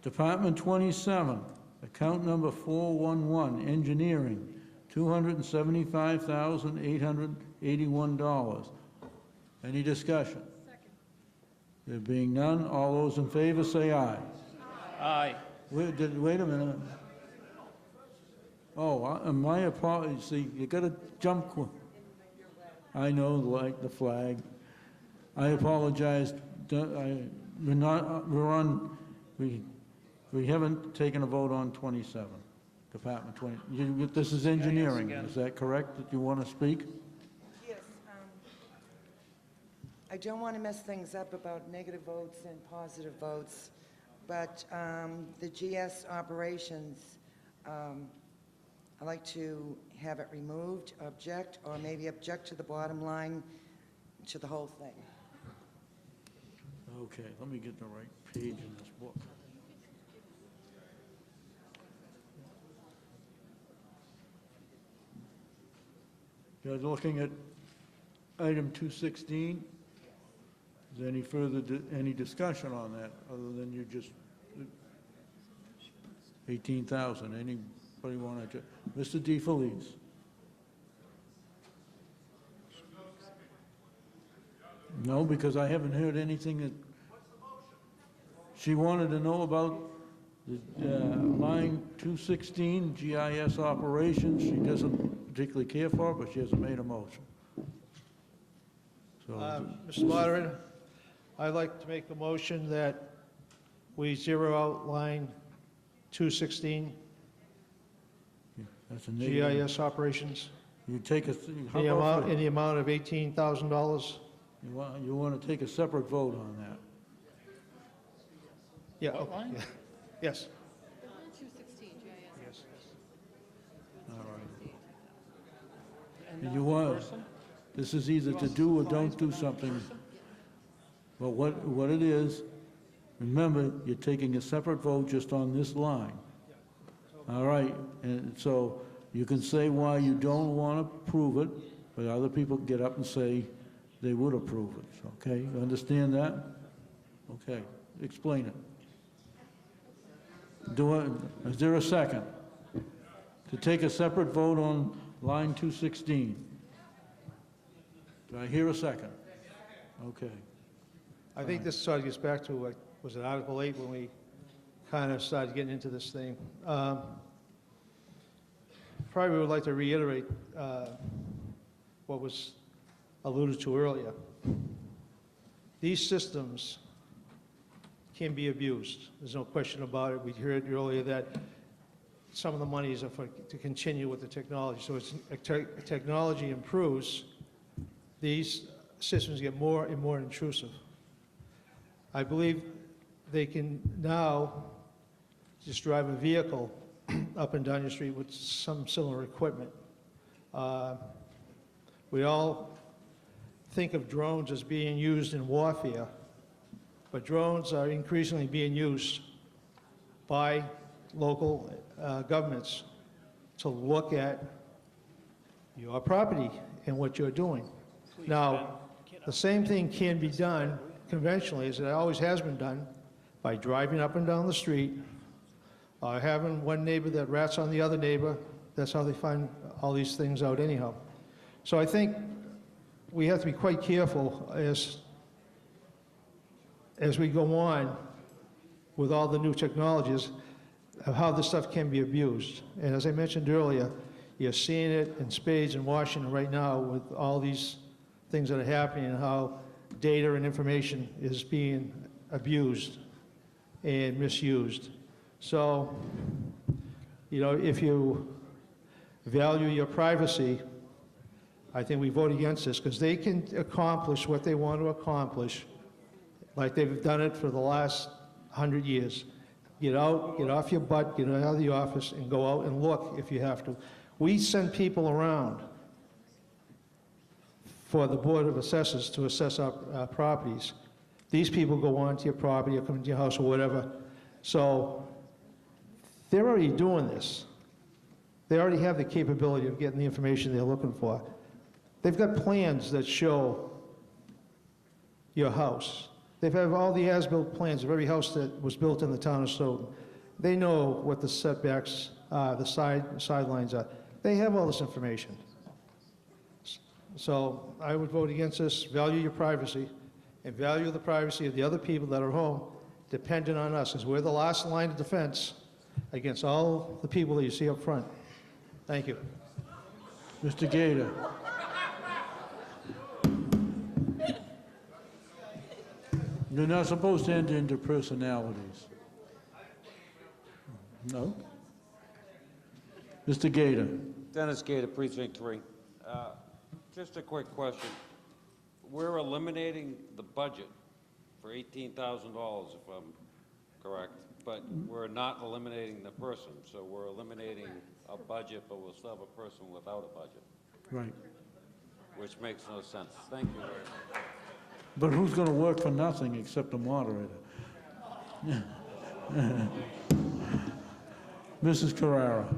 [SPEAKER 1] Department 27, account number 411, engineering, $275,881. Any discussion? There being none, all those in favor say aye.
[SPEAKER 9] Aye.
[SPEAKER 1] Wait a minute. Oh, my apologies, see, you gotta jump. I know, like the flag. I apologize. We haven't taken a vote on 27, Department 20. This is engineering, is that correct, that you want to speak?
[SPEAKER 10] Yes, I don't want to mess things up about negative votes and positive votes, but the GS operations, I'd like to have it removed, object, or maybe object to the bottom line, to the whole thing.
[SPEAKER 1] Okay, let me get the right page in this book. You're looking at item 216. Is there any further, any discussion on that, other than you just, 18,000, anybody want to, Mr. DeFelice? No, because I haven't heard anything that, she wanted to know about the line 216, GIS operations. She doesn't particularly care for it, but she hasn't made a motion. So,
[SPEAKER 11] Mr. Moderator, I'd like to make a motion that we zero out line 216,
[SPEAKER 1] that's a negative.
[SPEAKER 11] GIS operations,
[SPEAKER 1] You take a, how
[SPEAKER 11] in
[SPEAKER 1] about,
[SPEAKER 11] the amount of $18,000.
[SPEAKER 1] you want to take a separate vote on that?
[SPEAKER 11] Yeah, okay. Yes.
[SPEAKER 1] All right. And you want, this is either to do or don't do something. But what it is, remember, you're taking a separate vote just on this line. All right, and so you can say why you don't want to approve it, but other people can get up and say they would approve it, okay? You understand that? Okay, explain it. Is there a second? To take a separate vote on line 216? Do I hear a second? Okay.
[SPEAKER 11] I think this sort of gets back to, was it Article 8 when we kind of started getting into this thing? Probably would like to reiterate what was alluded to earlier. These systems can be abused. There's no question about it. We heard earlier that some of the monies are to continue with the technology. So as technology improves, these systems get more and more intrusive. I believe they can now just drive a vehicle up and down your street with some similar equipment. We all think of drones as being used in warfare, but drones are increasingly being used by local governments to look at your property and what you're doing. Now, the same thing can be done conventionally, as it always has been done, by driving up and down the street, having one neighbor that rats on the other neighbor. That's how they find all these things out anyhow. So I think we have to be quite careful as we go on with all the new technologies of how this stuff can be abused. And as I mentioned earlier, you're seeing it in spades in Washington right now with all these things that are happening and how data and information is being abused and misused. So, you know, if you value your privacy, I think we vote against this because they can accomplish what they want to accomplish like they've done it for the last 100 years. Get out, get off your butt, get out of the office and go out and look if you have to. We send people around for the Board of Assessors to assess our properties. These people go onto your property or come into your house or whatever. So they're already doing this. They already have the capability of getting the information they're looking for. They've got plans that show your house. They've had all the as-built plans of every house that was built in the town of Stoughton. They know what the setbacks, the sidelines are. They have all this information. So I would vote against this, value your privacy, and value the privacy of the other people that are home dependent on us, because we're the last line of defense against all the people that you see up front. Thank you.
[SPEAKER 1] Mr. Gator. You're not supposed to enter into personalities. No? Mr. Gator.
[SPEAKER 2] Dennis Gator, Precinct 3. Just a quick question. We're eliminating the budget for $18,000, if I'm correct, but we're not eliminating the person. So we're eliminating a budget, but we'll still have a person without a budget,
[SPEAKER 1] Right.
[SPEAKER 2] which makes no sense. Thank you.
[SPEAKER 1] But who's going to work for nothing except the moderator? Mrs. Carrara.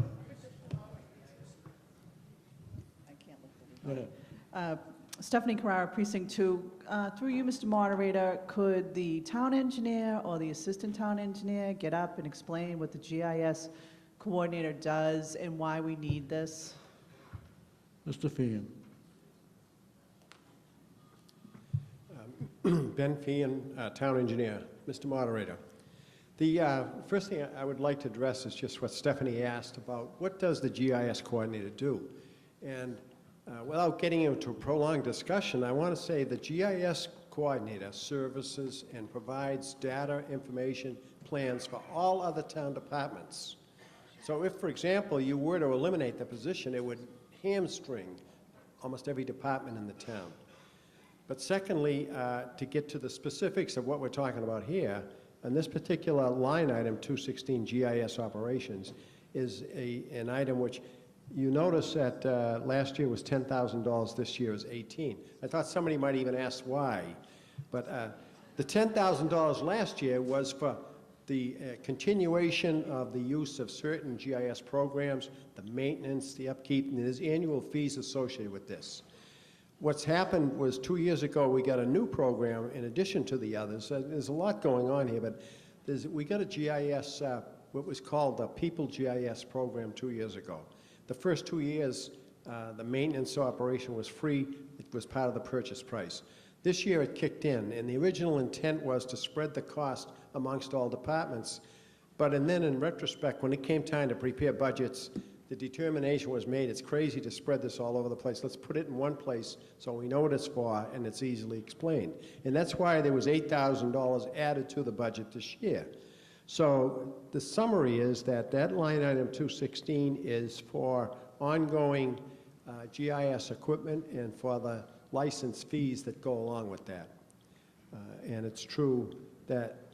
[SPEAKER 1] Go ahead.
[SPEAKER 22] Stephanie Carrara, Precinct 2. Through you, Mr. Moderator, could the town engineer or the assistant town engineer get up and explain what the GIS coordinator does and why we need this?
[SPEAKER 1] Mr. Feehan.
[SPEAKER 14] Ben Feehan, Town Engineer. Mr. Moderator, the first thing I would like to address is just what Stephanie asked about what does the GIS coordinator do? And without getting into a prolonged discussion, I want to say the GIS coordinator services and provides data, information, plans for all other town departments. So if, for example, you were to eliminate the position, it would hamstring almost every department in the town. But secondly, to get to the specifics of what we're talking about here, on this particular line item, 216 GIS operations, is an item which you notice that last year was $10,000, this year is $18,000. I thought somebody might even ask why. But the $10,000 last year was for the continuation of the use of certain GIS programs, the maintenance, the upkeep, and there's annual fees associated with this. What's happened was 2 years ago, we got a new program in addition to the others. There's a lot going on here, but we got a GIS, what was called the People GIS program 2 years ago. The first 2 years, the maintenance operation was free. It was part of the purchase price. This year it kicked in, and the original intent was to spread the cost amongst all departments. But then in retrospect, when it came time to prepare budgets, the determination was made, it's crazy to spread this all over the place. Let's put it in one place so we know what it's for and it's easily explained. And that's why there was $8,000 added to the budget this year. So the summary is that that line item 216 is for ongoing GIS equipment and for the license fees that go along with that. And it's true that,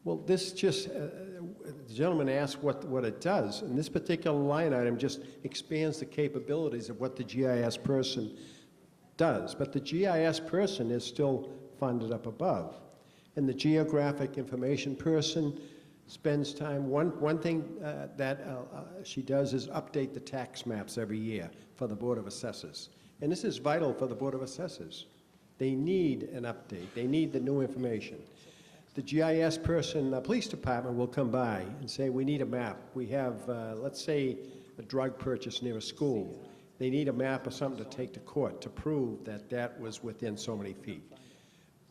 [SPEAKER 14] well, this just, the gentleman asked what it does, and this particular line item just expands the capabilities of what the GIS person does. But the GIS person is still funded up above. And the geographic information person spends time, one thing that she does is update the tax maps every year for the Board of Assessors. And this is vital for the Board of Assessors. They need an update. They need the new information. The GIS person, the police department will come by and say, we need a map. We have, let's say, a drug purchase near a school. They need a map or something to take to court to prove that that was within so many feet.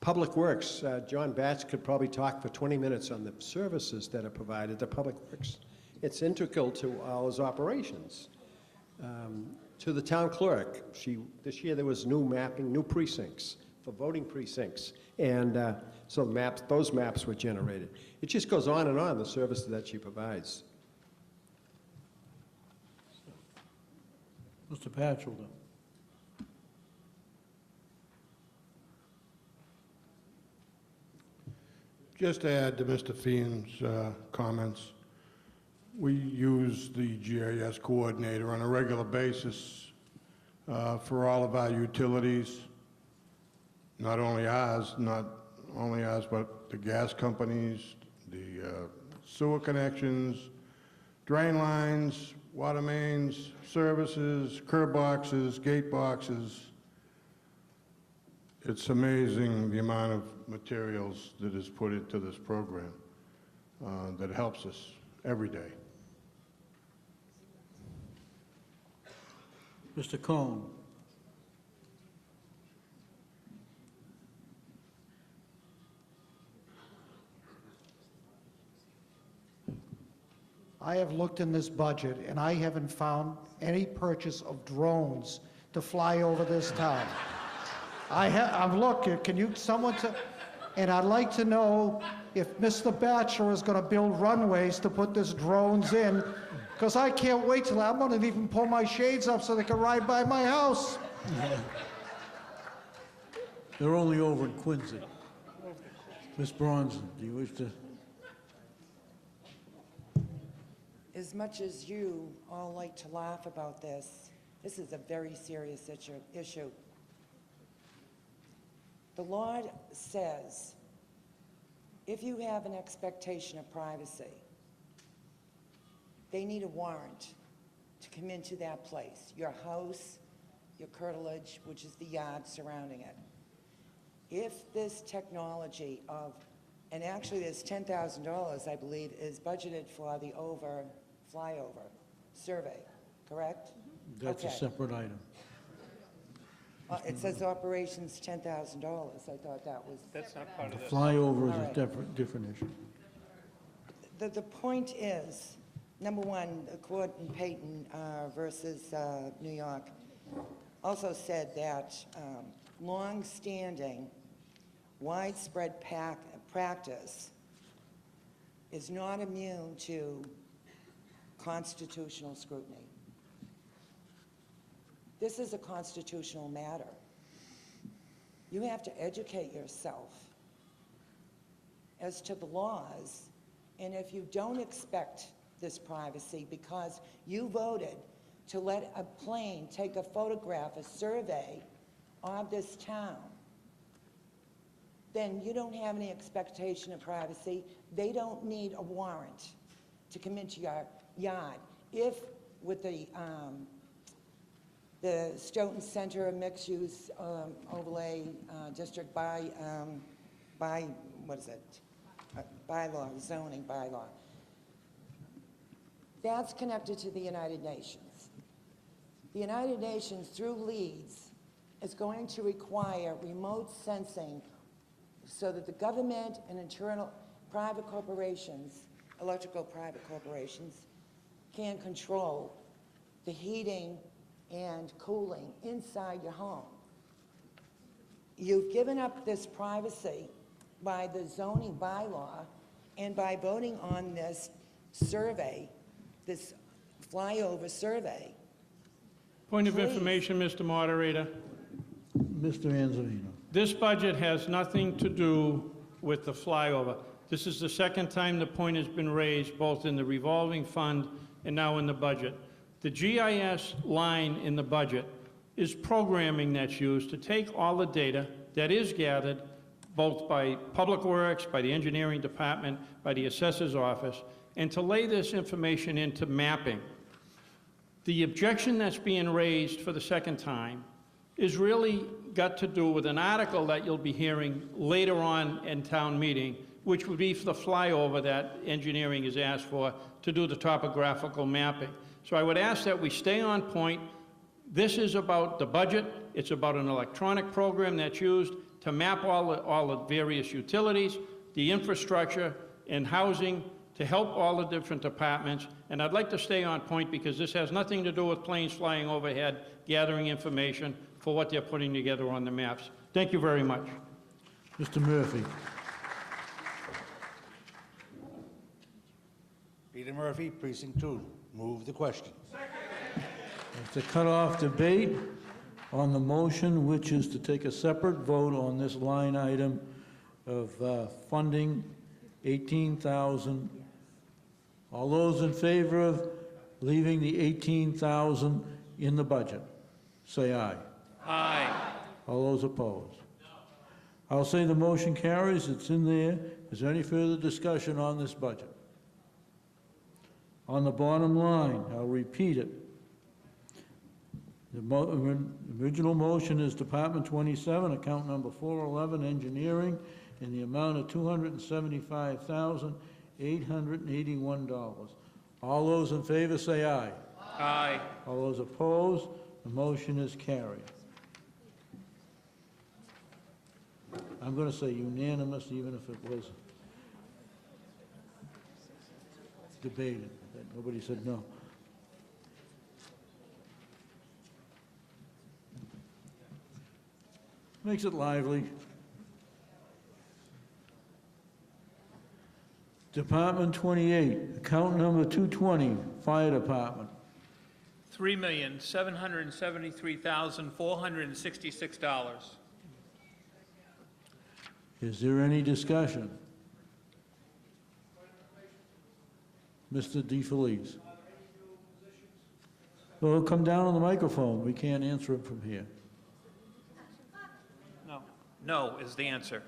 [SPEAKER 14] Public Works, John Batch could probably talk for 20 minutes on the services that are provided to Public Works. It's integral to all his operations. To the town clerk, this year there was new mapping, new precincts for voting precincts. And so those maps were generated. It just goes on, the services that she provides.
[SPEAKER 1] Mr. Batchelder.
[SPEAKER 23] Just to add to Mr. Feehan's comments, we use the GIS coordinator on a regular basis for all of our utilities, not only ours, but the gas companies, the sewer connections, drain lines, water mains, services, curb boxes, gate boxes. it's amazing the amount of materials that is put into this program that helps us every day.
[SPEAKER 1] Mr. Cohn.
[SPEAKER 12] I have looked in this budget, and I haven't found any purchase of drones to fly over this town. I've looked, and I'd like to know if Mr. Batchelor is gonna build runways to put these drones in, because I can't wait till, I'm gonna even pull my shades up so they can ride by my house.
[SPEAKER 1] They're only over in Quincy. Ms. Bronson, do you wish to?
[SPEAKER 10] As much as you all like to laugh about this, this is a very serious issue. The law says if you have an expectation of privacy, they need a warrant to come into that place, your house, your curtilage, which is the yard surrounding it. If this technology of, and actually there's $10,000, I believe, is budgeted for the flyover survey, correct?
[SPEAKER 1] That's a
[SPEAKER 10] Okay.
[SPEAKER 1] separate item.
[SPEAKER 10] It says operations $10,000. I thought that was.
[SPEAKER 9] That's not part of this.
[SPEAKER 1] Flyover is
[SPEAKER 10] All
[SPEAKER 1] a
[SPEAKER 10] right.
[SPEAKER 1] different issue.
[SPEAKER 10] The point is, number one, the court in Peyton versus New York also said that long-standing, widespread practice is not immune to constitutional scrutiny. This is a constitutional matter. You have to educate yourself as to the laws, and if you don't expect this privacy because you voted to let a plane take a photograph, a survey of this town, then you don't have any expectation of privacy. They don't need a warrant to come into your yard. If with the Stoughton Center mixed-use overlay district by what is it? Bylaw, zoning bylaw. That's connected to the United Nations. The United Nations, through LEEDS, is going to require remote sensing so that the government and internal private corporations, electrical private corporations, can control the heating and cooling inside your home. You've given up this privacy by the zoning bylaw and by voting on this survey, this flyover survey.
[SPEAKER 5] Point of
[SPEAKER 10] Please.
[SPEAKER 5] information, Mr. Moderator.
[SPEAKER 1] Mr. Anzalino.
[SPEAKER 5] This budget has nothing to do with the flyover. This is the second time the point has been raised, both in the revolving fund and now in the budget. The GIS line in the budget is programming that's used to take all the data that is gathered both by Public Works, by the Engineering Department, by the Assessor's Office, and to lay this information into mapping. The objection that's being raised for the second time is really got to do with an article that you'll be hearing later on in town meeting, which would be for the flyover that engineering is asked for to do the topographical mapping. So I would ask that we stay on point. This is about the budget. It's about an electronic program that's used to map all the various utilities, the infrastructure, and housing to help all the different departments. And I'd like to stay on point because this has nothing to do with planes flying overhead, gathering information for what they're putting together on the maps. Thank you very much.
[SPEAKER 1] Mr. Murphy.
[SPEAKER 6] Peter Murphy, Precinct 2. Move the question.
[SPEAKER 1] It's a cut-off debate on the motion, which is to take a separate vote on this line item of funding $18,000. All those in favor of leaving the $18,000 in the budget, say aye.
[SPEAKER 9] Aye.
[SPEAKER 1] All those opposed? I'll say the motion carries. It's in there. Is there any further discussion on this budget? On the bottom line, I'll repeat it. Original motion is Department 27, account number 411, engineering, in the amount of $275,881. All those in favor say aye.
[SPEAKER 9] Aye.
[SPEAKER 1] All those opposed, the motion is carried. I'm going to say unanimous, even if it was debated. Nobody said no. Makes it lively. Department 28, account number 220, Fire Department.
[SPEAKER 9] $3,773,466.
[SPEAKER 1] Is there any discussion? Mr. DeFelice. Well, come down on the microphone. We can't answer it from here.
[SPEAKER 9] No. No is the answer.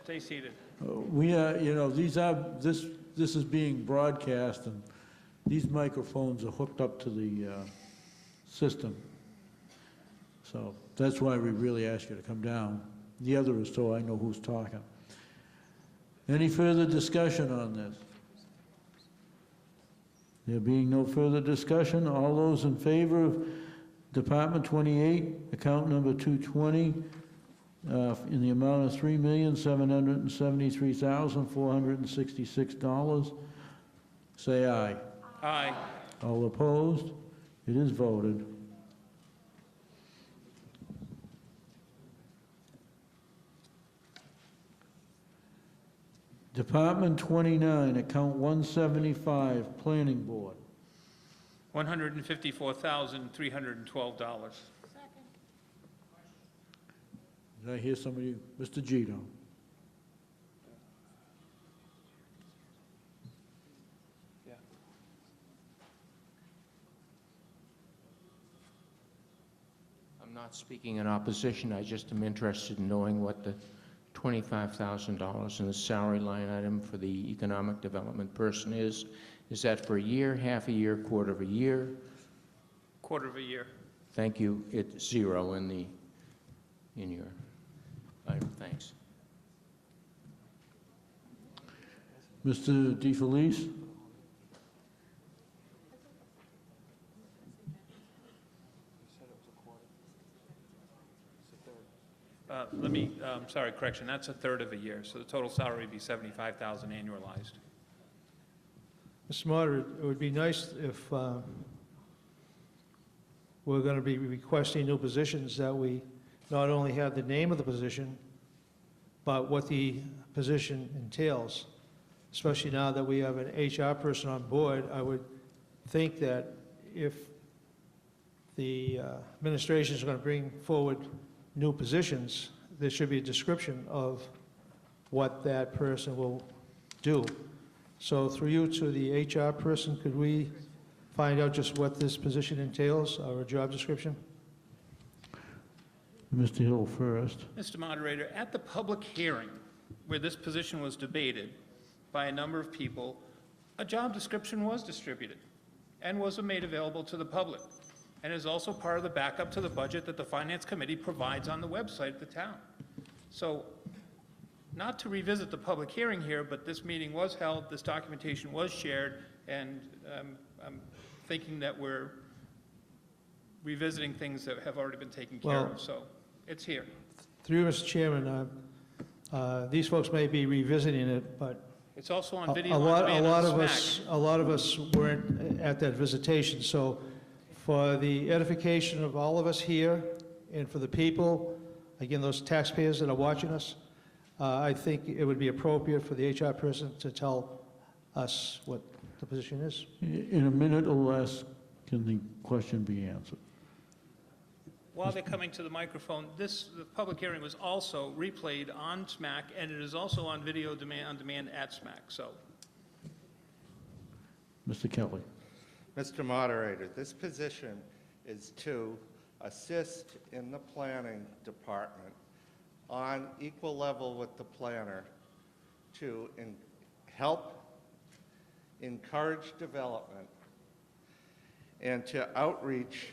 [SPEAKER 9] Stay seated.
[SPEAKER 1] We are, you know, this is being broadcast, and these microphones are hooked up to the system. So that's why we really ask you to come down. The other is so I know who's talking. Any further discussion on this? There being no further discussion, all those in favor of Department 28, account number 220, in the amount of $3,773,466, say aye.
[SPEAKER 9] Aye.
[SPEAKER 1] All opposed? It is voted. Department 29, account 175, Planning Board.
[SPEAKER 9] $154,312.
[SPEAKER 1] Did I hear somebody? Mr. Gito.
[SPEAKER 13] I'm not speaking in opposition. I just am interested in knowing what the $25,000 in the salary line item for the economic development person is. Is that for a year, half a year, quarter of a year?
[SPEAKER 9] Quarter of a year.
[SPEAKER 13] Thank you. It's zero in your item. Thanks.
[SPEAKER 1] Mr. DeFelice?
[SPEAKER 9] Sorry, correction, that's a third of a year, so the total salary would be $75,000 annualized.
[SPEAKER 11] Mr. Moderator, it would be nice if we're going to be requesting new positions, that we not only have the name of the position, but what the position entails. Especially now that we have an HR person on board, I would think that if the administration is going to bring forward new positions, there should be a description of what that person will do. So through you to the HR person, could we find out just what this position entails, or a job description?
[SPEAKER 1] Mr. Hill first.
[SPEAKER 9] Mr. Moderator, at the public hearing where this position was debated by a number of people, a job description was distributed and was made available to the public, and is also part of the backup to the budget that the Finance Committee provides on the website of the town. So, not to revisit the public hearing here, but this meeting was held, this documentation was shared, and I'm thinking that we're revisiting things that have already been taken care
[SPEAKER 11] Well,
[SPEAKER 9] of, so it's here.
[SPEAKER 11] Through you, Mr. Chairman, these folks may be revisiting it, but
[SPEAKER 9] It's also on video
[SPEAKER 11] a
[SPEAKER 9] on
[SPEAKER 11] lot
[SPEAKER 9] demand on
[SPEAKER 11] of
[SPEAKER 9] SMAC.
[SPEAKER 11] a lot of us weren't at that visitation, so for the edification of all of us here and for the people, again, those taxpayers that are watching us, I think it would be appropriate for the HR person to tell us what the position is.
[SPEAKER 1] In a minute or less, can the question be answered?
[SPEAKER 9] While they're coming to the microphone, the public hearing was also replayed on SMAC, and it is also on video on demand at SMAC, so.
[SPEAKER 1] Mr. Kelly.
[SPEAKER 15] Mr. Moderator, this position is to assist in the planning department on equal level with the planner to help encourage development and to outreach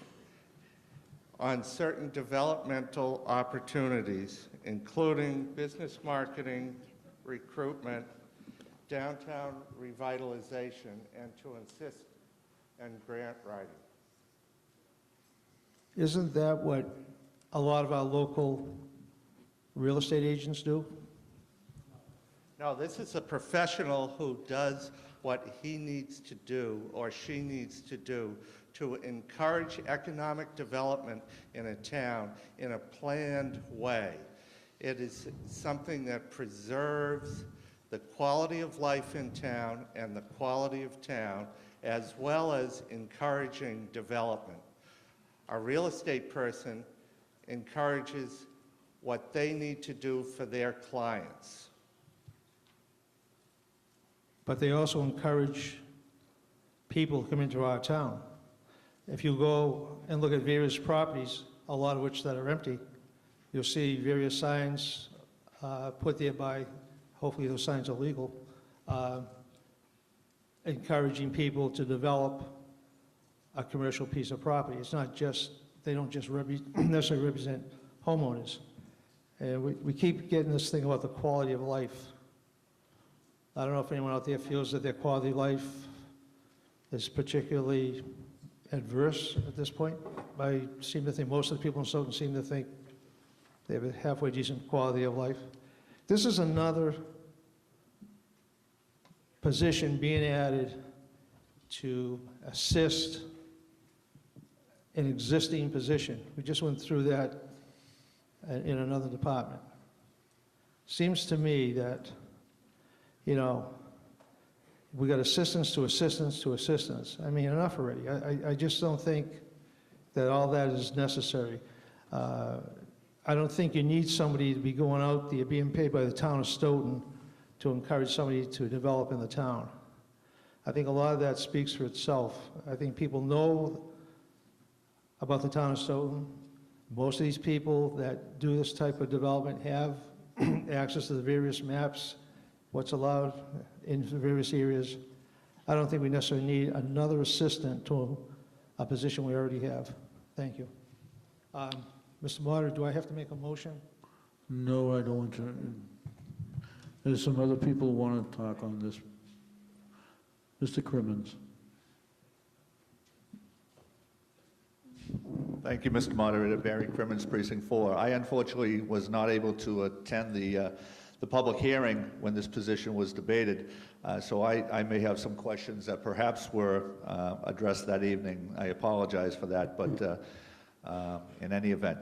[SPEAKER 15] on certain developmental opportunities, including business marketing, recruitment, downtown revitalization, and to assist in grant writing.
[SPEAKER 11] Isn't that what a lot of our local real estate agents do?
[SPEAKER 15] No, this is a professional who does what he needs to do or she needs to do to encourage economic development in a town in a planned way. It is something that preserves the quality of life in town and the quality of town, as well as encouraging development. A real estate person encourages what they need to do for their clients.
[SPEAKER 11] But they also encourage people to come into our town. If you go and look at various properties, a lot of which that are empty, you'll see various signs put there by, hopefully those signs are legal, encouraging people to develop a commercial piece of property. It's not just, they don't just necessarily represent homeowners. And we keep getting this thing about the quality of life. I don't know if anyone out there feels that their quality of life is particularly adverse at this point. I seem to think most of the people in Stoughton seem to think they have a halfway decent quality of life. This is another position being added to assist an existing position. We just went through that in another department. Seems to me that, you know, we got assistance to assistance to assistance. I mean, enough already. I just don't think that all that is necessary. I don't think you need somebody to be going out there being paid by the town of Stoughton to encourage somebody to develop in the town. I think a lot of that speaks for itself. I think people know about the town of Stoughton. Most of these people that do this type of development have access to the various maps, what's allowed in the various areas. I don't think we necessarily need another assistant to a position we already have. Thank you. Mr. Moderator, do I have to make a motion?
[SPEAKER 1] No, I don't want to. There's some other people who want to talk on this. Mr. Crimmins.
[SPEAKER 7] Thank you, Mr. Moderator. Barry Crimmins, Precinct 4. I unfortunately was not able to attend the public hearing when this position was debated, so I may have some questions that perhaps were addressed that evening. I apologize for that, but in any event,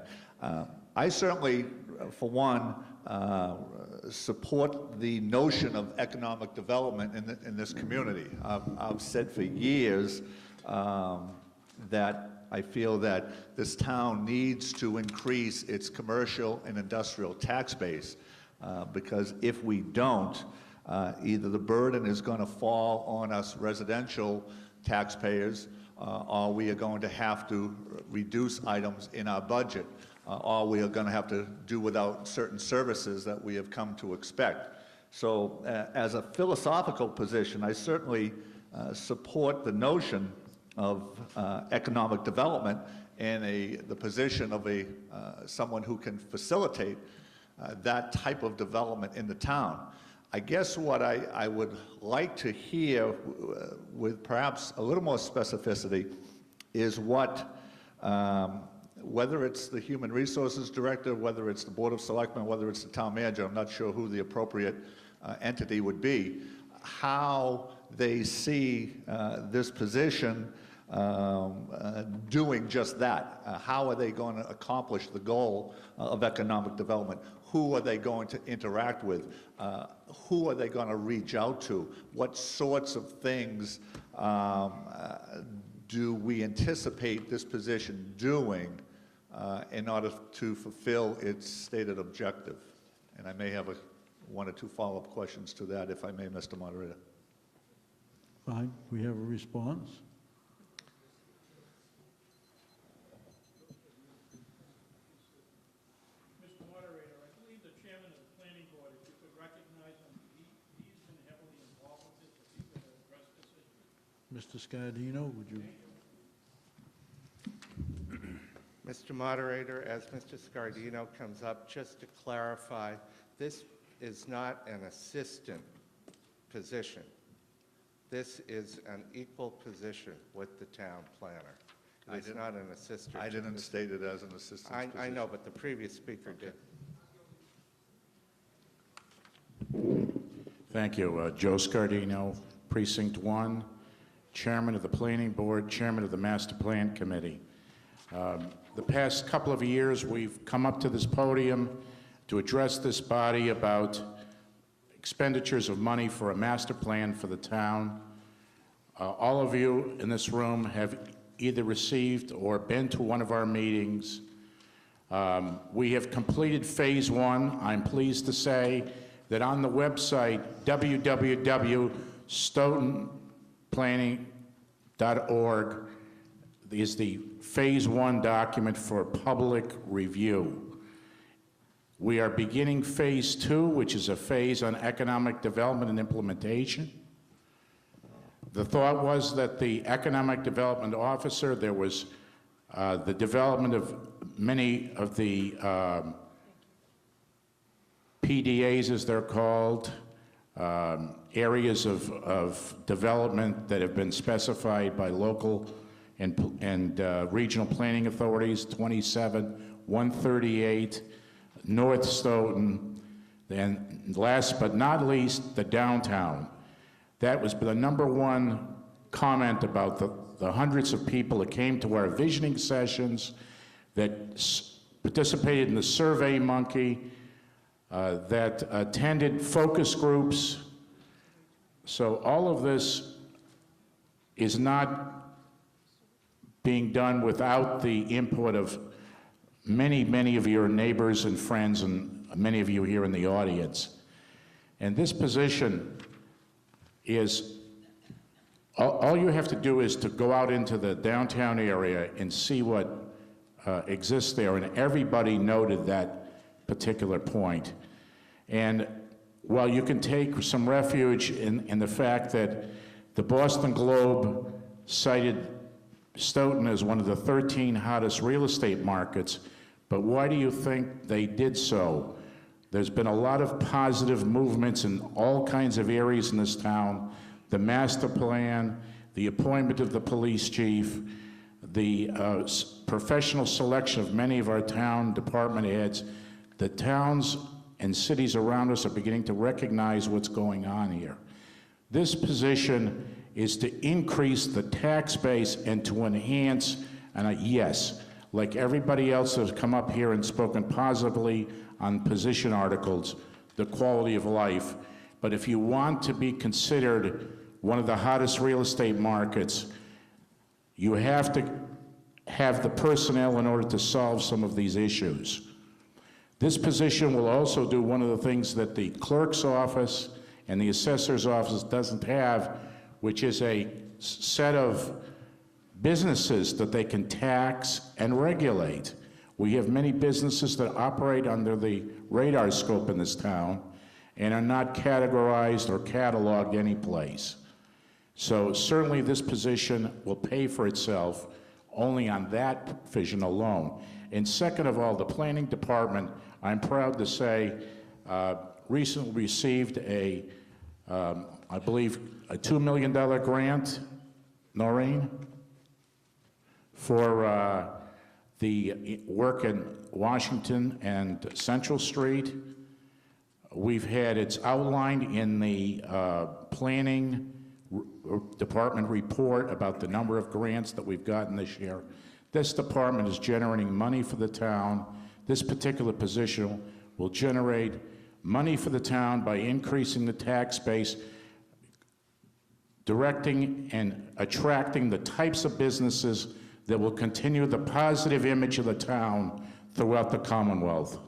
[SPEAKER 7] I certainly, for one, support the notion of economic development in this community. I've said for years that I feel that this town needs to increase its commercial and industrial tax base, because if we don't, either the burden is going to fall on us residential taxpayers, or we are going to have to reduce items in our budget, or we are going to have to do without certain services that we have come to expect. So as a philosophical position, I certainly support the notion of economic development and the position of someone who can facilitate that type of development in the town. I guess what I would like to hear with perhaps a little more specificity is what, whether it's the Human Resources Director, whether it's the Board of Selectmen, whether it's the Town Manager, I'm not sure who the appropriate entity would be, how they see this position doing just that. How are they going to accomplish the goal of economic development? Who are they going to interact with? Who are they going to reach out to? What sorts of things do we anticipate this position doing in order to fulfill its stated objective? And I may have one or two follow-up questions to that, if I may, Mr. Moderator.
[SPEAKER 1] Fine, we have a response.
[SPEAKER 5] Mr. Moderator, I believe the chairman of the planning board, if you could recognize him, he's been heavily involved with this, if he could address this issue.
[SPEAKER 1] Mr. Scardino, would you?
[SPEAKER 15] Mr. Moderator, as Mr. Scardino comes up, just to clarify, this is not an assistant position. This is an equal position with the town planner. It's not an assistant.
[SPEAKER 7] I didn't state it as an assistant position.
[SPEAKER 15] I know, but the previous speaker did.
[SPEAKER 4] Thank you. Joe Scardino, Precinct 1, Chairman of the Planning Board, Chairman of the Master Plan Committee. The past couple of years, we've come up to this podium to address this body about expenditures of money for a master plan for the town. All of you in this room have either received or been to one of our meetings. We have completed phase 1. I'm pleased to say that on the website, www.stoughtonplanning.org, is the phase 1 document for public review. We are beginning phase 2, which is a phase on economic development and implementation. The thought was that the economic development officer, there was the development of many of the PDAs, as they're called, areas of development that have been specified by local and regional planning authorities, 27, 138, North Stoughton, and last but not least, the downtown. That was the #1 comment about the hundreds of people that came to our visioning sessions, that participated in the Survey Monkey, that attended focus groups. So all of this is not being done without the input of many, many of your neighbors and friends, and many of you here in the audience. And this position is, all you have to do is to go out into the downtown area and see what exists there, and everybody noted that particular point. And while you can take some refuge in the fact that the Boston Globe cited Stoughton as one of the 13 hottest real estate markets, but why do you think they did so? There's been a lot of positive movements in all kinds of areas in this town. The master plan, the appointment of the police chief, the professional selection of many of our town department heads. The towns and cities around us are beginning to recognize what's going on here. This position is to increase the tax base and to enhance, and yes, like everybody else has come up here and spoken positively on position articles, the quality of life. But if you want to be considered one of the hottest real estate markets, you have to have the personnel in order to solve some of these issues. This position will also do one of the things that the clerk's office and the assessor's office doesn't have, which is a set of businesses that they can tax and regulate. We have many businesses that operate under the radar scope in this town and are not categorized or cataloged any place. So certainly this position will pay for itself only on that vision alone. And second of all, the planning department, I'm proud to say, recently received I believe, a $2 million grant, Noreen, for the work in Washington and Central Street. We've had, it's outlined in the planning department report about the number of grants that we've gotten this year. This department is generating money for the town. This particular position will generate money for the town by increasing the tax base, directing and attracting the types of businesses that will continue the positive image of the town throughout the Commonwealth.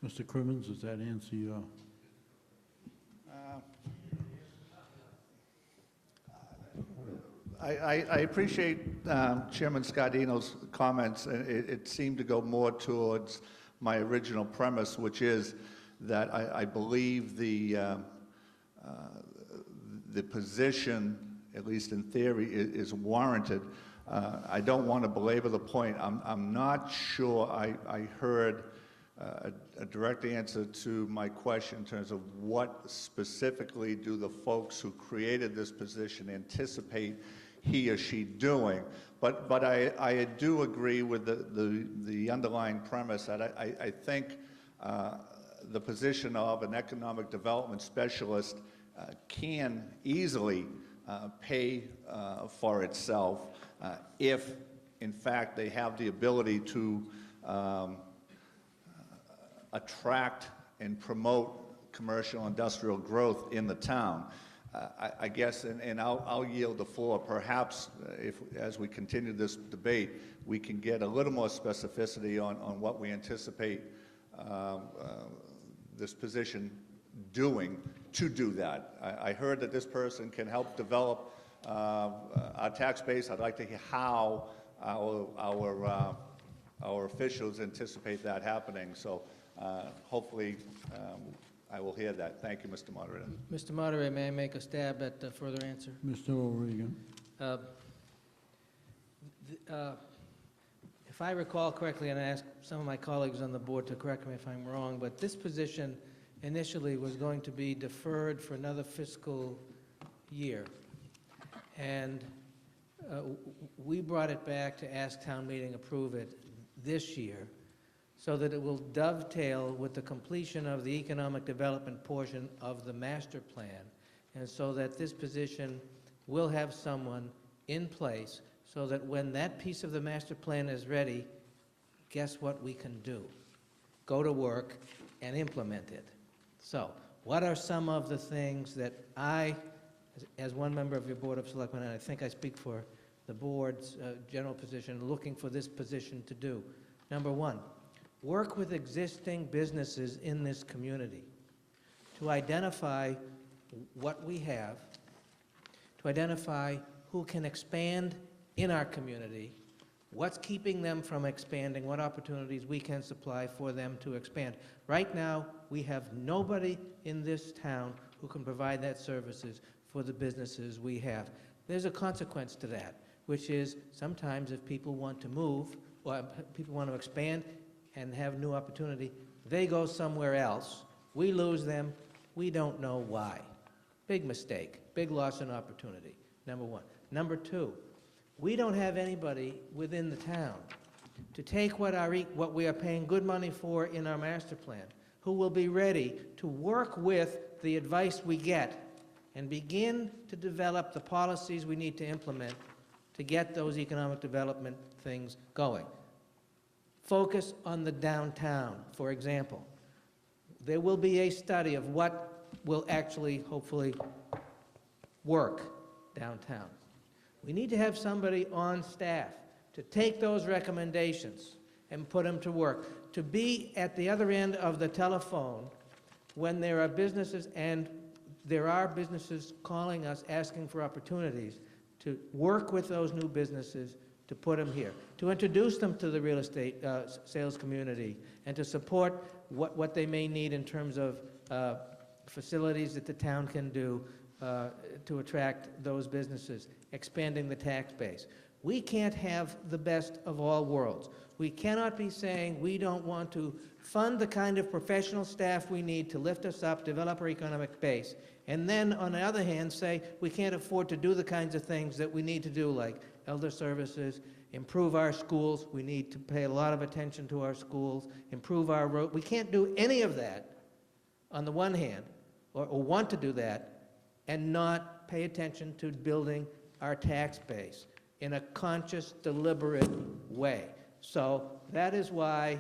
[SPEAKER 1] Mr. Crimmins, does that answer your?
[SPEAKER 7] I appreciate Chairman Scardino's comments. It seemed to go more towards my original premise, which is that I believe the position at least in theory, is warranted. I don't want to belabor the point. I'm not sure I heard a direct answer to my question in terms of what specifically do the folks who created this position anticipate he or she doing. But I do agree with the underlying premise that I think the position of an economic development specialist can easily pay for itself if, in fact, they have the ability to attract and promote commercial industrial growth in the town. I guess, and I'll yield the floor, perhaps if, as we continue this debate, we can get a little more specificity on what we anticipate this position doing to do that. I heard that this person can help develop our tax base. I'd like to hear how our officials anticipate that happening. So hopefully I will hear that. Thank you, Mr. Moderator.
[SPEAKER 16] Mr. Moderator, may I make a stab at a further answer?
[SPEAKER 1] Mr. O'Regan.
[SPEAKER 16] If I recall correctly, and I ask some of my colleagues on the board to correct me if I'm wrong, but this position initially was going to be deferred for another fiscal year. And we brought it back to ask town meeting approve it this year so that it will dovetail with the completion of the economic development portion of the master plan, and so that this position will have someone in place so that when that piece of the master plan is ready, guess what we can do? Go to work and implement it. So, what are some of the things that I, as one member of your Board of Selectmen, and I think I speak for the board's general position, looking for this position to do? Number one, work with existing businesses in this community to identify what we have, to identify who can expand in our community, what's keeping them from expanding, what opportunities we can supply for them to expand. Right now, we have nobody in this town who can provide that services for the businesses we have. There's a consequence to that, which is sometimes if people want to move, or people want to expand and have new opportunity, they go somewhere else. We lose them. We don't know why. Big mistake, big loss in opportunity, number one. Number two, we don't have anybody within the town to take what we are paying good money for in our master plan, who will be ready to work with the advice we get and begin to develop the policies we need to implement to get those economic development things going. Focus on the downtown, for example. There will be a study of what will actually, hopefully, work downtown. We need to have somebody on staff to take those recommendations and put them to work, to be at the other end of the telephone when there are businesses, and there are businesses calling us asking for opportunities, to work with those new businesses to put them here, to introduce them to the real estate sales community, and to support what they may need in terms of facilities that the town can do to attract those businesses, expanding the tax base. We can't have the best of all worlds. We cannot be saying we don't want to fund the kind of professional staff we need to lift us up, develop our economic base, and then, on the other hand, say we can't afford to do the kinds of things that we need to do, like elder services, improve our schools. We need to pay a lot of attention to our schools, improve our roads. We can't do any of that on the one hand, or want to do that, and not pay attention to building our tax base in a conscious, deliberate way. So that is why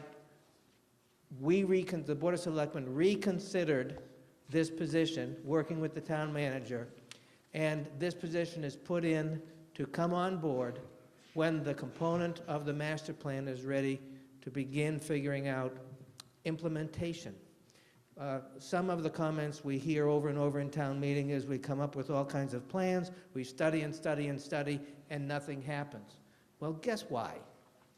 [SPEAKER 16] the Board of Selectmen reconsidered this position, working with the town manager, and this position is put in to come on board when the component of the master plan is ready to begin figuring out implementation. Some of the comments we hear over and over in town meeting is we come up with all kinds of plans, we study and study and study, and nothing happens. Well, guess why?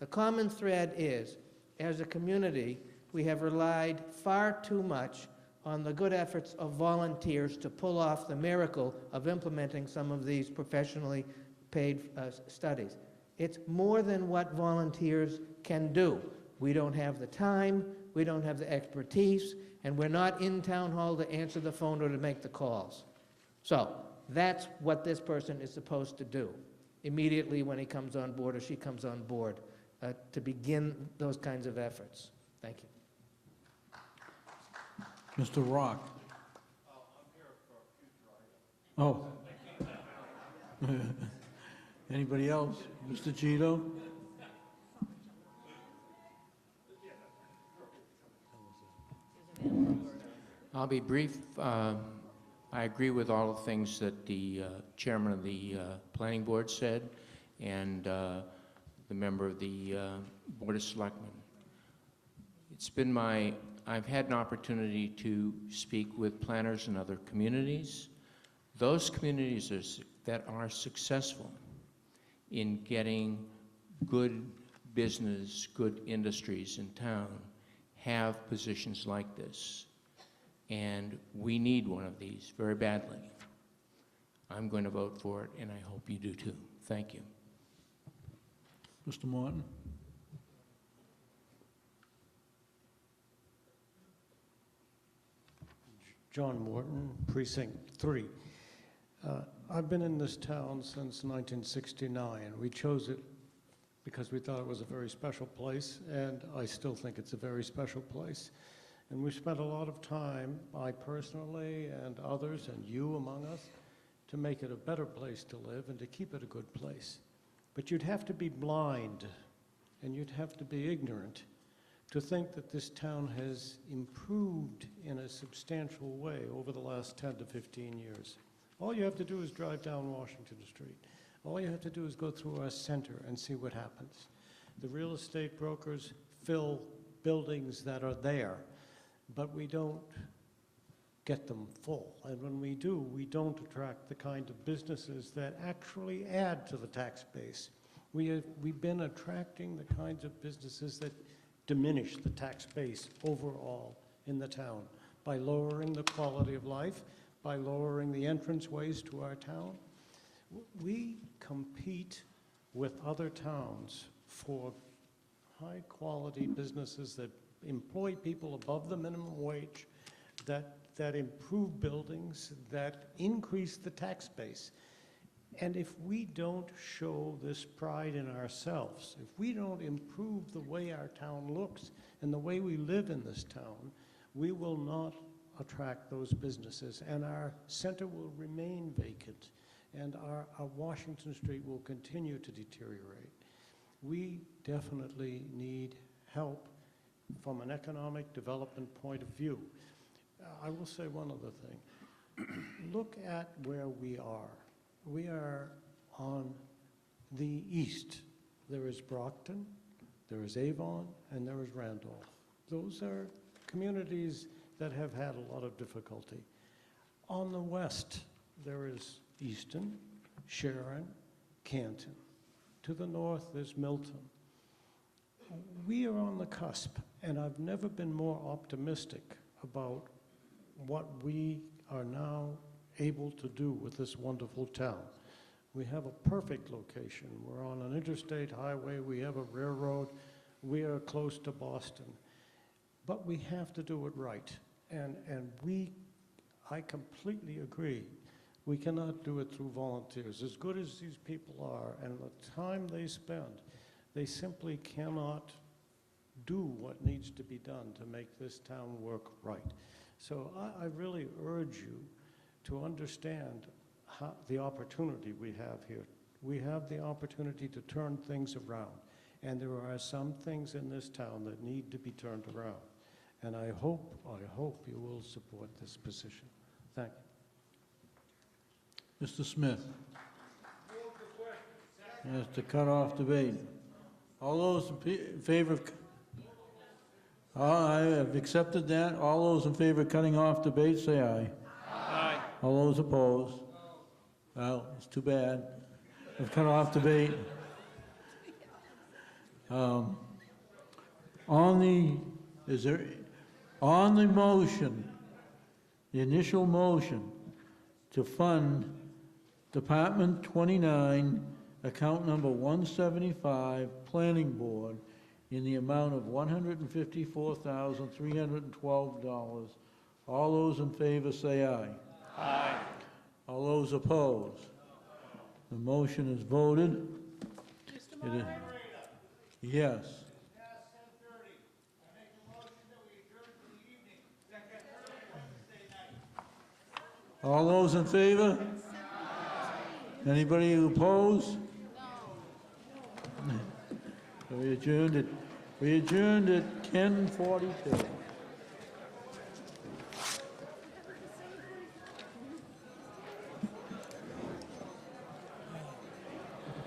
[SPEAKER 16] The common thread is, as a community, we have relied far too much on the good efforts of volunteers to pull off the miracle of implementing some of these professionally paid studies. It's more than what volunteers can do. We don't have the time, we don't have the expertise, and we're not in town hall to answer the phone or to make the calls. So that's what this person is supposed to do immediately when he comes on board or she comes on board to begin those kinds of efforts. Thank you.
[SPEAKER 1] Mr. Rock. Oh. Anybody else? Mr. Gito?
[SPEAKER 13] I'll be brief. I agree with all the things that the chairman of the planning board said and the member of the Board of Selectmen. I've had an opportunity to speak with planners in other communities. Those communities that are successful in getting good business, good industries in town have positions like this. And we need one of these very badly. I'm going to vote for it, and I hope you do too. Thank you.
[SPEAKER 1] Mr. Martin?
[SPEAKER 14] John Morton, Precinct 3. I've been in this town since 1969. We chose it because we thought it was a very special place, and I still think it's a very special place. And we spent a lot of time, I personally and others, and you among us, to make it a better place to live and to keep it a good place. But you'd have to be blind, and you'd have to be ignorant to think that this town has improved in a substantial way over the last 10 to 15 years. All you have to do is drive down Washington Street. All you have to do is go through our center and see what happens. The real estate brokers fill buildings that are there, but we don't get them full. And when we do, we don't attract the kind of businesses that actually add to the tax base. We've been attracting the kinds of businesses that diminish the tax base overall in the town by lowering the quality of life, by lowering the entranceways to our town. We compete with other towns for high-quality businesses that employ people above the minimum wage, that improve buildings, that increase the tax base. And if we don't show this pride in ourselves, if we don't improve the way our town looks and the way we live in this town, we will not attract those businesses, and our center will remain vacant, and our Washington Street will continue to deteriorate. We definitely need help from an economic development point of view. I will say one other thing. Look at where we are. We are on the east. There is Brockton, there is Avon, and there is Randolph. Those are communities that have had a lot of difficulty. On the west, there is Easton, Sharon, Canton. To the north, there's Milton. We are on the cusp, and I've never been more optimistic about what we are now able to do with this wonderful town. We have a perfect location. We're on an interstate highway. We have a railroad. We are close to Boston. But we have to do it right. And I completely agree. We cannot do it through volunteers. As good as these people are and the time they spend, they simply cannot do what needs to be done to make this town work right. So I really urge you to understand the opportunity we have here. We have the opportunity to turn things around. And there are some things in this town that need to be turned around. And I hope you will support this position. Thank you.
[SPEAKER 1] Mr. Smith? Yes, to cut off debate. All those in favor of... I have accepted that. All those in favor of cutting off debate, say aye.
[SPEAKER 9] Aye.
[SPEAKER 1] All those opposed? Well, it's too bad. We've cut off debate. On the motion the initial motion to fund Department 29, account number 175, Planning Board, in the amount of $154,312. All those in favor say aye.
[SPEAKER 9] Aye.
[SPEAKER 1] All those opposed? The motion is voted. It is- Yes. All those in favor? Anybody who oppose? We adjourned at 10:42.